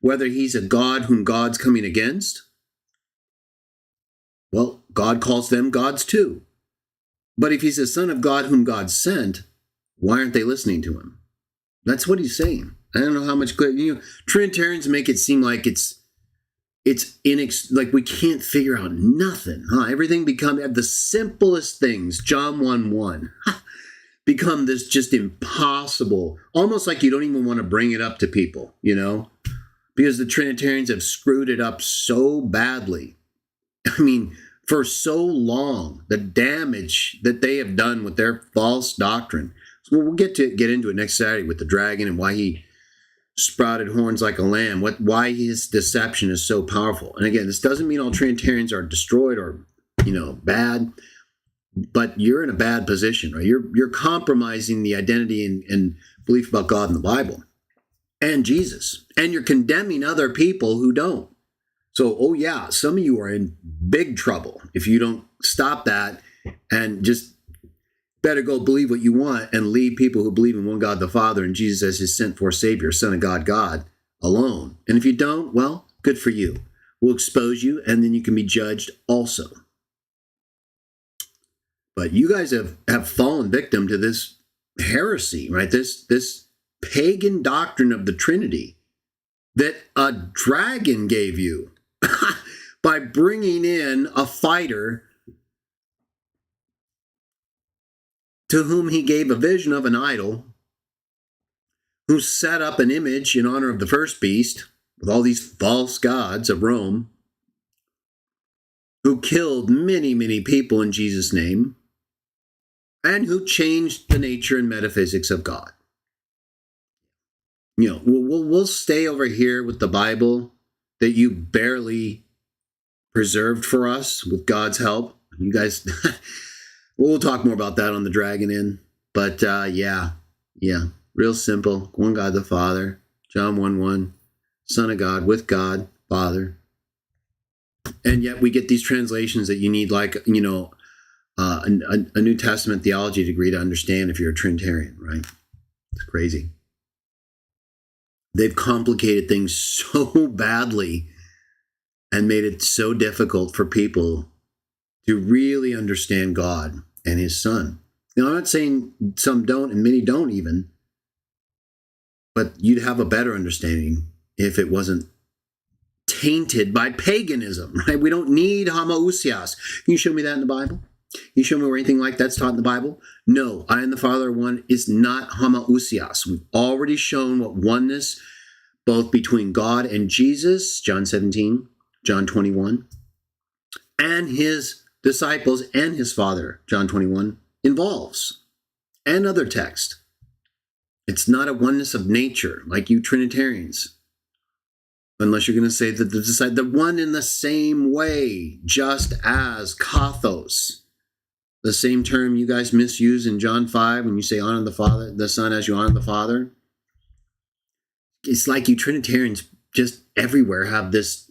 Whether he's a God whom God's coming against, well, God calls them gods too. But if he's a son of God whom God sent, why aren't they listening to him? That's what he's saying. I don't know how much clear. Trinitarians make it seem like like we can't figure out nothing. Everything the simplest things, John 1:1, become this just impossible, almost like you don't even want to bring it up to people, because the Trinitarians have screwed it up so badly. I mean, for so long, the damage that they have done with their false doctrine. So we'll get into it next Saturday with the dragon and why he sprouted horns like a lamb, why his deception is so powerful. And again, this doesn't mean all Trinitarians are destroyed or, bad, but you're in a bad position, right? You're compromising the identity and belief about God in the Bible and Jesus, and you're condemning other people who don't. So, some of you are in big trouble if you don't stop that and just better go believe what you want and leave people who believe in one God the Father and Jesus as his sent forth Savior, Son of God alone. And if you don't, well, good for you. We'll expose you, and then you can be judged also. But you guys have fallen victim to this heresy, right? This pagan doctrine of the Trinity that a dragon gave you by bringing in a fighter to whom he gave a vision of an idol, who set up an image in honor of the first beast with all these false gods of Rome, who killed many, many people in Jesus' name, and who changed the nature and metaphysics of God. We'll stay over here with the Bible that you barely preserved for us with God's help. You guys, we'll talk more about that on the Dragon Inn. But real simple. One God the Father, John 1:1, Son of God, with God, Father. And yet we get these translations that you need, like, a New Testament theology degree to understand if you're a Trinitarian, right? It's crazy. They've complicated things so badly and made it so difficult for people to really understand God and his Son. Now, I'm not saying some don't and many don't even, but you'd have a better understanding if it wasn't tainted by paganism, right? We don't need homoousios. Can you show me that in the Bible? Can you show me where anything like that's taught in the Bible? No, I and the Father are one is not homoousios. We've already shown what oneness, both between God and Jesus, John 17, John 21, and his disciples and his Father, John 21, involves, and other text. It's not a oneness of nature like you Trinitarians, unless you're going to say that the one in the same way, just as kathos, the same term you guys misuse in John 5 when you say honor the Father, the Son as you honor the Father. It's like you Trinitarians just everywhere have this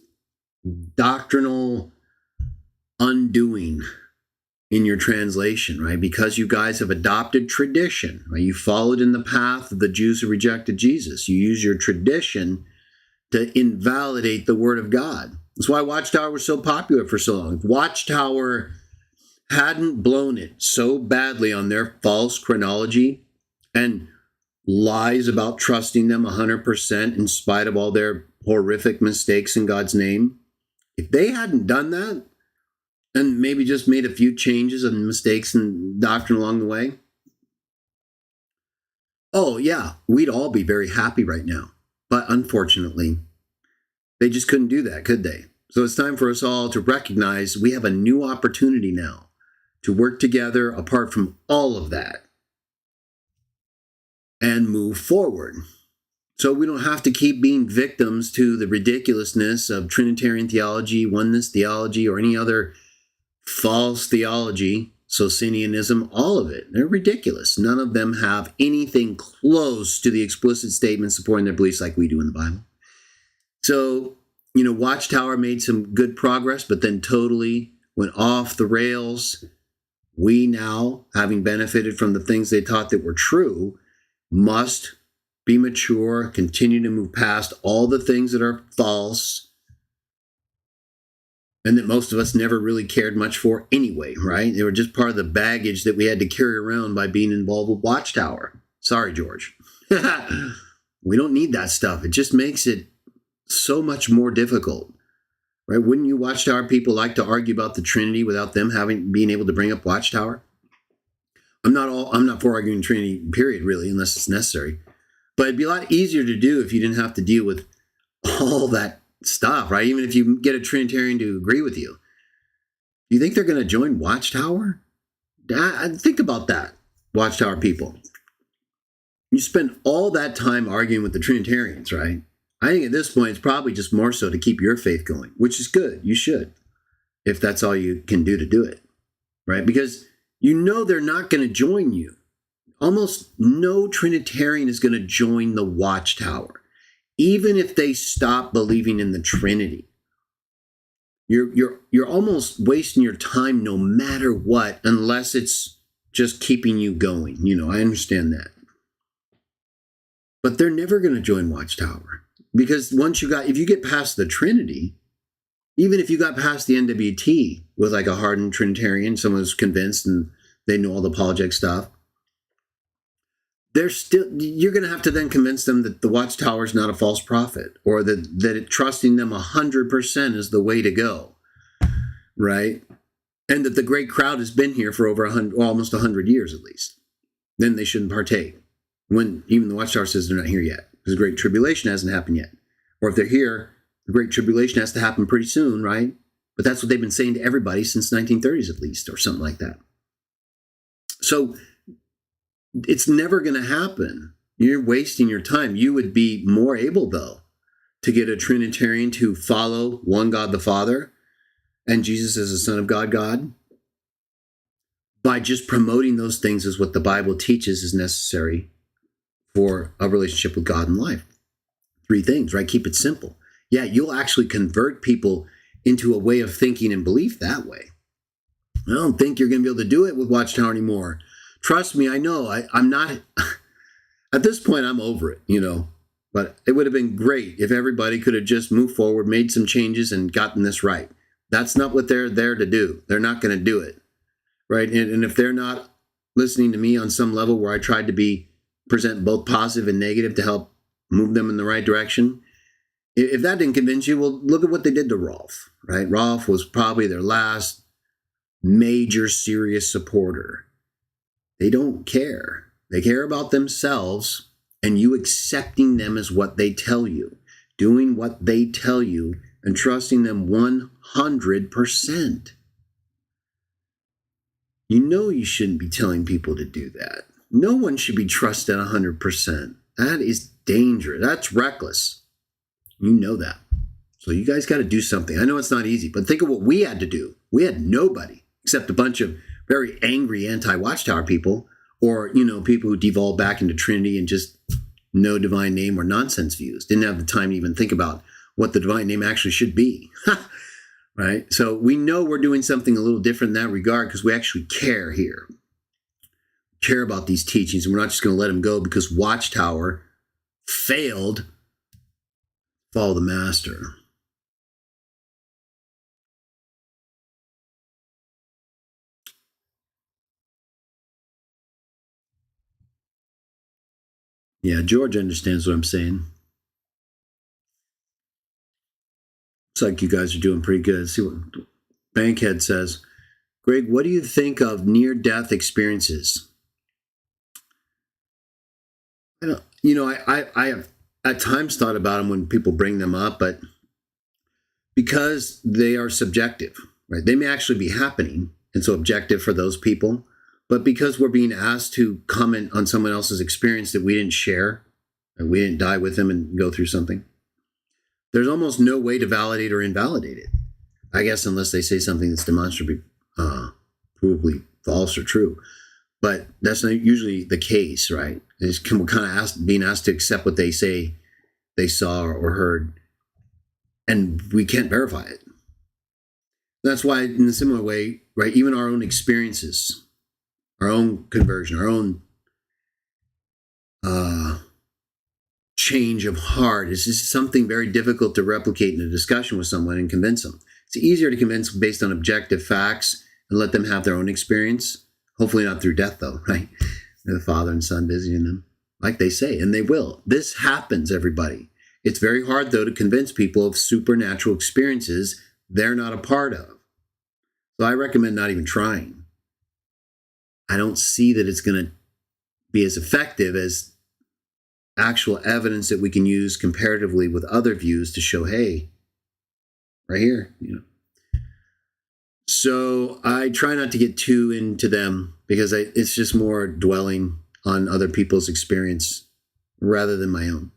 doctrinal undoing in your translation, right? Because you guys have adopted tradition, right? You followed in the path of the Jews who rejected Jesus. You use your tradition to invalidate the Word of God. That's why Watchtower was so popular for so long. If Watchtower hadn't blown it so badly on their false chronology and lies about trusting them 100% in spite of all their horrific mistakes in God's name, if they hadn't done that and maybe just made a few changes and mistakes in doctrine along the way, we'd all be very happy right now. But unfortunately, they just couldn't do that, could they? So it's time for us all to recognize we have a new opportunity now to work together apart from all of that and move forward. So we don't have to keep being victims to the ridiculousness of Trinitarian theology, oneness theology, or any other false theology Socinianism, all of it. They're ridiculous. None of them have anything close to the explicit statement supporting their beliefs like we do in the Bible. So, Watchtower made some good progress, but then totally went off the rails. We now, having benefited from the things they taught that were true, must be mature, continue to move past all the things that are false, and that most of us never really cared much for anyway, right? They were just part of the baggage that we had to carry around by being involved with Watchtower. Sorry, George. We don't need that stuff. It just makes it so much more difficult, right? Wouldn't you Watchtower people like to argue about the Trinity without them being able to bring up Watchtower? I'm not for arguing Trinity, period, really, unless it's necessary. But it'd be a lot easier to do if you didn't have to deal with all that stuff, right? Even if you get a Trinitarian to agree with you. Do you think they're going to join Watchtower? Think about that, Watchtower people. You spend all that time arguing with the Trinitarians, right? I think at this point, it's probably just more so to keep your faith going, which is good. You should, if that's all you can do to do it, right? Because they're not going to join you. Almost no Trinitarian is going to join the Watchtower, even if they stop believing in the Trinity. You're almost wasting your time no matter what, unless it's just keeping you going. I understand that. But they're never going to join Watchtower. Because if you get past the Trinity, even if you got past the NWT with like a hardened Trinitarian, someone who's convinced and they know all the apologetic stuff, you're going to have to then convince them that the Watchtower is not a false prophet, or that trusting them 100% is the way to go, right? And that the great crowd has been here for over almost 100 years at least. Then they shouldn't partake. When even the Watchtower says they're not here yet, because the Great Tribulation hasn't happened yet. Or if they're here, the Great Tribulation has to happen pretty soon, right? But that's what they've been saying to everybody since 1930s at least, or something like that. So it's never going to happen. You're wasting your time. You would be more able, though, to get a Trinitarian to follow one God the Father and Jesus as the Son of God, by just promoting those things as what the Bible teaches is necessary for a relationship with God in life. 3 things, right? Keep it simple. Yeah, you'll actually convert people into a way of thinking and belief that way. I don't think you're going to be able to do it with Watchtower anymore. Trust me, I know. I'm not, at this point, I'm over it, But it would have been great if everybody could have just moved forward, made some changes, and gotten this right. That's not what they're there to do. They're not going to do it, right? And if they're not listening to me on some level where I tried to present both positive and negative to help move them in the right direction, if that didn't convince you, well, look at what they did to Rolf, right? Rolf was probably their last major serious supporter. They don't care. They care about themselves and you accepting them as what they tell you, doing what they tell you, and trusting them 100%. You shouldn't be telling people to do that. No one should be trusted 100%. That is dangerous. That's reckless. You know that. So you guys got to do something. I know it's not easy, but think of what we had to do. We had nobody except a bunch of very angry anti-Watchtower people, or, people who devolved back into Trinity and just no divine name or nonsense views. Didn't have the time to even think about what the divine name actually should be. Right? So we know we're doing something a little different in that regard because we actually care here. Care about these teachings, and we're not just going to let them go because Watchtower failed. Follow the master. Yeah, George understands what I'm saying. Looks like you guys are doing pretty good. Let's see what Bankhead says. Greg, what do you think of near-death experiences? I have at times thought about them when people bring them up, but because they are subjective, right? They may actually be happening, and so objective for those people. But because we're being asked to comment on someone else's experience that we didn't share, and we didn't die with them and go through something, there's almost no way to validate or invalidate it. I guess unless they say something that's demonstrably, provably false or true. But that's not usually the case, right? We're kind of being asked to accept what they say they saw or heard, and we can't verify it. That's why, in a similar way, right, even our own experiences, our own conversion, our own change of heart is just something very difficult to replicate in a discussion with someone and convince them. It's easier to convince based on objective facts and let them have their own experience. Hopefully not through death, though, right? The Father and Son visiting them, like they say, and they will. This happens, everybody. It's very hard, though, to convince people of supernatural experiences they're not a part of. So I recommend not even trying. I don't see that it's going to be as effective as actual evidence that we can use comparatively with other views to show, hey, right here, So I try not to get too into them because it's just more dwelling on other people's experience rather than my own.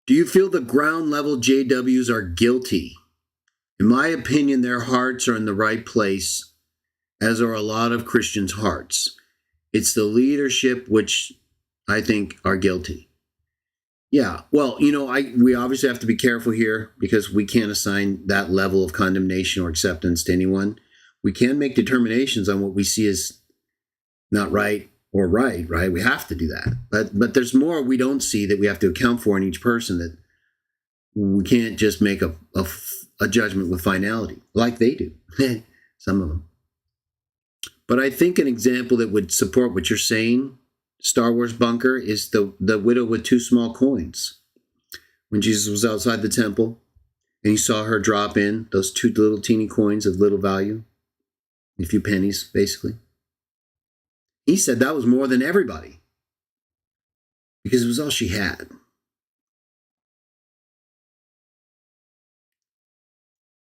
Do you feel the ground level JWs are guilty? In my opinion, their hearts are in the right place, as are a lot of Christians' hearts. It's the leadership which I think are guilty. Yeah, well, we obviously have to be careful here because we can't assign that level of condemnation or acceptance to anyone. We can make determinations on what we see as not right or right? We have to do that. But there's more we don't see that we have to account for in each person, that we can't just make a judgment with finality like they do, some of them. But I think an example that would support what you're saying, Star Wars Bunker, is the widow with 2 small coins. When Jesus was outside the temple and he saw her drop in those 2 little teeny coins of little value, a few pennies, basically. He said that was more than everybody because it was all she had.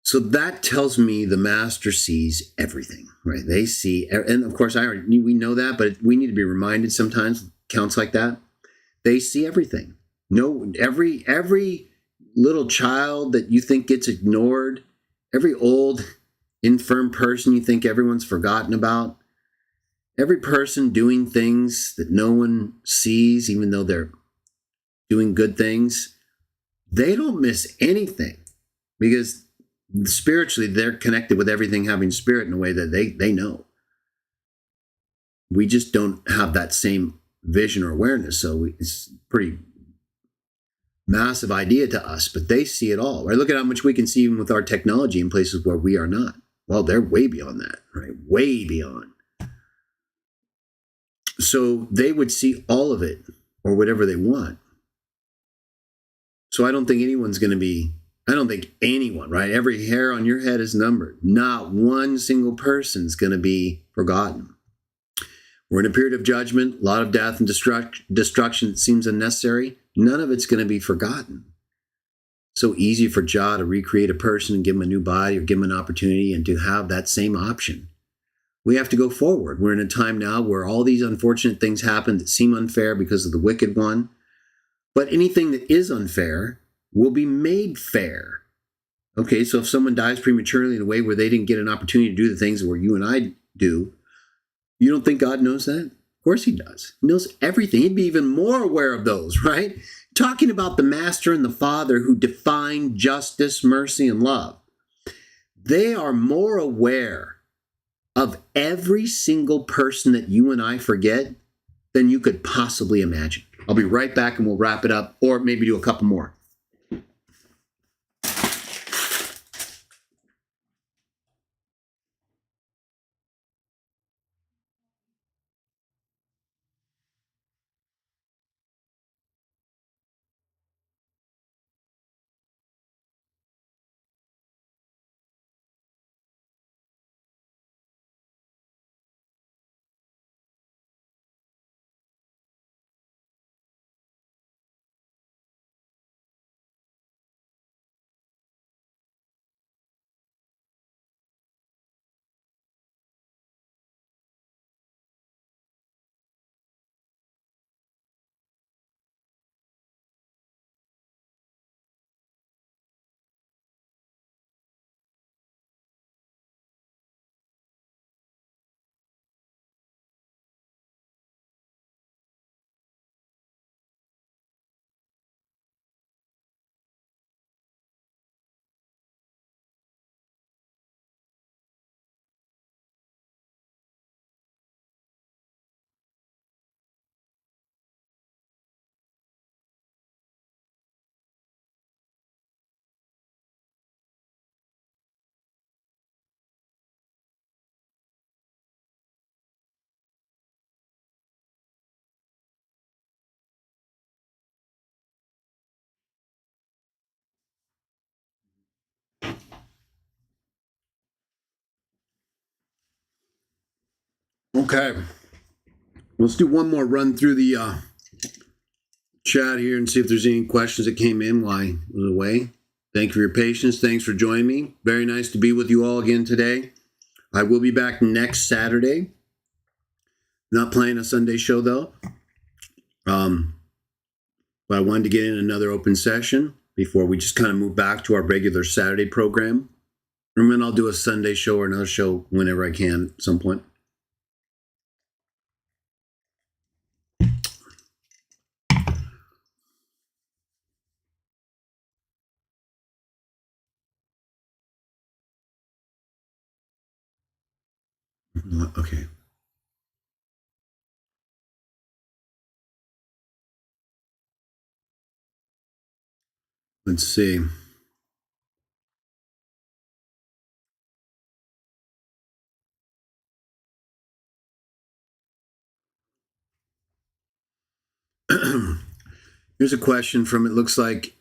So that tells me the master sees everything, right? They see, and of course, we know that, but we need to be reminded sometimes, counts like that. They see everything. No, every little child that you think gets ignored, every old, infirm person you think everyone's forgotten about, every person doing things that no one sees, even though they're doing good things, they don't miss anything because spiritually they're connected with everything having spirit in a way that they know. We just don't have that same vision or awareness, so it's a pretty massive idea to us, but they see it all. Right? Look at how much we can see even with our technology in places where we are not. Well, they're way beyond that, right? Way beyond. So they would see all of it or whatever they want. So I don't think anyone, right? Every hair on your head is numbered. Not one single person is going to be forgotten. We're in a period of judgment, a lot of death and destruction that seems unnecessary. None of it's going to be forgotten. So easy for Jah to recreate a person and give him a new body or give him an opportunity and to have that same option. We have to go forward. We're in a time now where all these unfortunate things happen that seem unfair because of the wicked one. But anything that is unfair will be made fair. Okay, so if someone dies prematurely in a way where they didn't get an opportunity to do the things where you and I do, you don't think God knows that? Of course he does. He knows everything. He'd be even more aware of those, right? Talking about the Master and the Father who define justice, mercy, and love. They are more aware of every single person that you and I forget than you could possibly imagine. I'll be right back and we'll wrap it up, or maybe do a couple more. Okay. Let's do one more run through the chat here and see if there's any questions that came in while I was away. Thank you for your patience. Thanks for joining me. Very nice to be with you all again today. I will be back next Saturday. Not playing a Sunday show though. But I wanted to get in another open session before we just kind of move back to our regular Saturday program. And then I'll do a Sunday show or another show whenever I can at some point. Okay. Let's see. Here's a question from, it looks like,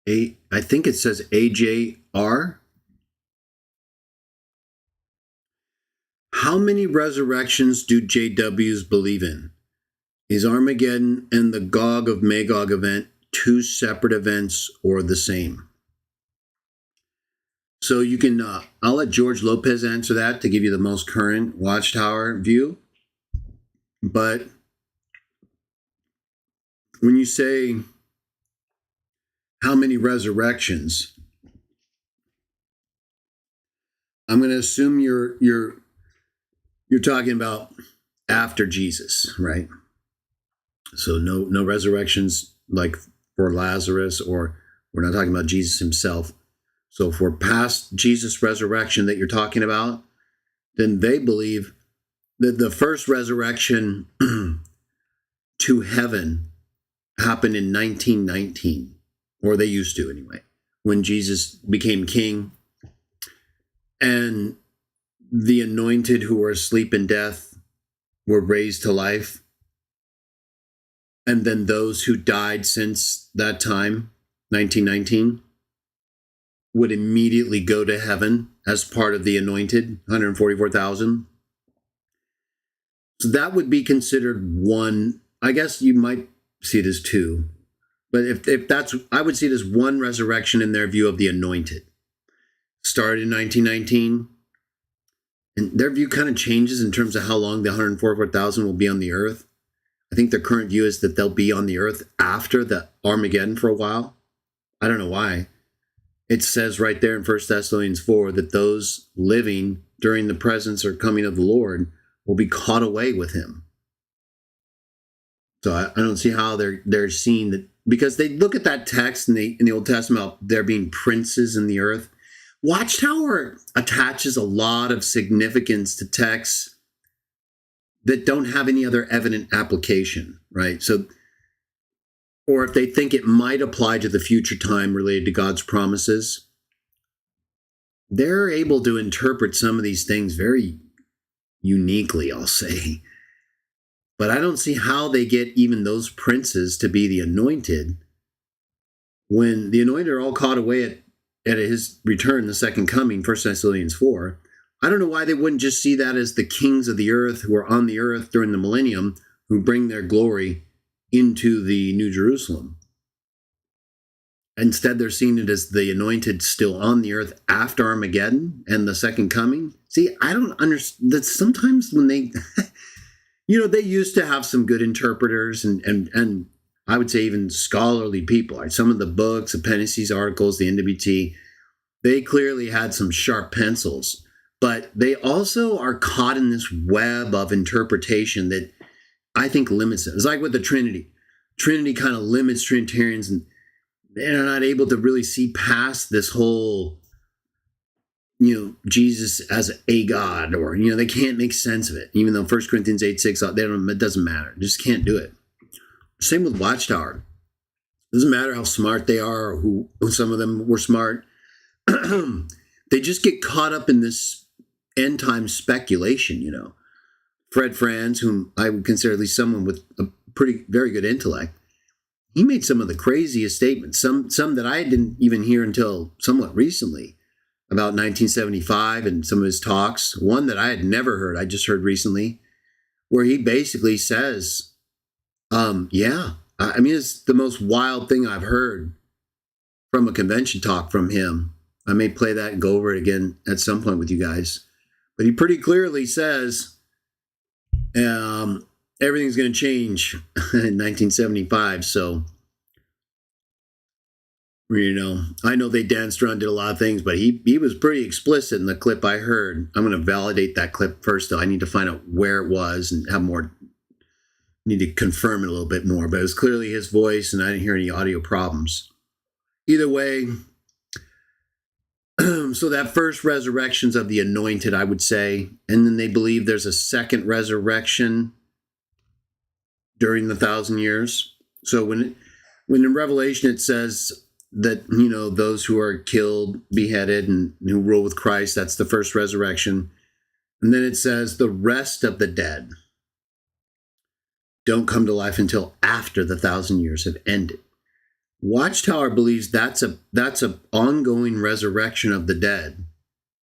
I think it says AJR. How many resurrections do JWs believe in? Is Armageddon and the Gog of Magog event two separate events or the same? So you can, I'll let George Lopez answer that to give you the most current Watchtower view. But when you say how many resurrections, I'm going to assume you're talking about after Jesus, right? So no resurrections like for Lazarus, or we're not talking about Jesus himself. So if we're past Jesus' resurrection that you're talking about, then they believe that the first resurrection to heaven happened in 1919, or they used to anyway, when Jesus became king, and the anointed who were asleep in death were raised to life. And then those who died since that time, 1919, would immediately go to heaven as part of the anointed, 144,000. So that would be considered one. I guess you might see it as two. But if that's, I would see it as one resurrection in their view of the anointed. Started in 1919. And their view kind of changes in terms of how long the 144,000 will be on the earth. I think their current view is that they'll be on the earth after the Armageddon for a while. I don't know why. It says right there in 1 Thessalonians 4 that those living during the presence or coming of the Lord will be caught away with him. So I don't see how they're seeing that, because they look at that text in the Old Testament about there being princes in the earth. Watchtower attaches a lot of significance to texts that don't have any other evident application, right? So, or if they think it might apply to the future time related to God's promises, they're able to interpret some of these things very uniquely, I'll say. But I don't see how they get even those princes to be the anointed when the anointed are all caught away at his return, the second coming, 1 Thessalonians 4. I don't know why they wouldn't just see that as the kings of the earth who are on the earth during the millennium, who bring their glory into the New Jerusalem. Instead, they're seeing it as the anointed still on the earth after Armageddon and the second coming. See, I don't understand that sometimes when they, they used to have some good interpreters and I would say even scholarly people. Like some of the books, appendices, articles, the NWT, they clearly had some sharp pencils. But they also are caught in this web of interpretation that I think limits it. It's like with the Trinity. Trinity kind of limits Trinitarians, and they're not able to really see past this whole, Jesus as a God, or, they can't make sense of it. Even though 1 Corinthians 8:6, it doesn't matter. They just can't do it. Same with Watchtower. It doesn't matter how smart they are, or who some of them were smart. They just get caught up in this end time speculation, Fred Franz, whom I would consider at least someone with a very good intellect, he made some of the craziest statements, some that I didn't even hear until somewhat recently. about 1975 and some of his talks. One that I had never heard, I just heard recently, where he basically says, yeah, I mean, it's the most wild thing I've heard from a convention talk from him. I may play that and go over it again at some point with you guys. But he pretty clearly says everything's going to change in 1975. So, you know, I know they danced around, did a lot of things, but he was pretty explicit in the clip I heard. I'm going to validate that clip first, though. I need to find out where it was and have more, need to confirm it a little bit more. But it was clearly his voice, and I didn't hear any audio problems. Either way, so that first resurrection's of the anointed, I would say. And then they believe there's a second resurrection during the 1,000 years. So when in Revelation it says that, you know, those who are killed, beheaded, and who rule with Christ, that's the first resurrection. And then it says the rest of the dead don't come to life until after the 1,000 years have ended. Watchtower believes that's a ongoing resurrection of the dead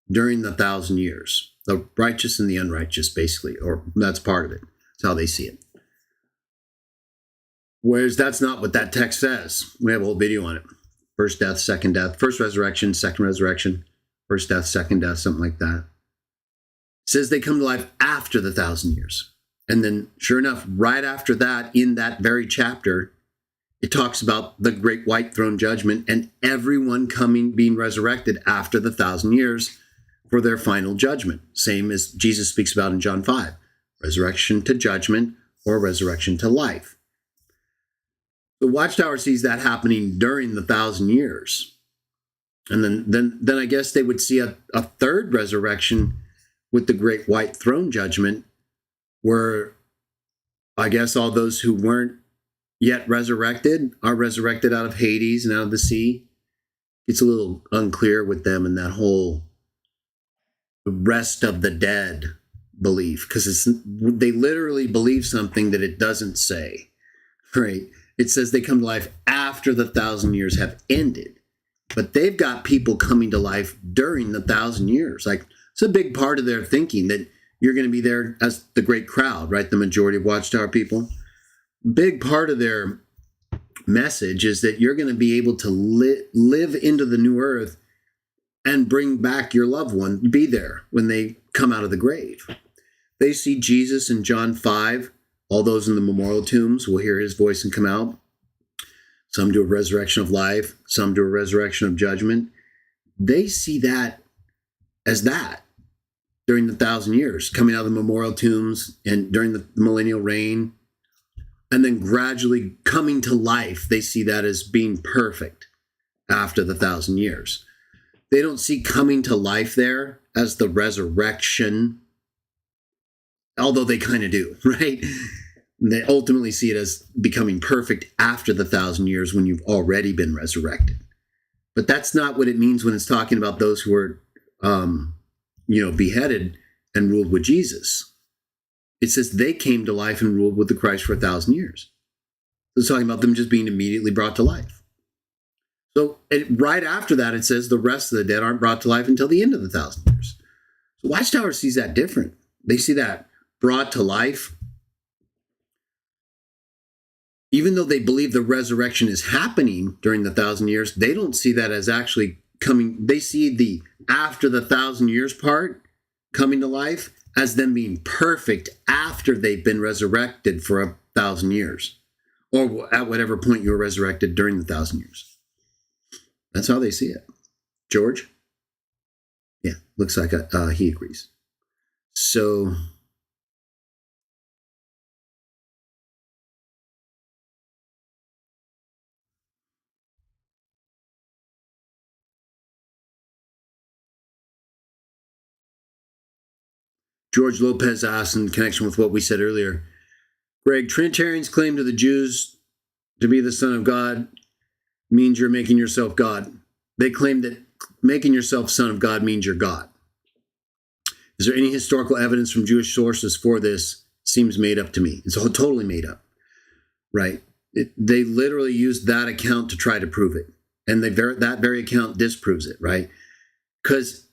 during the 1,000 years. The righteous and the unrighteous, basically, or that's part of it. That's how they see it. Whereas that's not what that text says. We have a whole video on it. First death, second death, first resurrection, second resurrection, first death, second death, something like that. It says they come to life after the 1,000 years. And then, sure enough, right after that, in that very chapter, it talks about the great white throne judgment and everyone being resurrected after the 1,000 years for their final judgment. Same as Jesus speaks about in John 5, resurrection to judgment or resurrection to life. The Watchtower sees that happening during the 1,000 years. And then I guess they would see a third resurrection with the great white throne judgment, where I guess all those who weren't yet resurrected are resurrected out of Hades and out of the sea. It's a little unclear with them and that whole rest of the dead belief, because they literally believe something that it doesn't say, right? It says they come to life after the 1,000 years have ended, but they've got people coming to life during the 1,000 years. Like, it's a big part of their thinking that you're going to be there as the great crowd, right? The majority of Watchtower people. Big part of their message is that you're going to be able to live into the new earth and bring back your loved one, be there when they come out of the grave. They see Jesus in John 5. All those in the memorial tombs will hear his voice and come out. Some do a resurrection of life. Some do a resurrection of judgment. They see that as that during the 1,000 years, coming out of the memorial tombs and during the millennial reign. And then gradually coming to life, they see that as being perfect after the 1,000 years. They don't see coming to life there as the resurrection, although they kind of do, right? They ultimately see it as becoming perfect after the 1,000 years when you've already been resurrected. But that's not what it means when it's talking about those who were, beheaded and ruled with Jesus. It says they came to life and ruled with the Christ for 1,000 years. It's talking about them just being immediately brought to life. So right after that, it says the rest of the dead aren't brought to life until the end of the 1,000 years. So Watchtower sees that different. They see that brought to life. Even though they believe the resurrection is happening during the 1,000 years, they don't see that as actually coming. They see the after the 1,000 years part coming to life as them being perfect after they've been resurrected for 1,000 years, or at whatever point you were resurrected during the 1,000 years. That's how they see it. George? Yeah, looks like he agrees. So George Lopez asked in connection with what we said earlier, Greg, Trinitarians claim to the Jews to be the Son of God means you're making yourself God. They claim that making yourself Son of God means you're God. Is there any historical evidence from Jewish sources for this? Seems made up to me. It's totally made up, right? They literally used that account to try to prove it. And that very account disproves it, right? Because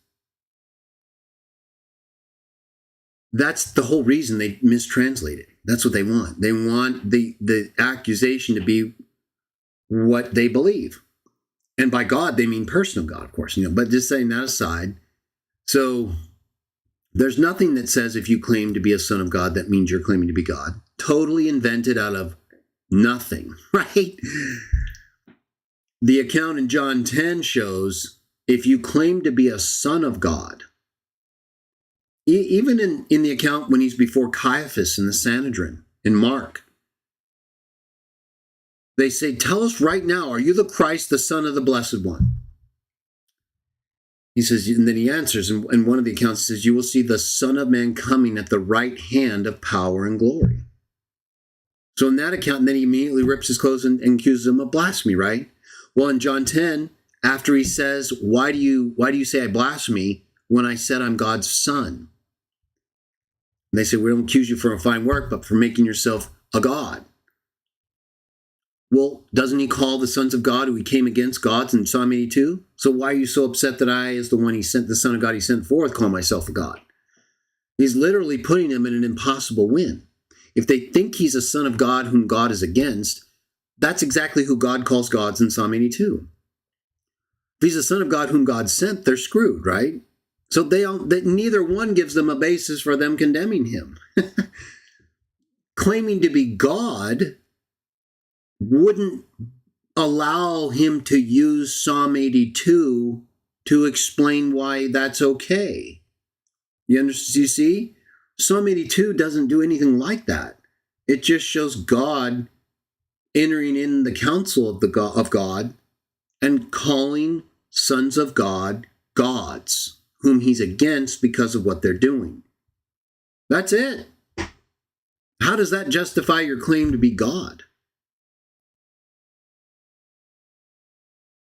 that's the whole reason they mistranslate it. That's what they want. They want the accusation to be what they believe. And by God, they mean personal God, of course. But just setting that aside. So there's nothing that says if you claim to be a son of God, that means you're claiming to be God. Totally invented out of nothing, right? The account in John 10 shows if you claim to be a son of God, even in the account when he's before Caiaphas in the Sanhedrin, in Mark, they say, tell us right now, are you the Christ, the Son of the Blessed One? He says, and then he answers, and one of the accounts says, you will see the Son of Man coming at the right hand of power and glory. So in that account, then he immediately rips his clothes and accuses him of blasphemy, right? Well, in John 10, after he says, why do you say I blaspheme when I said I'm God's son? And they say, we don't accuse you for a fine work, but for making yourself a god. Well, doesn't he call the sons of God who he came against gods in Psalm 82? So why are you so upset that I, as the one he sent, the son of God he sent forth, call myself a god? He's literally putting them in an impossible win. If they think he's a son of God whom God is against, that's exactly who God calls gods in Psalm 82. If he's a son of God whom God sent, they're screwed, right? So neither one gives them a basis for them condemning him. Claiming to be God wouldn't allow him to use Psalm 82 to explain why that's okay. You see? Psalm 82 doesn't do anything like that. It just shows God entering in the council of God and calling sons of God gods, whom he's against because of what they're doing. That's it. How does that justify your claim to be God?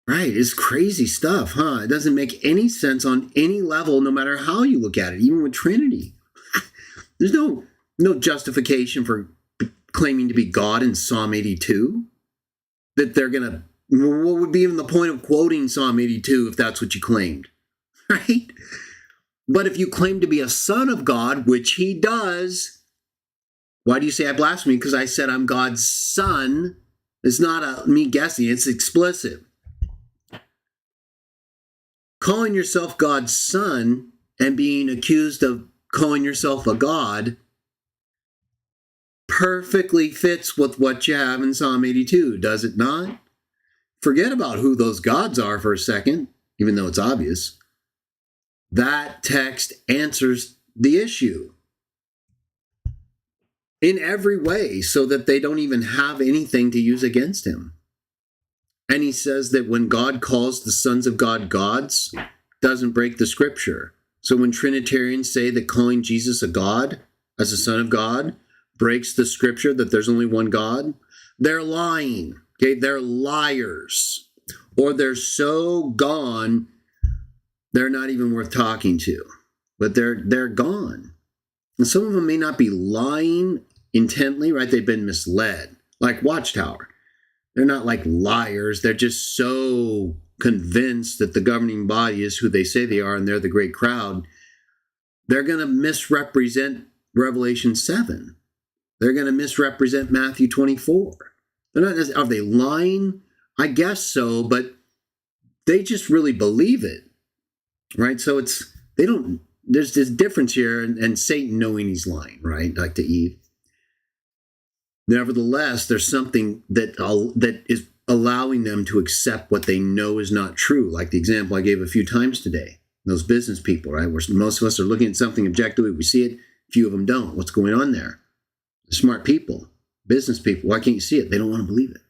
Right, it's crazy stuff, huh? It doesn't make any sense on any level, no matter how you look at it, even with Trinity. There's no justification for claiming to be God in Psalm 82. That they're going to, what would be even the point of quoting Psalm 82 if that's what you claimed? Right? But if you claim to be a son of God, which he does, why do you say I blaspheme? Because I said I'm God's son. It's not me guessing, it's explicit. Calling yourself God's son and being accused of calling yourself a god perfectly fits with what you have in Psalm 82, does it not? Forget about who those gods are for a second, even though it's obvious. That text answers the issue in every way so that they don't even have anything to use against him. And he says that when God calls the sons of God gods, doesn't break the scripture. So when Trinitarians say that calling Jesus a god, as a son of God, breaks the scripture that there's only one God, they're lying. Okay, they're liars. Or they're so gone, they're not even worth talking to. But they're gone. And some of them may not be lying intently, right? They've been misled, like Watchtower. They're not like liars. They're just so convinced that the governing body is who they say they are and they're the great crowd. They're going to misrepresent Revelation 7. They're going to misrepresent Matthew 24. They're not, are they lying? I guess so, but they just really believe it, right? So there's this difference here, and Satan knowing he's lying, right? Like to Eve. Nevertheless, there's something that is allowing them to accept what they know is not true, like the example I gave a few times today. Those business people, right? Where most of us are looking at something objectively, we see it, few of them don't. What's going on there? The smart people, business people, why can't you see it? They don't want to believe it.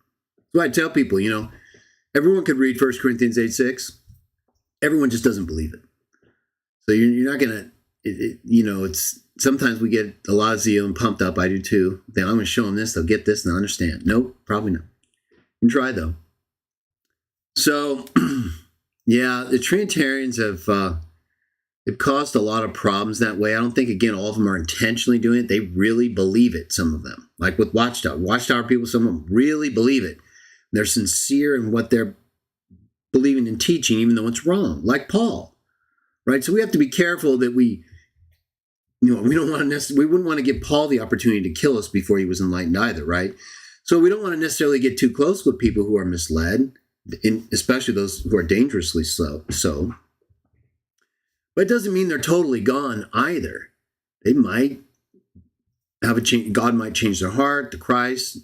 So I tell people, everyone could read 1 Corinthians 8:6. Everyone just doesn't believe it. So you're not going to, it's sometimes we get a lot of zeal and pumped up. I do too. Then I'm going to show them this. They'll get this and they'll understand. Nope, probably not. You can try though. So, yeah, the Trinitarians have caused a lot of problems that way. I don't think, again, all of them are intentionally doing it. They really believe it, some of them. Like with Watchtower. Watchtower people, some of them really believe it. They're sincere in what they're believing and teaching, even though it's wrong. Like Paul. right? So we have to be careful that we don't want to we wouldn't want to give Paul the opportunity to kill us before he was enlightened either, right? So we don't want to necessarily get too close with people who are misled, especially those who are dangerously so. But it doesn't mean they're totally gone either. They might have a change. God might change their heart to Christ,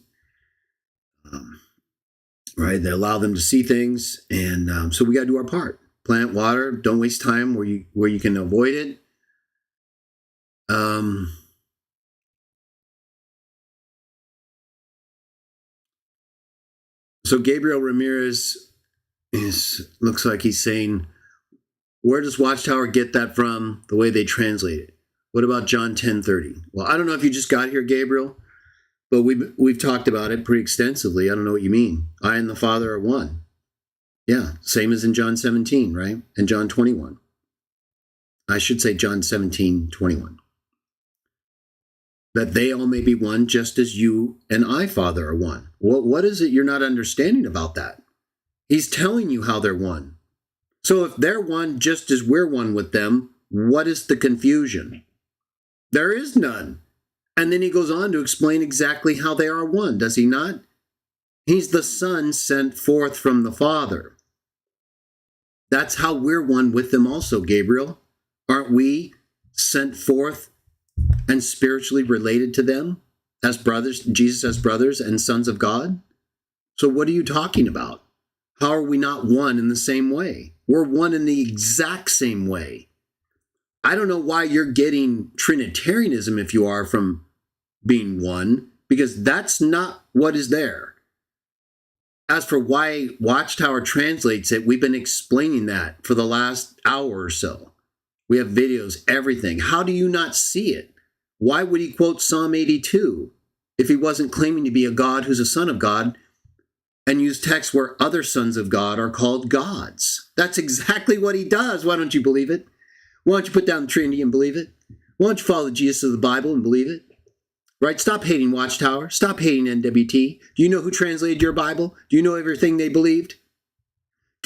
right? They allow them to see things, and so we got to do our part. Plant, water. Don't waste time where you can avoid it. So Gabriel Ramirez looks like he's saying, where does Watchtower get that from? The way they translate it. What about John 10:30? Well, I don't know if you just got here, Gabriel, but we've talked about it pretty extensively. I don't know what you mean. I and the Father are one. Yeah, same as in John 17, right? And John 21. I should say John 17:21. That they all may be one, just as you and I, Father, are one. What is it you're not understanding about that? He's telling you how they're one. So if they're one just as we're one with them, what is the confusion? There is none. And then he goes on to explain exactly how they are one, does he not? He's the Son sent forth from the Father. That's how we're one with them also, Gabriel. Aren't we sent forth and spiritually related to them as brothers, Jesus as brothers and sons of God? So what are you talking about? How are we not one in the same way? We're one in the exact same way. I don't know why you're getting Trinitarianism, if you are, from being one, because that's not what is there. As for why Watchtower translates it, we've been explaining that for the last hour or so. We have videos, everything. How do you not see it? Why would he quote Psalm 82 if he wasn't claiming to be a God who's a son of God and use texts where other sons of God are called gods? That's exactly what he does. Why don't you believe it? Why don't you put down the Trinity and believe it? Why don't you follow the Jesus of the Bible and believe it? Right? Stop hating Watchtower. Stop hating NWT. Do you know who translated your Bible? Do you know everything they believed?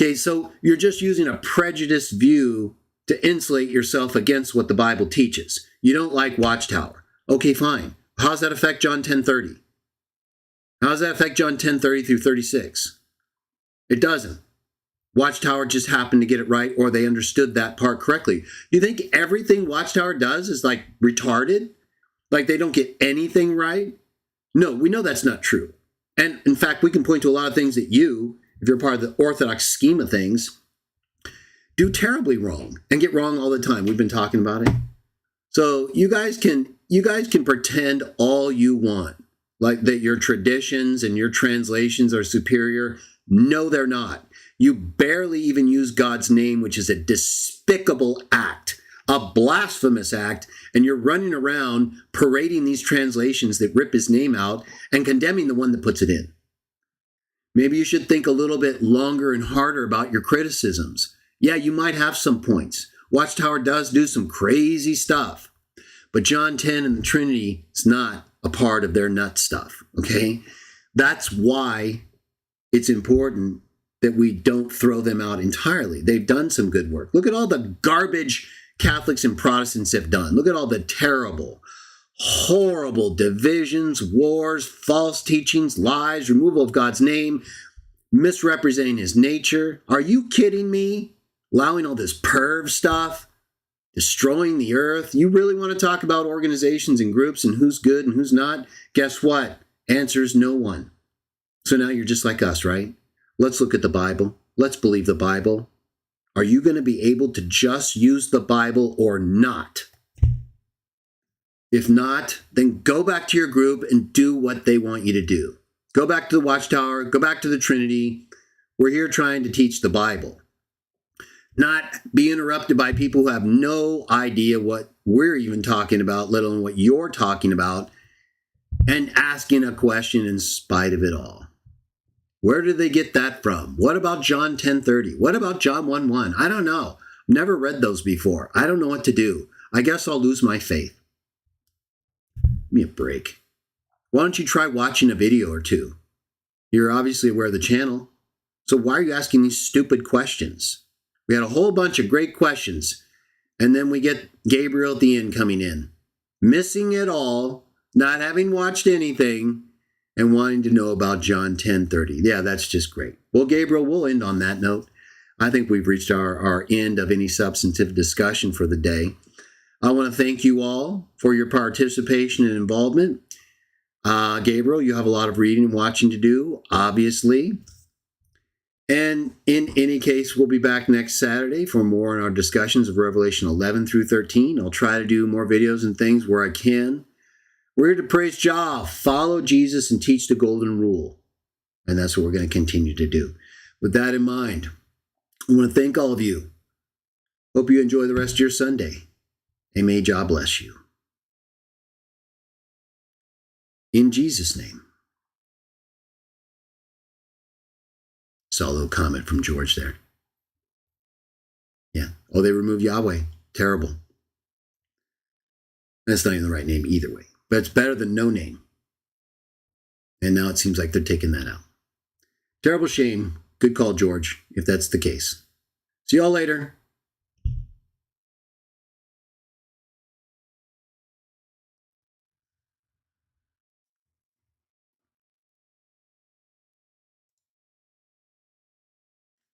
Okay, so you're just using a prejudiced view to insulate yourself against what the Bible teaches. You don't like Watchtower. Okay, fine. How does that affect John 10:30? How does that affect John 10:30 through 36? It doesn't. Watchtower just happened to get it right, or they understood that part correctly. You think everything Watchtower does is like retarded? Like they don't get anything right? No, we know that's not true. And in fact, we can point to a lot of things that you, if you're part of the orthodox scheme of things, do terribly wrong and get wrong all the time. We've been talking about it. So you guys can pretend all you want, like that your traditions and your translations are superior. No, they're not. You barely even use God's name, which is a despicable act, a blasphemous act, and you're running around parading these translations that rip his name out and condemning the one that puts it in. Maybe you should think a little bit longer and harder about your criticisms. Yeah, you might have some points. Watchtower does do some crazy stuff, but John 10 and the Trinity is not a part of their nut stuff, okay? That's why it's important that we don't throw them out entirely. They've done some good work. Look at all the garbage Catholics and Protestants have done. Look at all the terrible, horrible divisions, wars, false teachings, lies, removal of God's name, misrepresenting his nature. Are you kidding me? Allowing all this perv stuff, destroying the earth. You really want to talk about organizations and groups and who's good and who's not? Guess what? Answer is no one. So now you're just like us, right? Let's look at the Bible. Let's believe the Bible. Are you going to be able to just use the Bible or not? If not, then go back to your group and do what they want you to do. Go back to the Watchtower. Go back to the Trinity. We're here trying to teach the Bible. Not be interrupted by people who have no idea what we're even talking about, let alone what you're talking about, and asking a question in spite of it all. Where did they get that from? What about John 10:30? What about John 1:1? I don't know. Never read those before. I don't know what to do. I guess I'll lose my faith. Give me a break. Why don't you try watching a video or two? You're obviously aware of the channel. So why are you asking these stupid questions? We had a whole bunch of great questions. And then we get Gabriel at the end coming in, missing it all, not having watched anything, and wanting to know about John 10:30. Yeah, that's just great. Well, Gabriel, we'll end on that note. I think we've reached our end of any substantive discussion for the day. I want to thank you all for your participation and involvement. Gabriel, you have a lot of reading and watching to do, obviously. And in any case, we'll be back next Saturday for more on our discussions of Revelation 11 through 13. I'll try to do more videos and things where I can. We're here to praise Jah, follow Jesus, and teach the golden rule. And that's what we're going to continue to do. With that in mind, I want to thank all of you. Hope you enjoy the rest of your Sunday. And may Jah bless you. In Jesus' name. Saw a little comment from George there. Yeah. Oh, they removed Yahweh. Terrible. That's not even the right name either way. But it's better than no name. And now it seems like they're taking that out. Terrible shame. Good call, George, if that's the case. See y'all later.